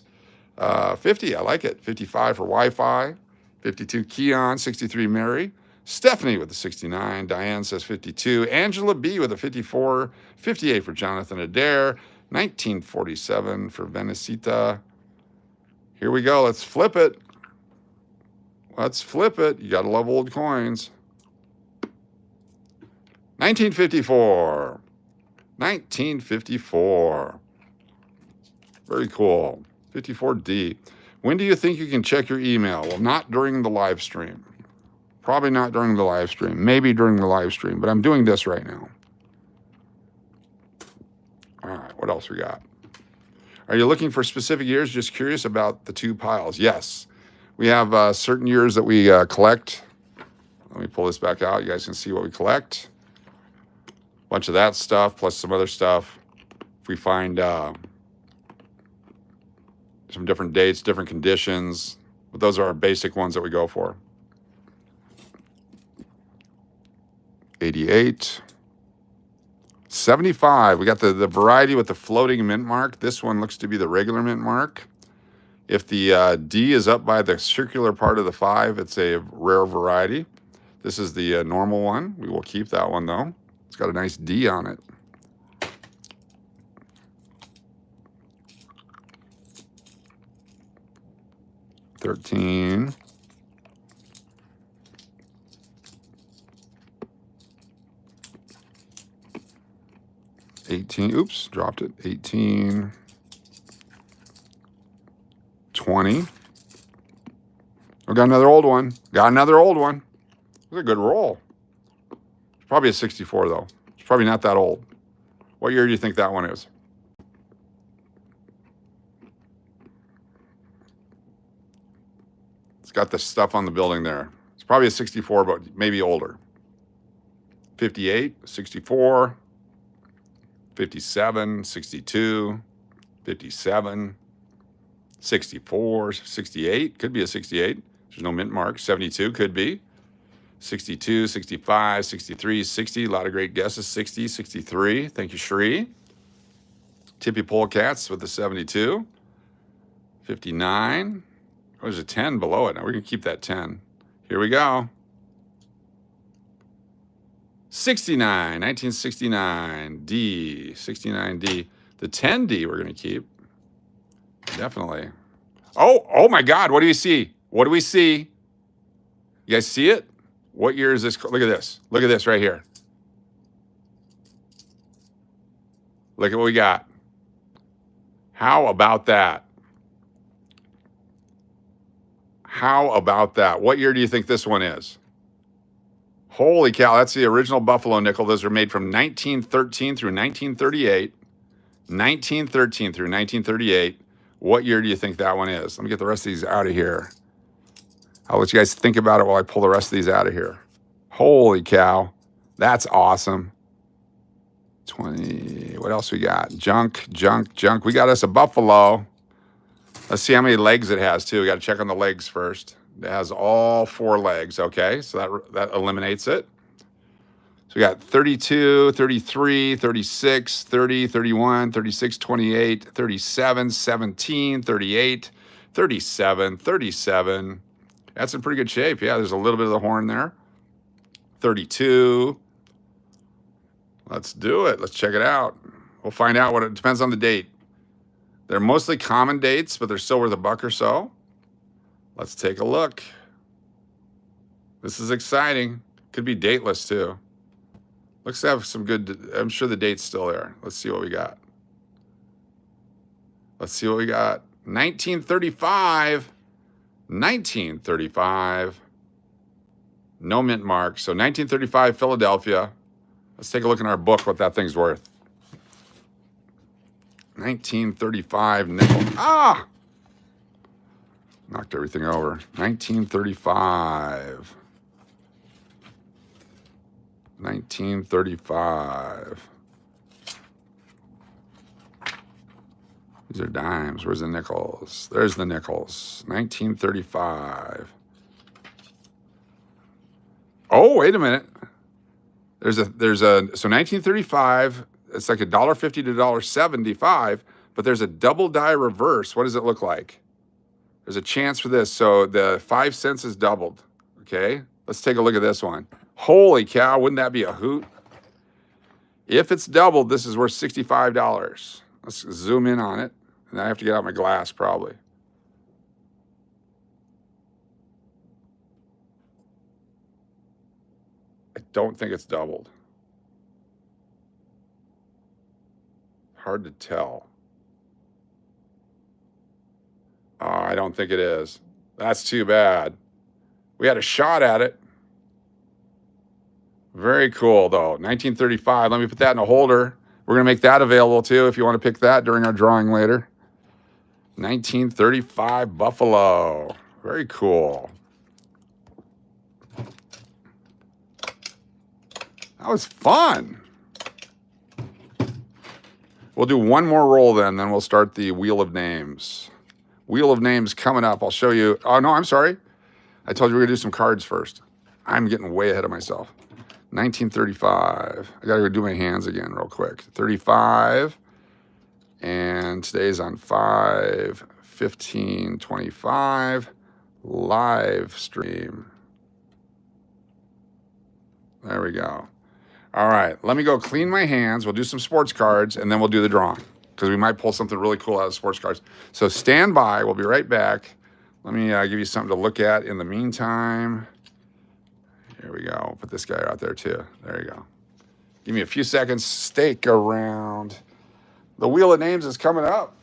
[SPEAKER 1] 50. I like it. 55 for Wi-Fi. 52 Keon. 63 Mary. Stefanie with the 69. Diane says 52. Angela B with a 54. 58 for Jonathan Adair. 1947 for Venicita. Here we go. Let's flip it. Let's flip it. You got to love old coins. 1954. 1954. Very cool. 54D. When do you think you can check your email? Well, not during the live stream. Probably not during the live stream. Maybe during the live stream, but I'm doing this right now. All right, what else we got? Are you looking for specific years? Just curious about the two piles. Yes. We have certain years that we collect. Let me pull this back out. You guys can see what we collect. A bunch of that stuff, plus some other stuff. If we find some different dates, different conditions, but those are our basic ones that we go for. 88. 75. We got the variety with the floating mint mark. This one looks to be the regular mint mark. If the D is up by the circular part of the 5, it's a rare variety. This is the normal one. We will keep that one, though. It's got a nice D on it. $13. 18. Oops, dropped it. 18. 20. We got another old one. Got another old one. It was a good roll. It's probably a 64, though. It's probably not that old. What year do you think that one is? It's got the stuff on the building there. It's probably a 64, but maybe older. 58, 64, 57, 62, 57, 64, 68, could be a 68. There's no mint mark. 72 could be. 62, 65, 63, 60. A lot of great guesses. 60, 63. Thank you, Shree. Tippy Polecats with the 72. 59. Oh, there's a 10 below it. Now we're going to keep that 10. Here we go. 69, 1969, D, 69D. The 10D we're going to keep. Definitely. Oh my God. What do you see? What do we see? You guys see it? What year is this? Look at this. Look at this right here. Look at what we got. How about that? How about that? What year do you think this one is? Holy cow, that's the original Buffalo nickel. Those are made from 1913 through 1938. 1913 through 1938. What year do you think that one is? Let me get the rest of these out of here. I'll let you guys think about it while I pull the rest of these out of here. Holy cow. That's awesome. 20. What else we got? Junk. We got us a Buffalo. Let's see how many legs it has, too. We got to check on the legs first. It has all 4 legs. Okay, so that eliminates it. So we got 32, 33, 36, 30, 31, 36, 28, 37, 17, 38, 37, 37. That's in pretty good shape. Yeah, there's a little bit of the horn there. 32. Let's do it. Let's check it out. We'll find out what it depends on the date. They're mostly common dates, but they're still worth $1 or so. Let's take a look. This is exciting. Could be dateless too. Looks to have some good, I'm sure the date's still there. Let's see what we got. Let's see what we got. 1935. 1935. No mint mark. So 1935 Philadelphia. Let's take a look in our book what that thing's worth. 1935 nickel. Ah! Knocked everything over. 1935. 1935. These are dimes. Where's the nickels? There's the nickels. 1935. Oh, wait a minute. So 1935, it's like $1.50 to $1.75, but there's a double die reverse. What does it look like? There's a chance for this. So the 5 cents is doubled. Okay, let's take a look at this one. Holy cow, wouldn't that be a hoot? If it's doubled, this is worth $65. Let's zoom in on it. And I have to get out my glass probably. I don't think it's doubled. Hard to tell. Oh, I don't think it is. That's too bad. We had a shot at it. Very cool, though. 1935. Let me put that in a holder. We're going to make that available, too, if you want to pick that during our drawing later. 1935 Buffalo. Very cool. That was fun. We'll do one more roll then we'll start the Wheel of Names. Wheel of Names coming up. I'll show you. Oh, no, I'm sorry. I told you we were going to do some cards first. I'm getting way ahead of myself. 1935. I got to go do my hands again real quick. 35. And today's on 5/15/25. Live stream. There we go. All right. Let me go clean my hands. We'll do some sports cards, and then we'll do the drawing, because we might pull something really cool out of sports cards. So stand by. We'll be right back. Let me give you something to look at in the meantime. Here we go. Put this guy out there too. There you go. Give me a few seconds. Stick around. The Wheel of Names is coming up.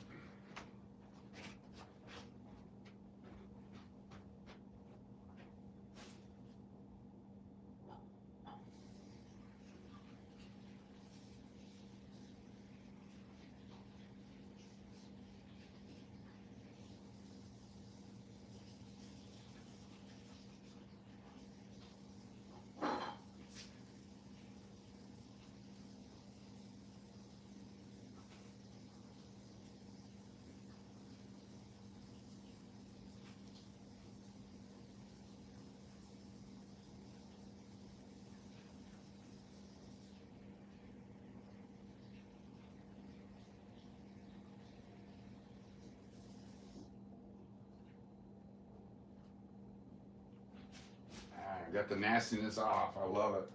[SPEAKER 1] got the nastiness off. I love it.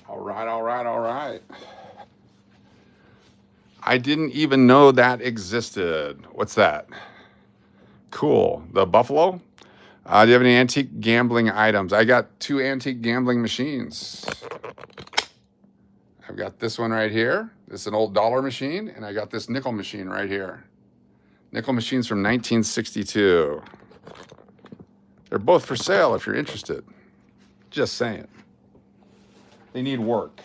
[SPEAKER 1] All right, all right, all right. I didn't even know that existed. What's that? Cool. The Buffalo? Do you have any antique gambling items? I got 2 antique gambling machines. I've got this one right here. This is an old dollar machine, and I got this nickel machine right here. Nickel machines from 1962. They're both for sale if you're interested. Just saying. They need work.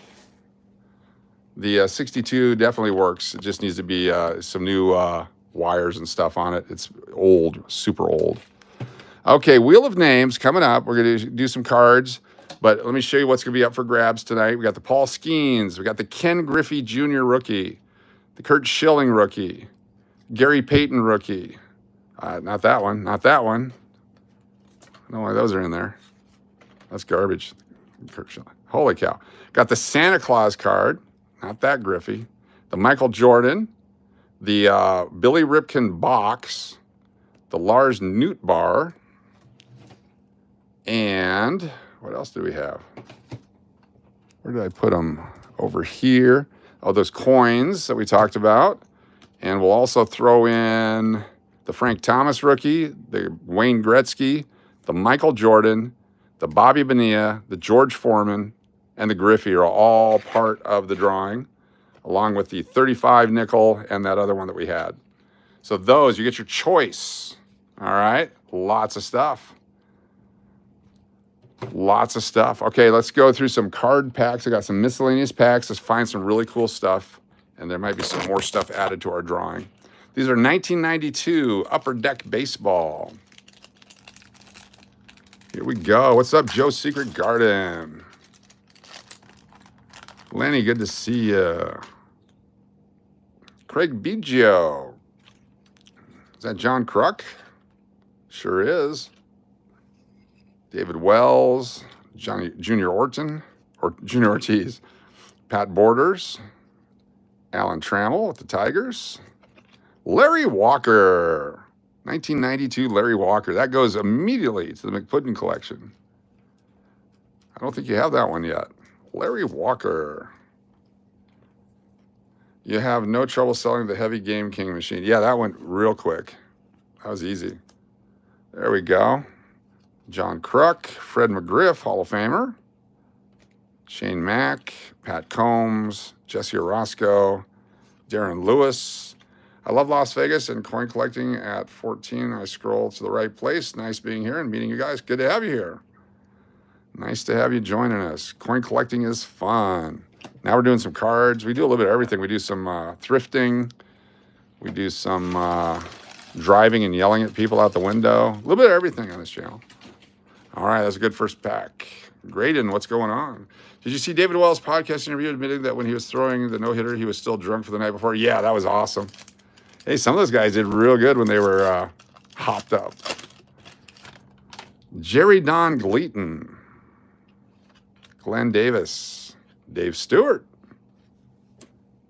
[SPEAKER 1] The 62 definitely works. It just needs to be some new wires and stuff on it. It's old, super old. Okay, Wheel of Names coming up. We're going to do some cards, but let me show you what's going to be up for grabs tonight. We got the Paul Skeens. We got the Ken Griffey Jr. rookie, the Kurt Schilling rookie, Gary Payton rookie. Not that one. Not that one. I don't know why those are in there. That's garbage. Kurt Schilling. Holy cow. Got the Santa Claus card. Not that Griffey. The Michael Jordan. The Billy Ripken box. The Lars Newt bar. And what else do we have? Where did I put them? Over here. Oh, those coins that we talked about. And we'll also throw in the Frank Thomas rookie, the Wayne Gretzky, the Michael Jordan, the Bobby Bonilla, the George Foreman, and the Griffey are all part of the drawing, along with the 35 nickel and that other one that we had. So those, you get your choice. All right, lots of stuff. Lots of stuff. Okay, let's go through some card packs. I got some miscellaneous packs. Let's find some really cool stuff. And there might be some more stuff added to our drawing. These are 1992 Upper Deck Baseball. Here we go. What's up, Joe's Secret Garden? Lenny, good to see you. Craig Biggio. Is that John Kruk? Sure is. David Wells, Junior Ortiz, Pat Borders, Alan Trammell with the Tigers, Larry Walker, 1992 Larry Walker. That goes immediately to the McPuddin collection. I don't think you have that one yet. Larry Walker. You have no trouble selling the Heavy Game King machine. Yeah, that went real quick. That was easy. There we go. John Kruk, Fred McGriff, Hall of Famer, Shane Mack, Pat Combs, Jesse Orozco, Darren Lewis. I love Las Vegas and coin collecting at 14. I scroll to the right place. Nice being here and meeting you guys. Good to have you here. Nice to have you joining us. Coin collecting is fun. Now we're doing some cards. We do a little bit of everything. We do some thrifting. We do some driving and yelling at people out the window. A little bit of everything on this channel. All right, that's a good first pack. Graydon, what's going on? Did you see David Wells' podcast interview admitting that when he was throwing the no-hitter, he was still drunk for the night before? Yeah, that was awesome. Hey, some of those guys did real good when they were hopped up. Jerry Don Gleaton. Glenn Davis. Dave Stewart.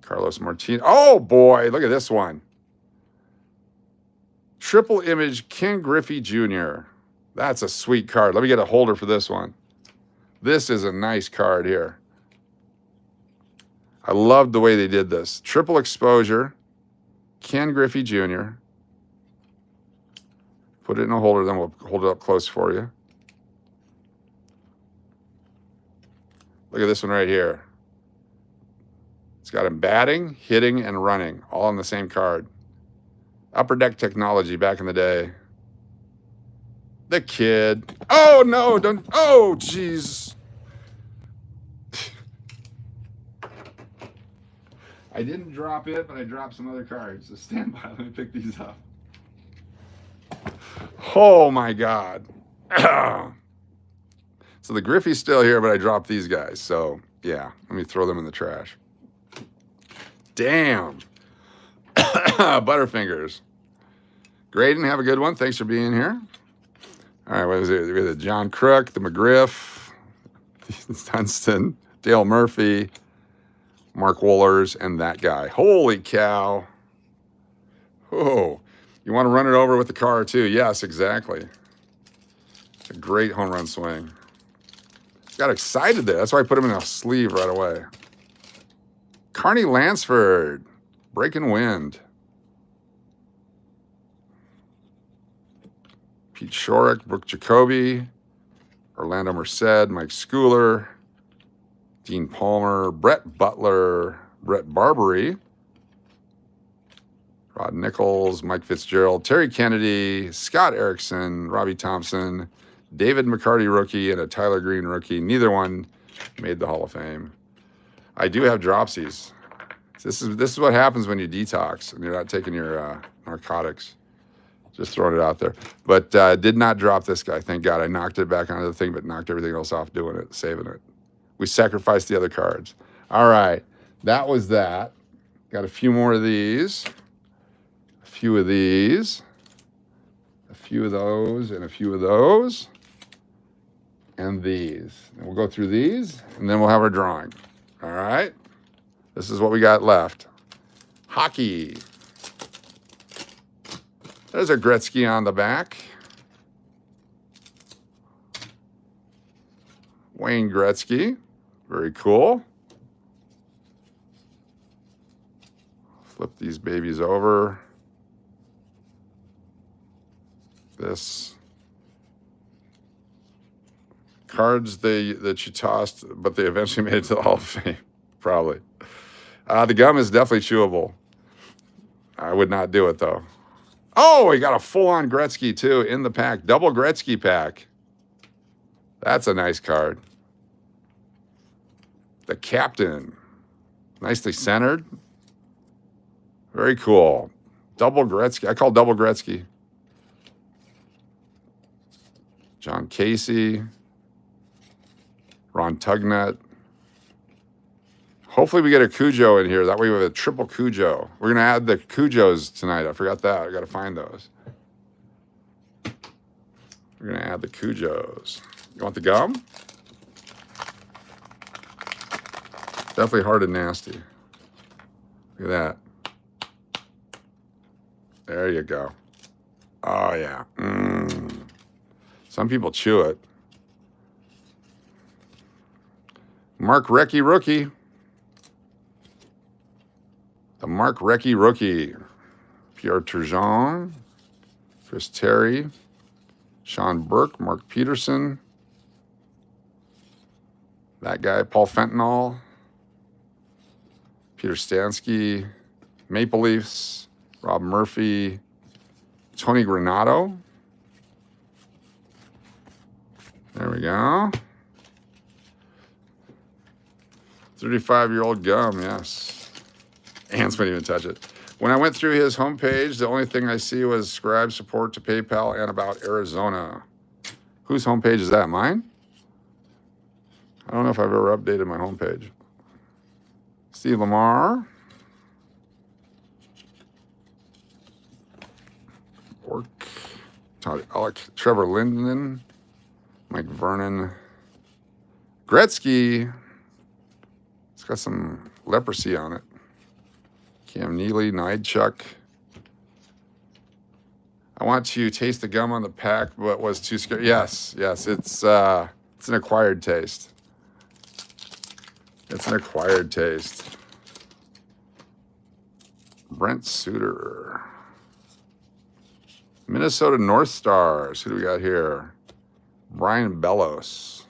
[SPEAKER 1] Carlos Martinez. Oh, boy, look at this one. Triple image Ken Griffey Jr. That's a sweet card. Let me get a holder for this one. This is a nice card here. I love the way they did this. Triple exposure, Ken Griffey Jr. Put it in a holder, then we'll hold it up close for you. Look at this one right here. It's got him batting, hitting, and running, all on the same card. Upper Deck technology back in the day. The kid. Oh, no, don't. Oh, jeez. I didn't drop it, but I dropped some other cards. So stand by. Let me pick these up. Oh, my God. So the Griffey's still here, but I dropped these guys. So, yeah, let me throw them in the trash. Damn. Butterfingers. Graydon, have a good one. Thanks for being here. All right, what is it? We have the John Kruk, the McGriff, Dunston, Dale Murphy, Mark Wohlers, and that guy. Holy cow. Oh, you want to run it over with the car too? Yes, exactly. A great home run swing. Got excited there. That's why I put him in a sleeve right away. Carney Lansford, breaking wind. Pete Shorrock, Brooke Jacoby, Orlando Merced, Mike Schooler, Dean Palmer, Brett Butler, Brett Barbary, Rod Nichols, Mike Fitzgerald, Terry Kennedy, Scott Erickson, Robbie Thompson, David McCarty rookie, and a Tyler Green rookie. Neither one made the Hall of Fame. I do have dropsies. This is what happens when you detox and you're not taking your narcotics. Just throwing it out there. But did not drop this guy. Thank God. I knocked it back onto the thing, but knocked everything else off doing it, saving it. We sacrificed the other cards. All right. That was that. Got a few more of these. A few of these. A few of those, and a few of those. And these. And we'll go through these, and then we'll have our drawing. All right? This is what we got left. Hockey. There's a Gretzky on the back. Wayne Gretzky. Very cool. Flip these babies over. This. Cards that you tossed, but they eventually made it to the Hall of Fame. Probably. The gum is definitely chewable. I would not do it, though. Oh, he got a full-on Gretzky, too, in the pack. Double Gretzky pack. That's a nice card. The captain. Nicely centered. Very cool. Double Gretzky. I call double Gretzky. John Casey. Ron Tugnut. Hopefully we get a Cujo in here. That way we have a triple Cujo. We're going to add the Cujos tonight. I forgot that. I got to find those. We're going to add the Cujos. You want the gum? Definitely hard and nasty. Look at that. There you go. Oh, yeah. Some people chew it. Mark Recchi rookie. The Mark Recchi rookie. Pierre Turgeon. Chris Terry. Sean Burke. Mark Peterson. That guy, Paul Fentanyl. Peter Stansky. Maple Leafs. Rob Murphy. Tony Granato. There we go. 35-year-old gum, yes. Ants wouldn't even touch it. When I went through his homepage, the only thing I see was Scribe support to PayPal and about Arizona. Whose homepage is that? Mine? I don't know if I've ever updated my homepage. Steve Lamar. Bork. Todd Alec. Trevor Linden. Mike Vernon. Gretzky. It's got some leprosy on it. Cam Neely, Nidechuk. I want to taste the gum on the pack, but was too scared. Yes, it's an acquired taste. It's an acquired taste. Brent Suter. Minnesota North Stars. Who do we got here? Brian Bellows.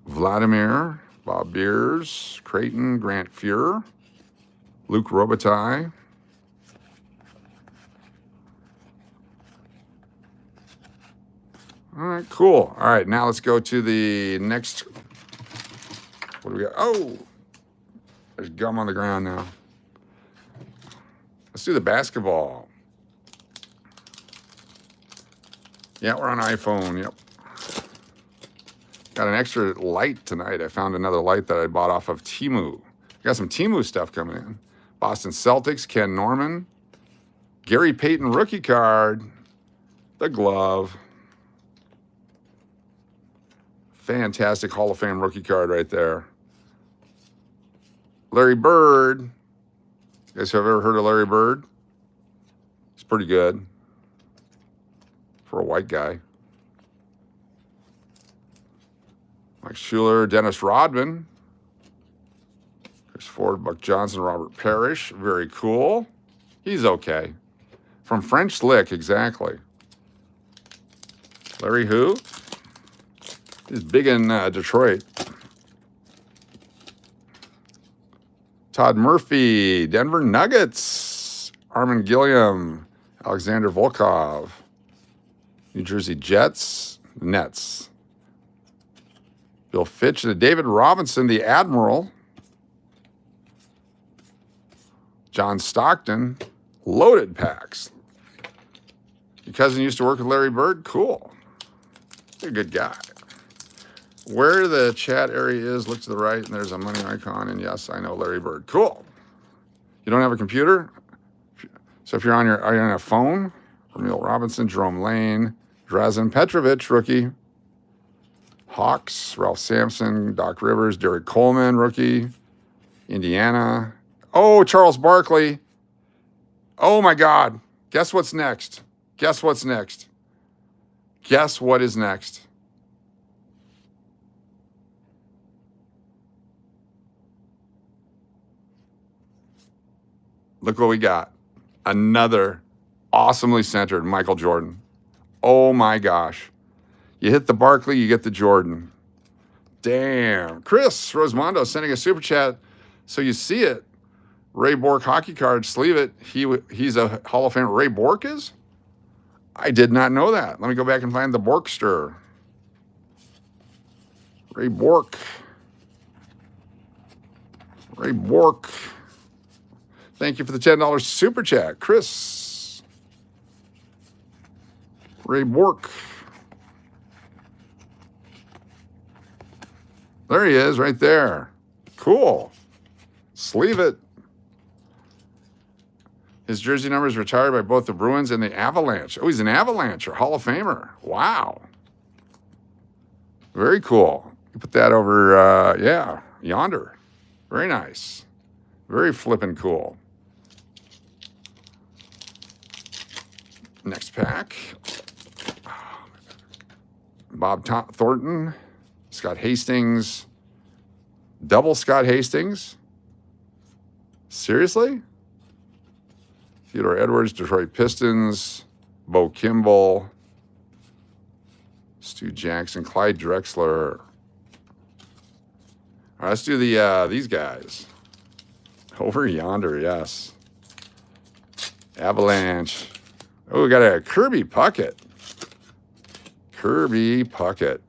[SPEAKER 1] Vladimir, Bob Beers, Creighton, Grant Fuhrer, Luke Robitaille. All right, cool. All right, now let's go to the next. What do we got? Oh, there's gum on the ground now. Let's do the basketball. Yeah, we're on iPhone, yep. Got an extra light tonight. I found another light that I bought off of Temu. Got some Temu stuff coming in. Boston Celtics, Ken Norman. Gary Payton rookie card. The glove. Fantastic Hall of Fame rookie card right there. Larry Bird. You guys have ever heard of Larry Bird? He's pretty good. for a white guy. Mike Schuler, Dennis Rodman, Chris Ford, Buck Johnson, Robert Parrish. Very cool. He's okay. From French Lick, exactly. Larry who? He's big in Detroit. Todd Murphy, Denver Nuggets. Armin Gilliam, Alexander Volkov. New Jersey Jets, Nets. Bill Fitch, and David Robinson, the Admiral. John Stockton, loaded packs. Your cousin used to work with Larry Bird? Cool. He's a good guy. Where the chat area is, look to the right, and there's a money icon, and yes, I know Larry Bird. Cool. You don't have a computer? So if are you on a phone? Emil Robinson, Jerome Lane, Drazen Petrovic, rookie. Hawks, Ralph Sampson, Doc Rivers, Derek Coleman, rookie. Indiana. Oh, Charles Barkley. Oh my God. Guess what's next? Guess what's next? Guess what is next? Look what we got. Another awesomely centered Michael Jordan. Oh my gosh. You hit the Barkley, you get the Jordan. Damn. Chris Rosmondo sending a super chat so you see it. Ray Bork hockey card, sleeve it. He's a Hall of Famer. Ray Bork is? I did not know that. Let me go back and find the Borkster. Ray Bork. Ray Bork. Thank you for the $10 super chat, Chris. Ray Bork. There he is, right there. Cool. Sleeve it. His jersey number is retired by both the Bruins and the Avalanche. Oh, he's an Avalancher, Hall of Famer. Wow. Very cool. You put that over, yeah, yonder. Very nice. Very flippin' cool. Next pack. Bob Thornton, Scott Hastings, double Scott Hastings. Seriously? Theodore Edwards, Detroit Pistons, Bo Kimball, Stu Jackson, Clyde Drexler. All right, let's do these guys. Over yonder, yes. Avalanche. Oh, we got a Kirby Puckett. Kirby Puckett.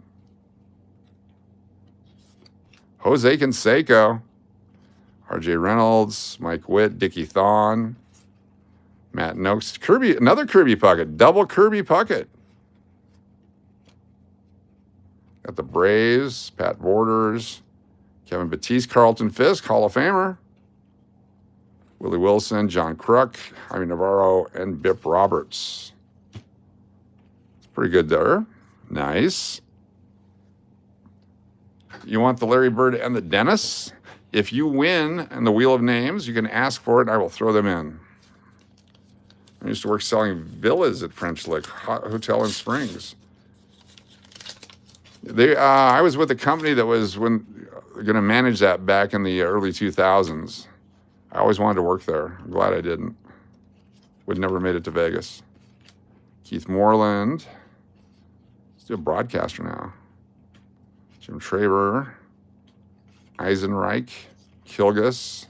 [SPEAKER 1] Jose Canseco. RJ Reynolds, Mike Witt, Dickie Thon, Matt Noakes. Kirby, another Kirby Puckett. Double Kirby Puckett. Got the Braves, Pat Borders, Kevin Batiste, Carlton Fisk, Hall of Famer. Willie Wilson, John Kruk, Jaime Navarro, and Bip Roberts. It's pretty good there. Nice. You want the Larry Bird and the Dennis? If you win in the Wheel of Names, you can ask for it, and I will throw them in. I used to work selling villas at French Lick Hotel in Springs. I was with a company that was going to manage that back in the early 2000s. I always wanted to work there. I'm glad I didn't. Would never made it to Vegas. Keith Moreland. Let's do a broadcaster now. Jim Traber. Eisenreich. Kilgus.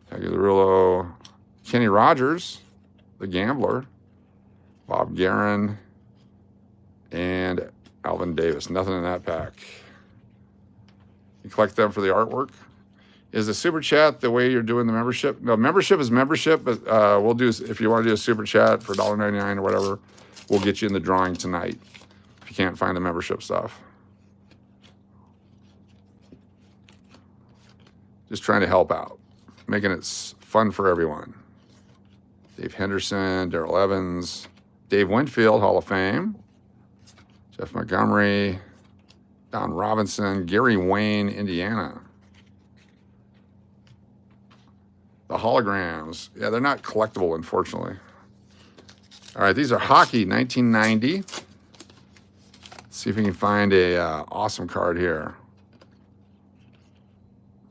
[SPEAKER 1] Tagliarulo. Kenny Rogers, the gambler. Bob Guerin. And Alvin Davis. Nothing in that pack. You collect them for the artwork. Is the super chat the way you're doing the membership? No, membership is membership, but we'll do, if you want to do a super chat for $1.99 or whatever, we'll get you in the drawing tonight if you can't find the membership stuff. Just trying to help out, making it fun for everyone. Dave Henderson, Darrell Evans, Dave Winfield, Hall of Fame, Jeff Montgomery, Don Robinson, Gary Wayne, Indiana. The holograms, yeah, they're not collectible, unfortunately. All right, these are hockey, 1990. Let's see if we can find a awesome card here.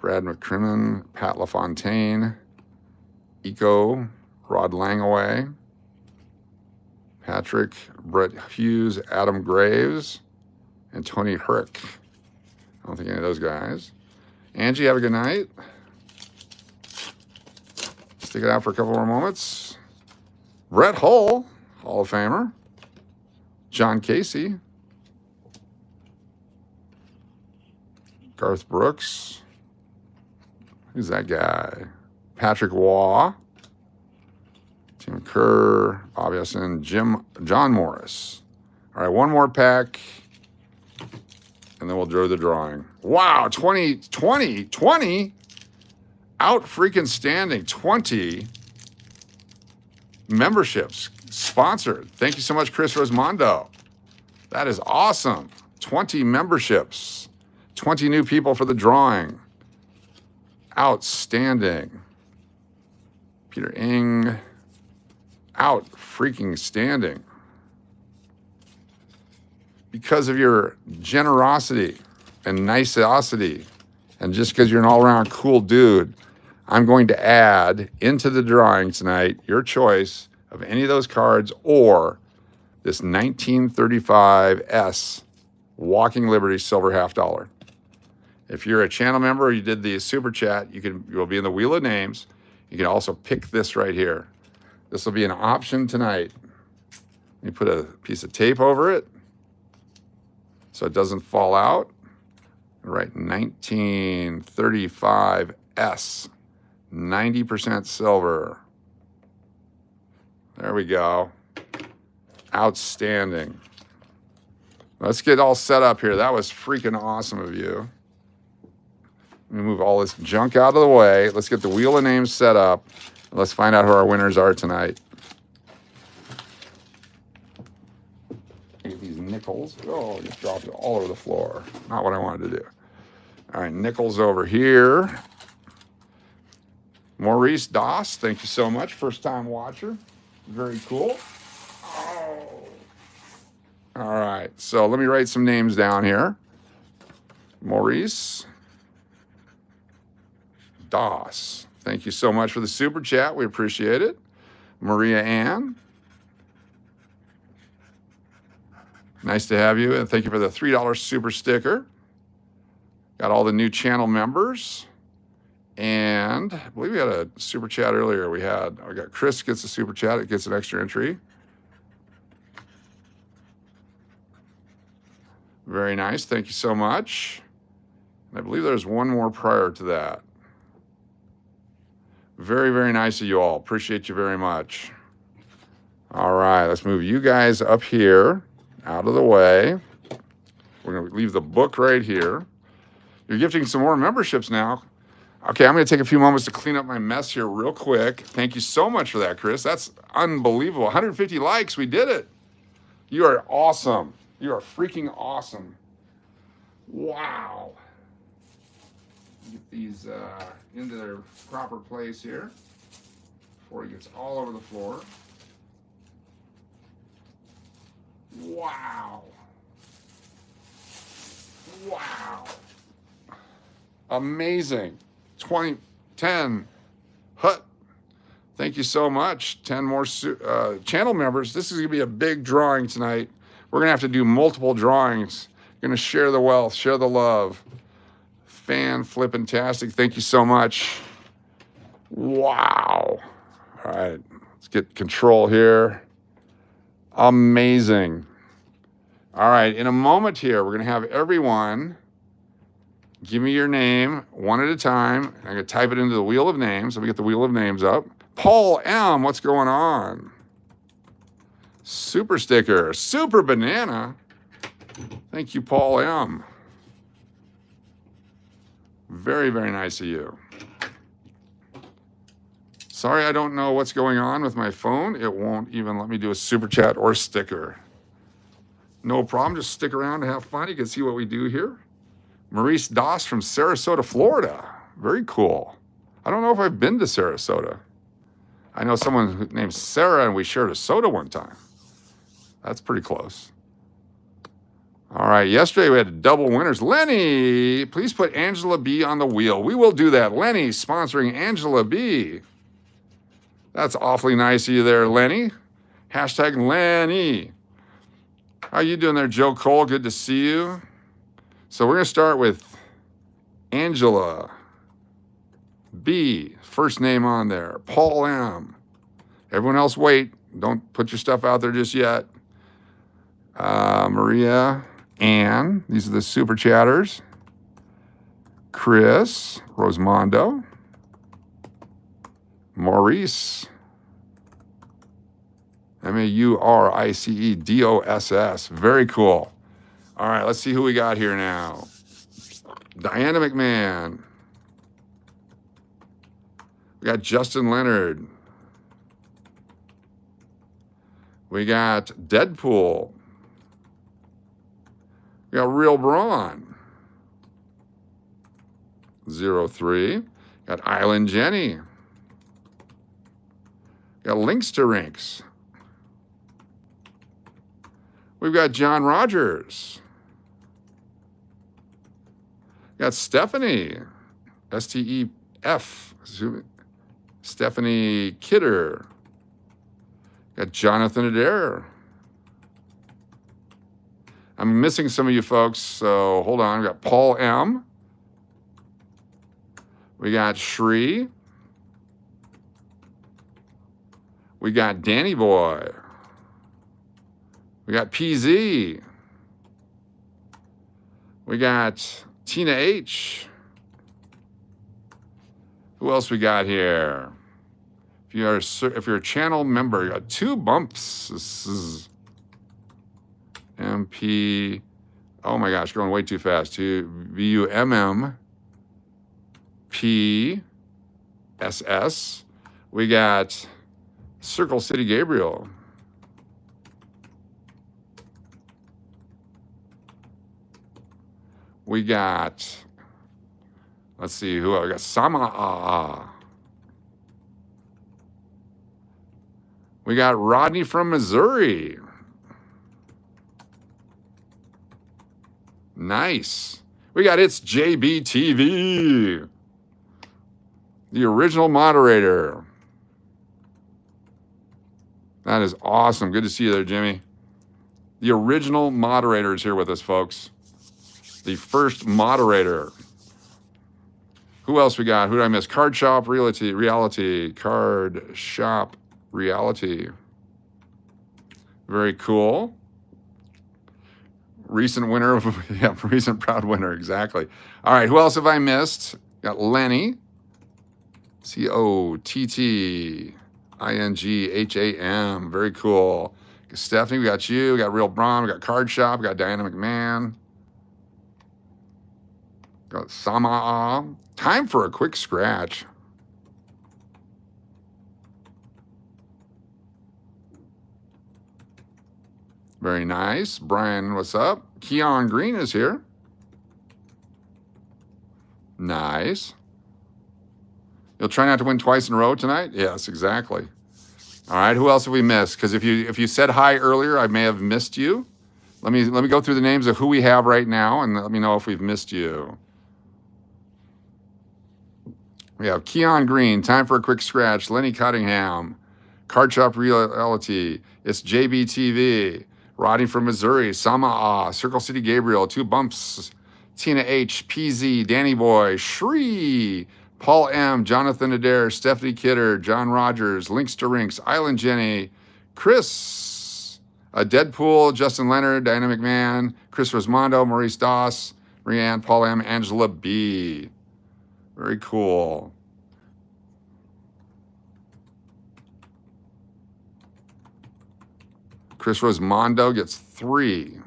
[SPEAKER 1] Brad McCrimmon, Pat LaFontaine, Eco, Rod Langaway, Patrick, Brett Hughes, Adam Graves, and Tony Herrick. I don't think any of those guys. Angie, have a good night. Stick it out for a couple more moments. Brett Hull, Hall of Famer. John Casey. Garth Brooks. Who's that guy? Patrick Waugh. Tim Kerr. Bob Essen. John Morris. All right, one more pack. And then we'll do the drawing. Wow, 20. Out freaking standing. 20 memberships sponsored. Thank you so much, Chris Rosmondo. That is awesome. 20 memberships. 20 new people for the drawing. Outstanding. Peter Ing. Out freaking standing. Because of your generosity and nicosity, and just because you're an all-around cool dude, I'm going to add into the drawing tonight your choice of any of those cards or this 1935 S Walking Liberty Silver Half Dollar. If you're a channel member or you did the super chat, you'll be in the Wheel of Names. You can also pick this right here. This will be an option tonight. You put a piece of tape over it so it doesn't fall out. Right, 1935 S, 90% silver. There we go. Outstanding. Let's get all set up here. That was freaking awesome of you. Let me move all this junk out of the way. Let's get the Wheel of Names set up. Let's find out who our winners are tonight. Get these nickels. Oh, just dropped it all over the floor. Not what I wanted to do. All right, nickels over here. Maurice Doss, thank you so much. First time watcher. Very cool. Oh. All right, so let me write some names down here. Maurice Doss, thank you so much for the super chat. We appreciate it. Maria Ann, nice to have you, and thank you for the $3 super sticker. Got all the new channel members, and I believe we had a super chat earlier. I got Chris gets a super chat. It gets an extra entry. Very nice. Thank you so much. And I believe there's one more prior to that. Very, very nice of you all. Appreciate you very much. All right, let's move you guys up here, out of the way. We're going to leave the book right here. You're gifting some more memberships now. Okay, I'm going to take a few moments to clean up my mess here real quick. Thank you so much for that, Chris. That's unbelievable. 150 likes. We did it. You are awesome. You are freaking awesome. Wow. Get these into their proper place here before it gets all over the floor. Wow. Wow. Amazing. 10 Hut. Thank you so much. 10 more channel members. This is going to be a big drawing tonight. We're going to have to do multiple drawings. Going to share the wealth, share the love. Fan-flippin-tastic. Thank you so much. Wow. All right. Let's get control here. Amazing. All right. In a moment here, we're going to have everyone give me your name one at a time. I'm going to type it into the Wheel of Names. Let me get the Wheel of Names up. Paul M., what's going on? Super sticker. Super banana. Thank you, Paul M. Very, very nice of you. Sorry, I don't know what's going on with my phone. It won't even let me do a super chat or sticker. No problem. Just stick around and have fun. You can see what we do here. Maurice Doss from Sarasota, Florida. Very cool. I don't know if I've been to Sarasota. I know someone named Sarah, and we shared a soda one time. That's pretty close. All right, yesterday we had double winners. Lenny, please put Angela B on the wheel. We will do that. Lenny sponsoring Angela B. That's awfully nice of you there, Lenny. Hashtag Lenny. How you doing there, Joe Cole? Good to see you. So we're going to start with Angela B. First name on there. Paul M. Everyone else wait. Don't put your stuff out there just yet. Maria, Ann. These are the super chatters. Chris, Rosmondo. Maurice. Mauricedoss. Very cool. All right, let's see who we got here now. Diana McMahon. We got Justin Leonard. We got Deadpool. We got Real Braun. 03. Got Island Jenny. Got Links to Rinks. We've got John Rogers. Got Stefanie. S-T-E-F. Stefanie Kidder. Got Jonathan Adair. I'm missing some of you folks, so hold on. We got Paul M. We got Shri. We got Danny Boy. We got PZ. We got Tina H. Who else we got here? If you're a channel member, you got 2 bumps. This is MP. Oh my gosh, going way too fast. VUMMPSS. We got Circle City Gabriel. We got, let's see, who else? We got Sama. We got Rodney from Missouri. Nice. We got It's JBTV. The original moderator. That is awesome. Good to see you there, Jimmy. The original moderator is here with us, folks. The first moderator. Who else we got? Who did I miss? Card Shop Reality. Card Shop Reality. Very cool. Recent winner of, yeah, recent proud winner, exactly. All right, who else have I missed? Got Lenny. COTTINGHAM. Very cool. Stephanie, we got you. We got Real Braun. We got Card Shop. We got Diana McMahon. Got Sama. Time for a quick scratch. Very nice. Brian, what's up? Keon Green is here. Nice. You'll try not to win twice in a row tonight? Yes, exactly. All right, who else have we missed? Because if you said hi earlier, I may have missed you. Let me go through the names of who we have right now, and let me know if we've missed you. We have Keon Green, Time for a Quick Scratch, Lenny Cottingham, Card Shop Reality, It's JBTV, Rodney from Missouri, Sama, Circle City Gabriel, 2 bumps, Tina H, PZ, Danny Boy, Shri, Paul M, Jonathan Adair, Stefanie Kidder, John Rogers, Links to Rinks, Island Jenny, Chris, Deadpool, Justin Leonard, Diana McMahon, Chris Rosmondo, Maurice Doss, Rianne, Paul M, Angela B. Very cool. Chris Rosmondo gets 3.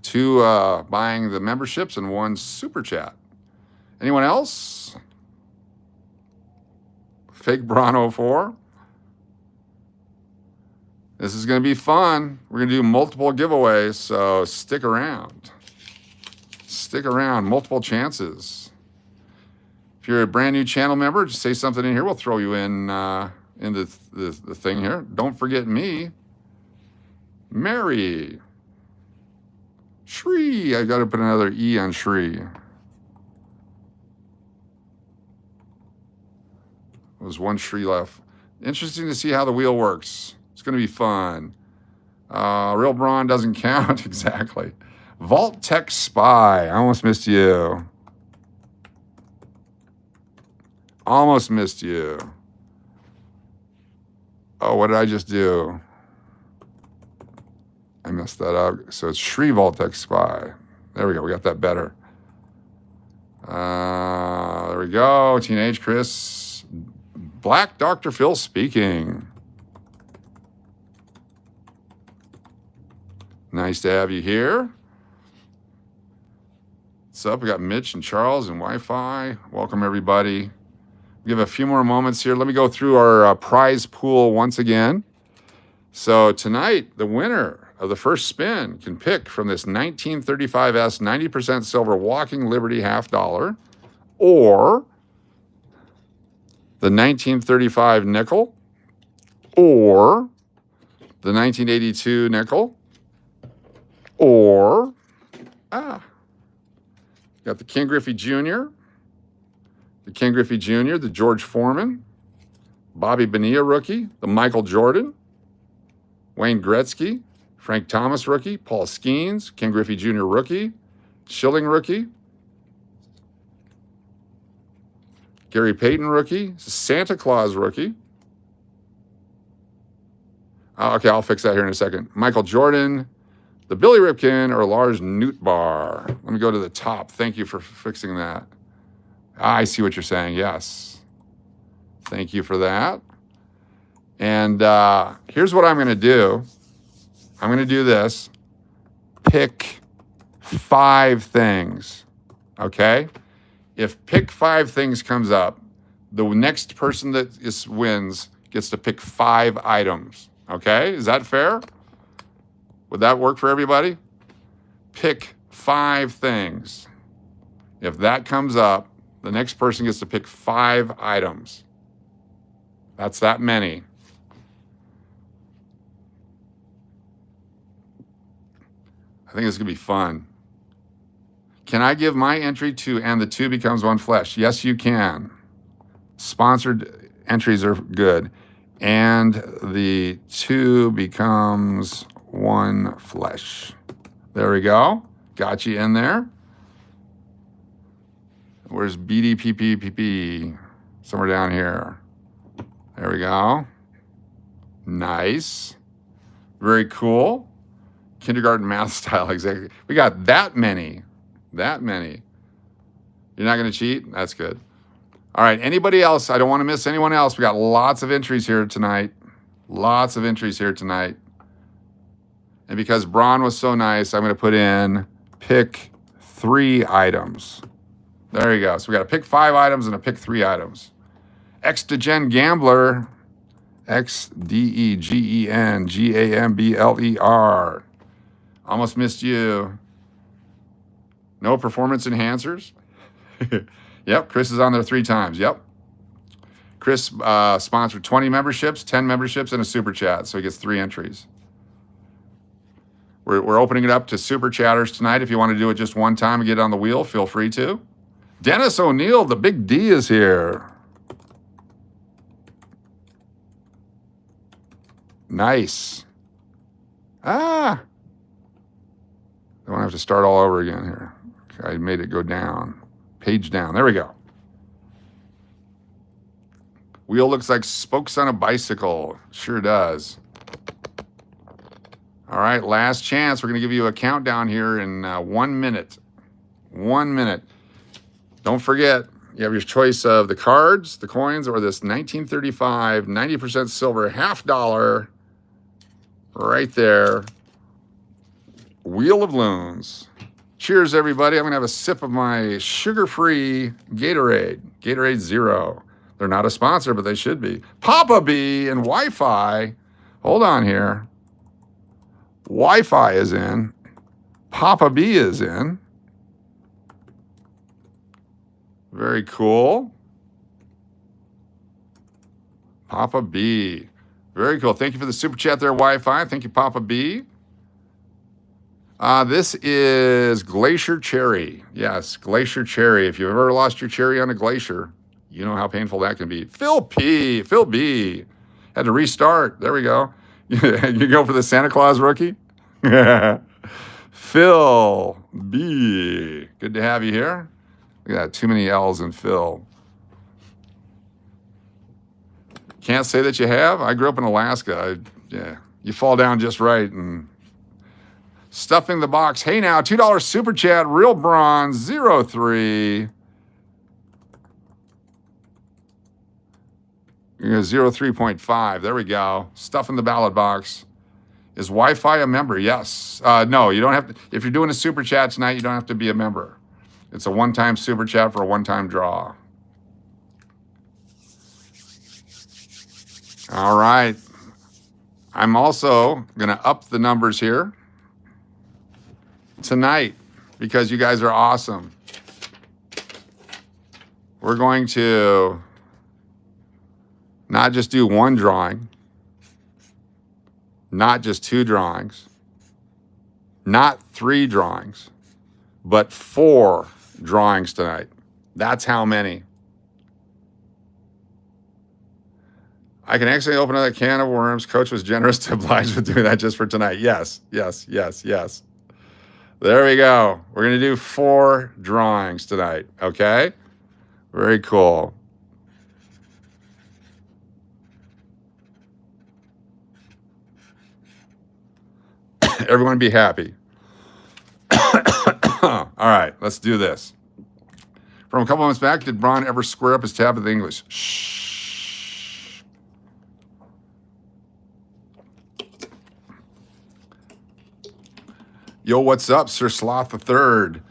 [SPEAKER 1] 2 buying the memberships and 1 super chat. Anyone else? Fake Brano 4. This is going to be fun. We're going to do multiple giveaways, so stick around. Stick around. Multiple chances. If you're a brand new channel member, just say something in here. We'll throw you in the thing here. Don't forget me. Mary. Shri. I got to put another E on Shri. There's one Shri left. Interesting to see how the wheel works. It's going to be fun. Real Braun doesn't count. Exactly. Vault Tech Spy. I almost missed you. Almost missed you. Oh, what did I just do? I messed that up. So it's Shri Vault Tech Spy. There we go. We got that better. There we go. Teenage Chris. Black Dr. Phil speaking. Nice to have you here. What's up? We got Mitch and Charles and Wi-Fi. Welcome, everybody. Give a few more moments here. Let me go through our prize pool once again. So tonight, the winner of the first spin can pick from this 1935S 90% silver Walking Liberty $50 or the 1935 nickel or the 1982 nickel or, got the Ken Griffey Jr., the Ken Griffey Jr., the George Foreman, Bobby Bonilla rookie, the Michael Jordan, Wayne Gretzky, Frank Thomas rookie, Paul Skeens, Ken Griffey Jr. rookie, Schilling rookie, Gary Payton rookie, Santa Claus rookie. Okay, I'll fix that here in a second. Michael Jordan, the Billy Ripken, or Lars Nootbaar. Let me go to the top. Thank you for fixing that. I see what you're saying. Yes. Thank you for that. And here's what I'm going to do. I'm going to do this. Pick 5 things. Okay? If pick 5 things comes up, the next person that wins gets to pick 5 items. Okay? Is that fair? Would that work for everybody? Pick 5 things. If that comes up, the next person gets to pick 5 items. That's that many. I think it's going to be fun. Can I give my entry to And the Two Becomes One Flesh? Yes, you can. Sponsored entries are good. And the Two Becomes One Flesh. There we go. Got you in there. Where's BDPPPP? Somewhere down here. There we go. Nice. Very cool. Kindergarten math style, exactly. We got that many. That many. You're not going to cheat? That's good. All right, anybody else? I don't want to miss anyone else. We got lots of entries here tonight. Lots of entries here tonight. And because Braun was so nice, I'm going to put in pick 3 items. There you go. So we got to pick 5 items and a pick 3 items. Xdegen Gambler. XDEGENGAMBLER. Almost missed you. No performance enhancers. Yep, Chris is on there 3 times. Yep. Chris sponsored 20 memberships, 10 memberships, and a super chat. So he gets 3 entries. We're opening it up to super chatters tonight. If you want to do it just one time and get on the wheel, feel free to. Dennis O'Neill, the big D, is here. Nice. I don't have to start all over again here. I made it go down. Page down. There we go. Wheel looks like spokes on a bicycle. Sure does. All right, last chance. We're going to give you a countdown here in 1 minute. 1 minute. Don't forget, you have your choice of the cards, the coins, or this 1935 90% silver $50 right there. Wheel of Loons. Cheers, everybody. I'm going to have a sip of my sugar-free Gatorade. Gatorade Zero. They're not a sponsor, but they should be. Papa B and Wi-Fi. Hold on here. Wi-Fi is in. Papa B is in. Very cool. Papa B. Very cool. Thank you for the super chat there, Wi-Fi. Thank you, Papa B. This is Glacier Cherry. Yes, Glacier Cherry. If you've ever lost your cherry on a glacier, you know how painful that can be. Phil P. Phil B. Had to restart. There we go. You go for the Santa Claus rookie? Phil B. Good to have you here. Look at that. Too many L's in Phil. Can't say that you have. I grew up in Alaska. Yeah, you fall down just right. And stuffing the box. Hey now, $2 super chat. Real Bronze 03. 03.5. There we go. Stuffing the ballot box. Is Wi-Fi a member? Yes. No, you don't have to. If you're doing a super chat tonight, you don't have to be a member. It's a one-time super chat for a one-time draw. All right. I'm also going to up the numbers here tonight because you guys are awesome. We're going to not just do one drawing, not just two drawings, not three drawings, but 4 drawings tonight. That's how many. I can actually open another can of worms. Coach was generous to oblige with doing that just for tonight. Yes, yes, yes, yes. There we go. We're going to do 4 drawings tonight, okay? Very cool. Everyone be happy. All right, let's do this. From a couple months back, did Braun ever square up his tab with English? Shh. Yo, what's up, Sir Sloth III?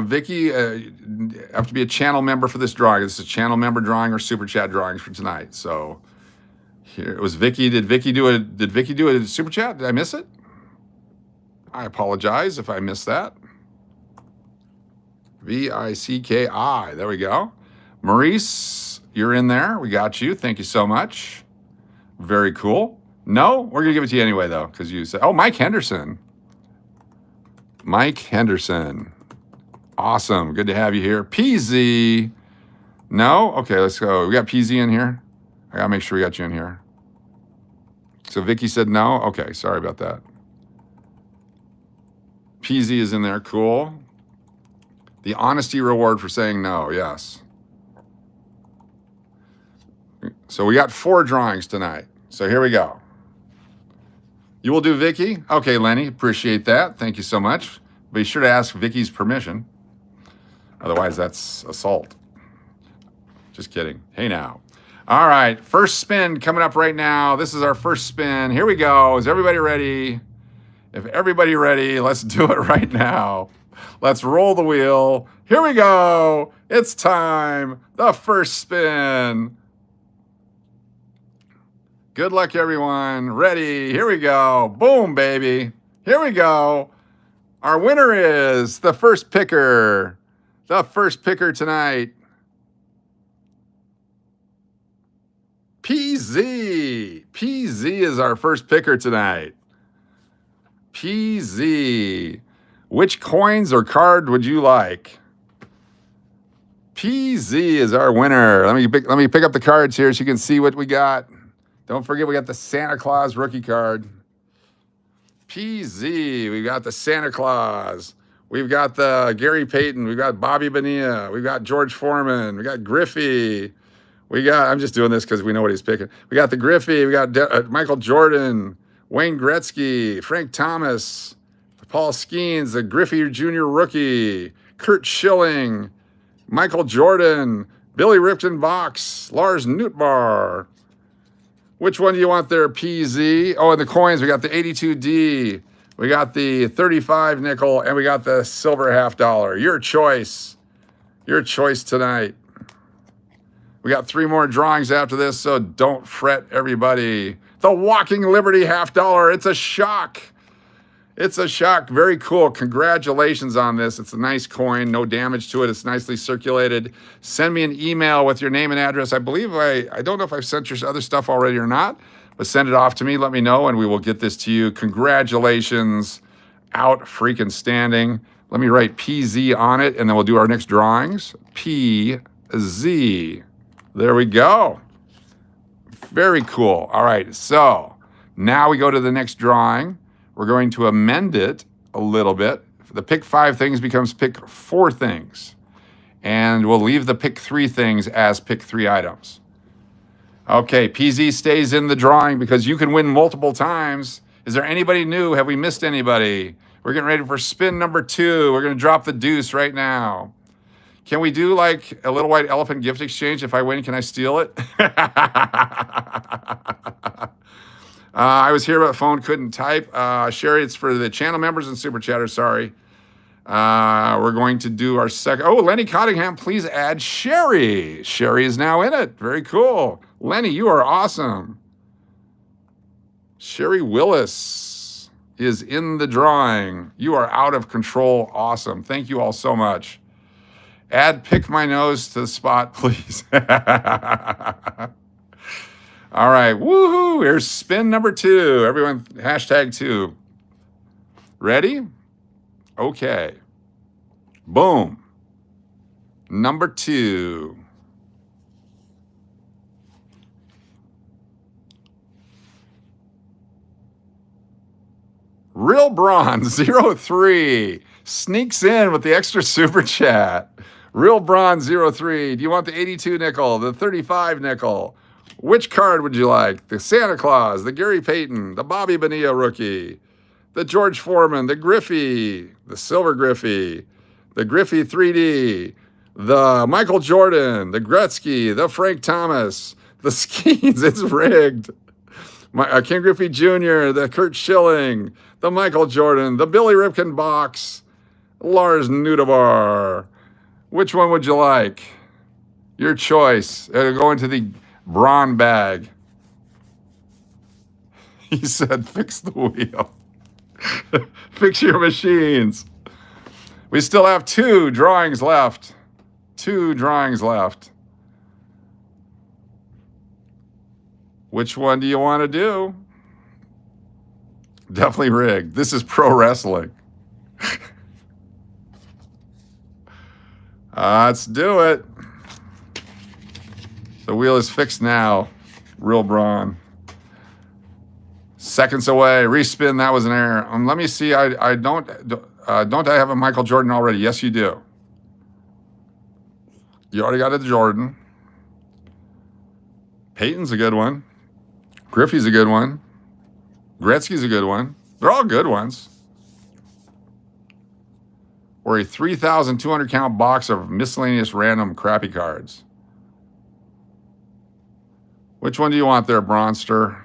[SPEAKER 1] Vicky, you have to be a channel member for this drawing. This is a channel member drawing or super chat drawings for tonight. So here it was Vicky. Did Vicky do a super chat? Did I miss it? I apologize if I missed that. V-I-C-K-I. There we go. Maurice, you're in there. We got you. Thank you so much. Very cool. No, we're going to give it to you anyway, though, because you said, oh, Mike Henderson. Mike Henderson. Awesome. Good to have you here. PZ. No? Okay, let's go. We got PZ in here. I got to make sure we got you in here. So Vicky said no? Okay, sorry about that. PZ is in there. Cool. The honesty reward for saying no. Yes. So we got 4 drawings tonight. So here we go. You will do Vicky? Okay, Lenny, appreciate that. Thank you so much. Be sure to ask Vicky's permission. Otherwise, that's assault. Just kidding. Hey now. All right, first spin coming up right now. This is our first spin. Here we go. Is everybody ready? If everybody ready, let's do it right now. Let's roll the wheel. Here we go. It's time. The first spin. Good luck, everyone. Ready? Here we go. Boom, baby. Here we go. Our winner is the first picker. The first picker tonight. PZ. PZ is our first picker tonight. PZ. Which coins or card would you like? PZ is our winner. Let me pick up the cards here so you can see what we got. Don't forget, we got the Santa Claus rookie card. PZ, we got the Santa Claus. We've got the Gary Payton. We've got Bobby Bonilla. We've got George Foreman. We got Griffey. I'm just doing this because we know what he's picking. We got the Griffey. We got Michael Jordan, Wayne Gretzky, Frank Thomas, Paul Skeens, the Griffey Jr. rookie, Kurt Schilling, Michael Jordan, Billy Ripton Box, Lars Nootbaar. Which one do you want there, PZ? Oh, and the coins, we got the 82D, we got the 35 nickel, and we got the silver $50. Your choice. Your choice tonight. We got 3 more drawings after this, so don't fret, everybody. The Walking Liberty $50. It's a shock. It's a shock. Very cool. Congratulations on this. It's a nice coin. No damage to it. It's nicely circulated. Send me an email with your name and address. I believe I don't know if I've sent your other stuff already or not, but send it off to me. Let me know, and we will get this to you. Congratulations. Out freaking standing. Let me write PZ on it, and then we'll do our next drawings. PZ. There we go. Very cool. All right, so now we go to the next drawing. We're going to amend it a little bit. The pick 5 things becomes pick 4 things. And we'll leave the pick 3 things as pick 3 items. Okay, PZ stays in the drawing because you can win multiple times. Is there anybody new? Have we missed anybody? We're getting ready for spin number 2. We're going to drop the deuce right now. Can we do like a little white elephant gift exchange? If I win, can I steal it? I was here, but phone couldn't type. Sherry, it's for the channel members and super chatters. Sorry. We're going to do our second. Oh, Lenny Cottingham, please add Sherry. Sherry is now in it. Very cool. Lenny, you are awesome. Sherry Willis is in the drawing. You are out of control. Awesome. Thank you all so much. Add pick my nose to the spot, please. All right. Woohoo. Here's spin number 2. Everyone, hashtag 2. Ready? Okay. Boom. Number 2. Real Bronze 03 sneaks in with the extra super chat. Real Bronze 03. Do you want the 82 nickel, the 35 nickel? Which card would you like? The Santa Claus, the Gary Payton, the Bobby Bonilla rookie, the George Foreman, the Griffey, the Silver Griffey, the Griffey 3D, the Michael Jordan, the Gretzky, the Frank Thomas, the Skeens, it's rigged. Ken Griffey Jr., the Kurt Schilling, the Michael Jordan, the Billy Ripken box, Lars Nudebar. Which one would you like? Your choice. It'll go into the Braun bag. He said, fix the wheel. Fix your machines. We still have 2 drawings left. 2 drawings left. Which one do you want to do? Definitely rigged. This is pro wrestling. Let's do it. The wheel is fixed now. Real Braun. Seconds away. Respin. That was an error. Let me see. Don't I have a Michael Jordan already? Yes, you do. You already got a Jordan. Peyton's a good one. Griffey's a good one. Gretzky's a good one. They're all good ones. Or a 3,200 count box of miscellaneous random crappy cards. Which one do you want there, Bronster?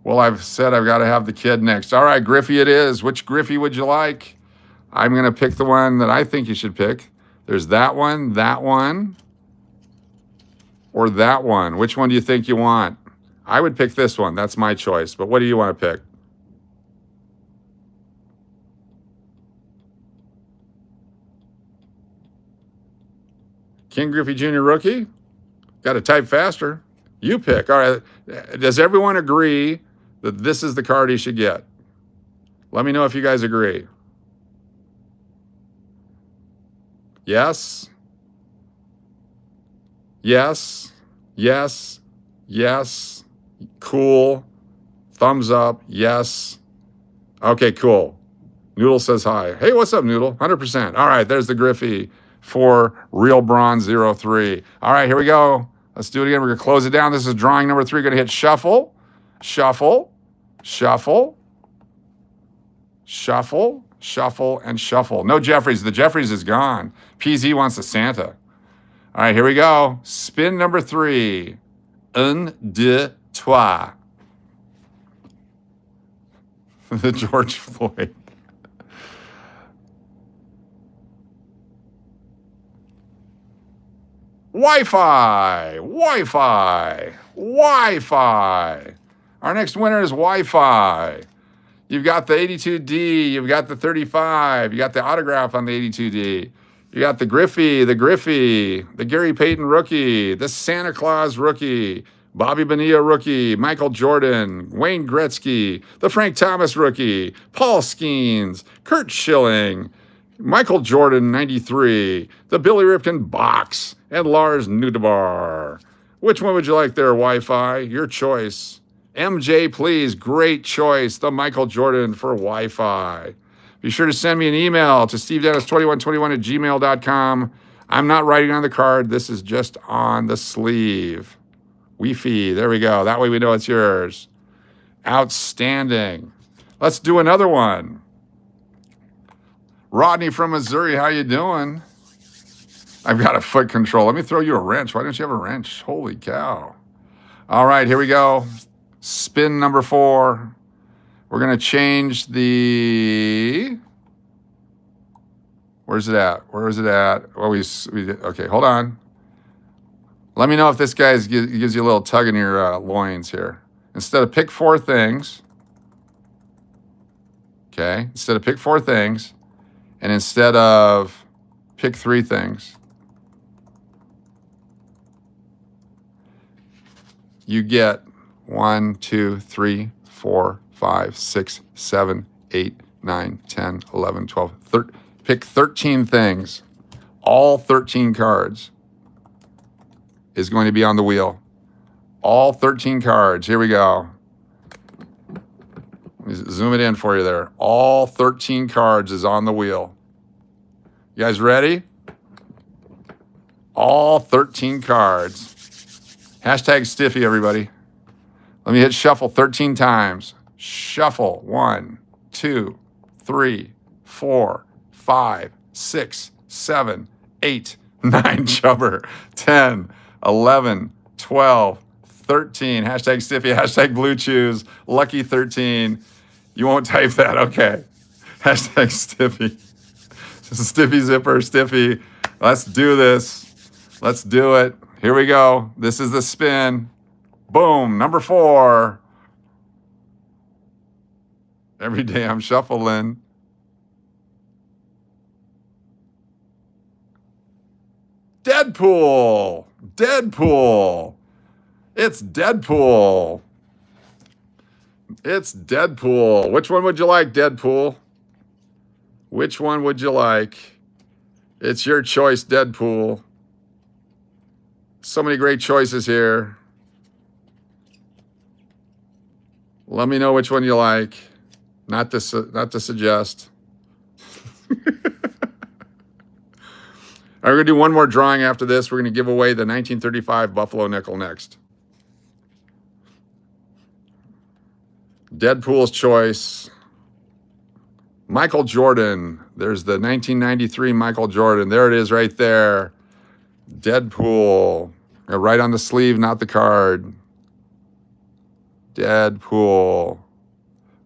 [SPEAKER 1] Well, I've said I've got to have the kid next. All right, Griffey it is. Which Griffey would you like? I'm going to pick the one that I think you should pick. There's that one, or that one. Which one do you think you want? I would pick this one. That's my choice. But what do you want to pick? King Griffey Jr. rookie? Got to type faster. You pick. All right. Does everyone agree that this is the card he should get? Let me know if you guys agree. Yes. Yes. Yes. Yes. Cool. Thumbs up. Yes. Okay, cool. Noodle says hi. Hey, what's up, Noodle? 100%. All right, there's the Griffey for Real Bronze 03. All right, here we go. Let's do it again. We're going to close it down. This is drawing number 3. Going to hit shuffle, shuffle, shuffle, shuffle, shuffle, and shuffle. No Jeffries. The Jeffries is gone. PZ wants the Santa. All right, here we go. Spin number 3. 1, 2, 3. The George Floyd. Wi-Fi, Wi-Fi, Wi-Fi. Our next winner is Wi-Fi. You've got the 82D. You've got the 35. You got the autograph on the 82D. You got the Griffey, the Gary Payton rookie, the Santa Claus rookie, Bobby Bonilla rookie, Michael Jordan, Wayne Gretzky, the Frank Thomas rookie, Paul Skeens, Kurt Schilling, Michael Jordan 93, the Billy Ripken box, and Lars Nudebar. Which one would you like there, Wi-Fi? Your choice. MJ, please. Great choice. The Michael Jordan for Wi-Fi. Be sure to send me an email to stevedennis2121@gmail.com. I'm not writing on the card. This is just on the sleeve. Wi-Fi. There we go. That way we know it's yours. Outstanding. Let's do another one. Rodney from Missouri, how you doing? I've got a foot control. Let me throw you a wrench. Why don't you have a wrench? Holy cow. All right, here we go. Spin number 4. We're going to change the... Where's it at? Where is it at? Well, okay, hold on. Let me know if this guy gives you a little tug in your loins here. Instead of pick 4 things, okay, instead of pick 4 things, and instead of pick 3 things, you get 1, 2, 3, 4, 5, 6, 7, 8, 9, 10, 11, 12, 13. Pick 13 things. All 13 cards is going to be on the wheel. All 13 cards. Here we go. Let me zoom it in for you there. All 13 cards is on the wheel. You guys ready? All 13 cards. Hashtag Stiffy, everybody. Let me hit shuffle 13 times. Shuffle 1, 2, 3, 4, 5, 6, 7, 8, 9, chubber, 10, 11, 12, 13. Hashtag Stiffy, hashtag Blue Chews, lucky 13. You won't type that, okay. Hashtag Stiffy. Stiffy zipper, Stiffy. Let's do this. Let's do it. Here we go. This is the spin. Boom, number 4. Every day I'm shuffling. Deadpool. Deadpool. It's Deadpool. It's Deadpool. Which one would you like, Deadpool? Which one would you like? It's your choice, Deadpool. So many great choices here. Let me know which one you like. Not to suggest. All right, we're going to do one more drawing after this. We're going to give away the 1935 Buffalo nickel next. Deadpool's choice. Michael Jordan. There's the 1993 Michael Jordan. There it is right there. Deadpool. Right on the sleeve, not the card. Deadpool.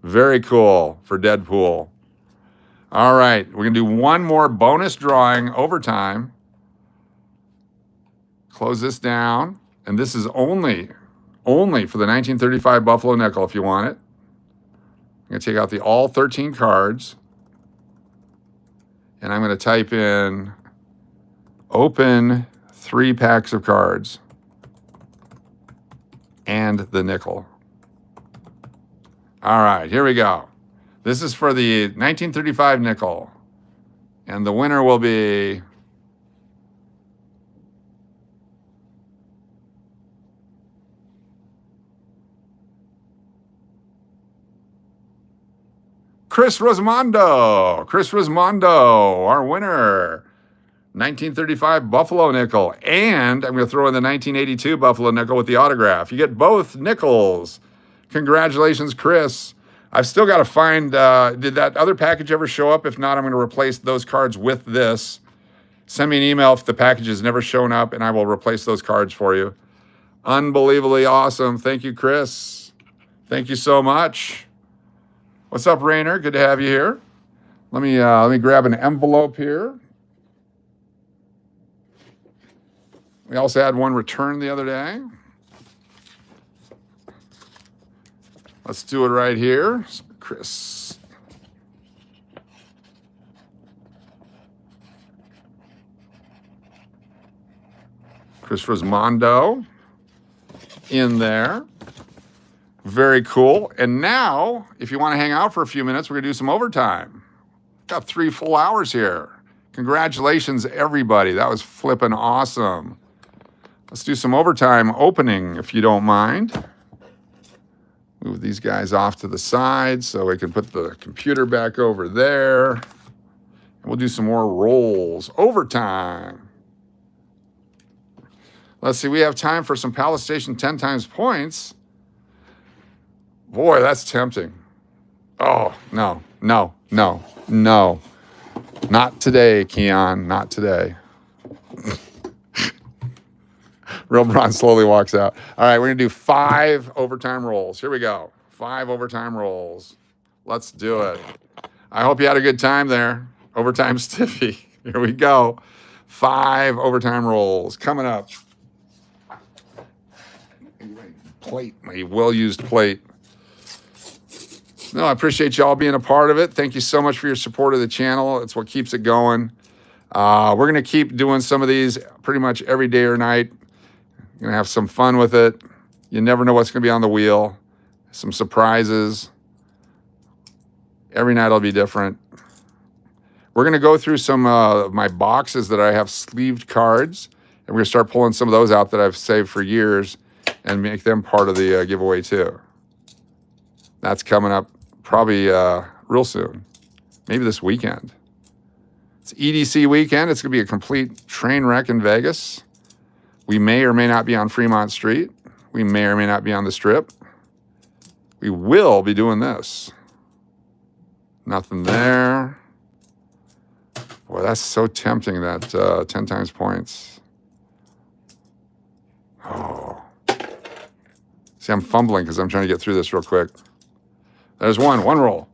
[SPEAKER 1] Very cool for Deadpool. All right, we're going to do one more bonus drawing overtime. Close this down. And this is only for the 1935 Buffalo nickel if you want it. I'm going to take out the all 13 cards. And I'm going to type in open 3 packs of cards and the nickel. All right, here we go. This is for the 1935 nickel. And the winner will be Chris Rosmondo. Chris Rosmondo, our winner. 1935 Buffalo nickel. And I'm going to throw in the 1982 Buffalo nickel with the autograph. You get both nickels. Congratulations, Chris. I've still got to find, did that other package ever show up? If not, I'm going to replace those cards with this. Send me an email if the package has never shown up, and I will replace those cards for you. Unbelievably awesome. Thank you, Chris. Thank you so much. What's up, Rainer? Good to have you here. Let me grab an envelope here. We also had one returned the other day. Let's do it right here. Chris. Chris Rosmondo in there. Very cool. And now, if you want to hang out for a few minutes, we're going to do some overtime. Got 3 full hours here. Congratulations, everybody. That was flipping awesome. Let's do some overtime opening, if you don't mind. Move these guys off to the side so we can put the computer back over there. And we'll do some more rolls. Overtime. Let's see, we have time for some Palace Station 10 times points. Boy, that's tempting. Oh, no. Not today, Keon, not today. Real Bron slowly walks out. All right, we're going to do 5 overtime rolls. Here we go. 5 overtime rolls. Let's do it. I hope you had a good time there. Overtime Stiffy. Here we go. 5 overtime rolls coming up. Plate, my well-used plate. No, I appreciate y'all being a part of it. Thank you so much for your support of the channel. It's what keeps it going. We're going to keep doing some of these pretty much every day or night. Going to have some fun with it. You never know what's going to be on the wheel. Some surprises. Every night will be different. We're going to go through some of my boxes that I have sleeved cards. And we're going to start pulling some of those out that I've saved for years and make them part of the giveaway too. That's coming up probably real soon. Maybe this weekend. It's EDC weekend. It's going to be a complete train wreck in Vegas. We may or may not be on Fremont Street. We may or may not be on the Strip. We will be doing this. Nothing there. Boy, that's so tempting, that 10 times points. Oh. See, I'm fumbling because I'm trying to get through this real quick. There's one roll.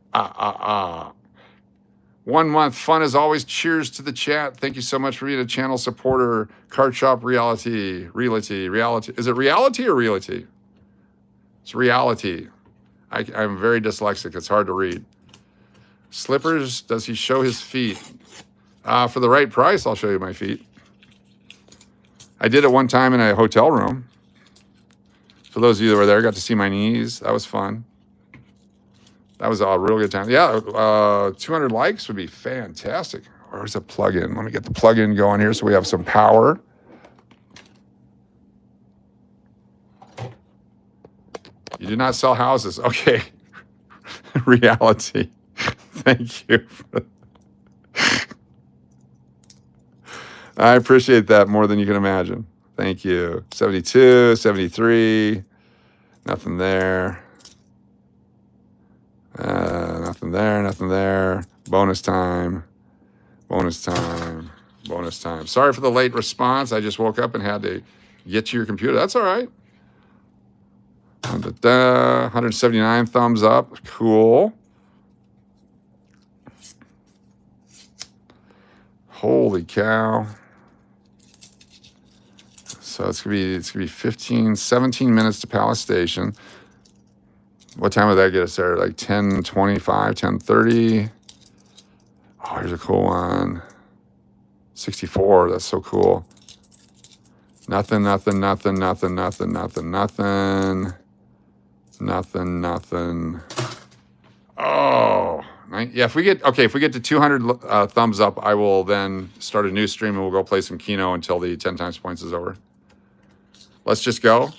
[SPEAKER 1] 1 month. Fun as always. Cheers to the chat. Thank you so much for being a channel supporter. Card Shop Realty. Is it reality or realty? It's reality. I'm very dyslexic. It's hard to read. Slippers. Does he show his feet? For the right price, I'll show you my feet. I did it one time in a hotel room. For those of you that were there, I got to see my knees. That was fun. That was a real good time. Yeah, 200 likes would be fantastic. Where's the plug-in? Let me get the plug-in going here so we have some power. You do not sell houses. Okay. Reality. Thank you. I appreciate that more than you can imagine. Thank you. 72, 73. Nothing there. Nothing there. Bonus time. Sorry for the late response. I just woke up and had to get to your computer. That's all right. 179 thumbs up. Cool. Holy cow. So it's gonna be 17 minutes to Palace Station. What time would that get us there? Like 10:25, 10:30. Oh, here's a cool one. 64. That's so cool. Nothing. Oh, yeah. If we get to 200 thumbs up, I will then start a new stream and we'll go play some Keno until the 10 times points is over. Let's just go.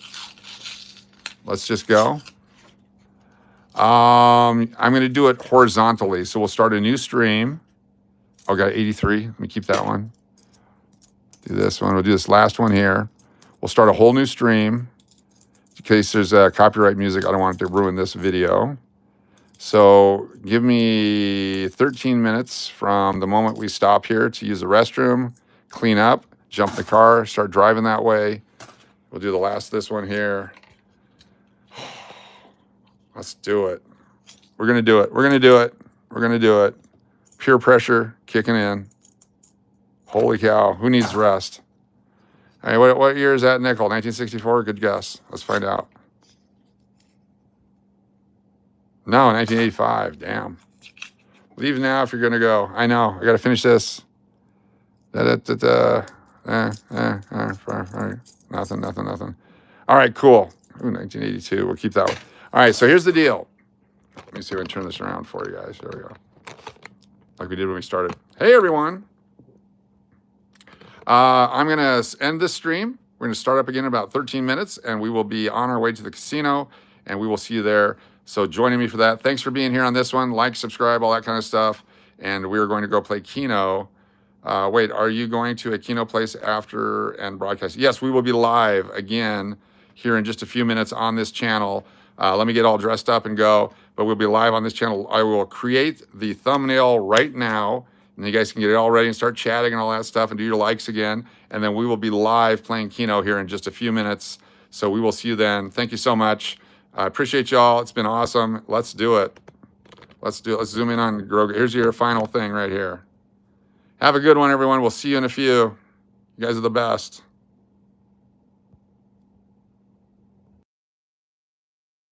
[SPEAKER 1] I'm going to do it horizontally. So we'll start a new stream. Oh, got 83. Let me keep that one. Do this one. We'll do this last one here. We'll start a whole new stream. In case there's copyright music, I don't want it to ruin this video. So give me 13 minutes from the moment we stop here to use the restroom, clean up, jump in the car, start driving that way. We'll do this one here. Let's do it. We're going to do it. Peer pressure kicking in. Holy cow. Who needs rest? Hey, what year is that nickel? 1964? Good guess. Let's find out. No, 1985. Damn. Leave now if you're going to go. I know. I got to finish this. Nothing. All right, cool. Ooh, 1982. We'll keep that one. All right, so here's the deal. Let me see if I can turn this around for you guys. There we go. Like we did when we started. Hey, everyone. I'm going to end this stream. We're going to start up again in about 13 minutes, and we will be on our way to the casino, and we will see you there. So joining me for that. Thanks for being here on this one. Like, subscribe, all that kind of stuff. And we're going to go play Keno. Wait, are you going to a Keno place after and broadcast? Yes, we will be live again here in just a few minutes on this channel. Let me get all dressed up and go, but we'll be live on this channel. I will create the thumbnail right now, and you guys can get it all ready and start chatting and all that stuff and do your likes again. And then we will be live playing Keno here in just a few minutes. So we will see you then. Thank you so much. I appreciate y'all. It's been awesome. Let's do it. Let's do it. Let's zoom in on Grogu. Here's your final thing right here. Have a good one, everyone. We'll see you in a few. You guys are the best.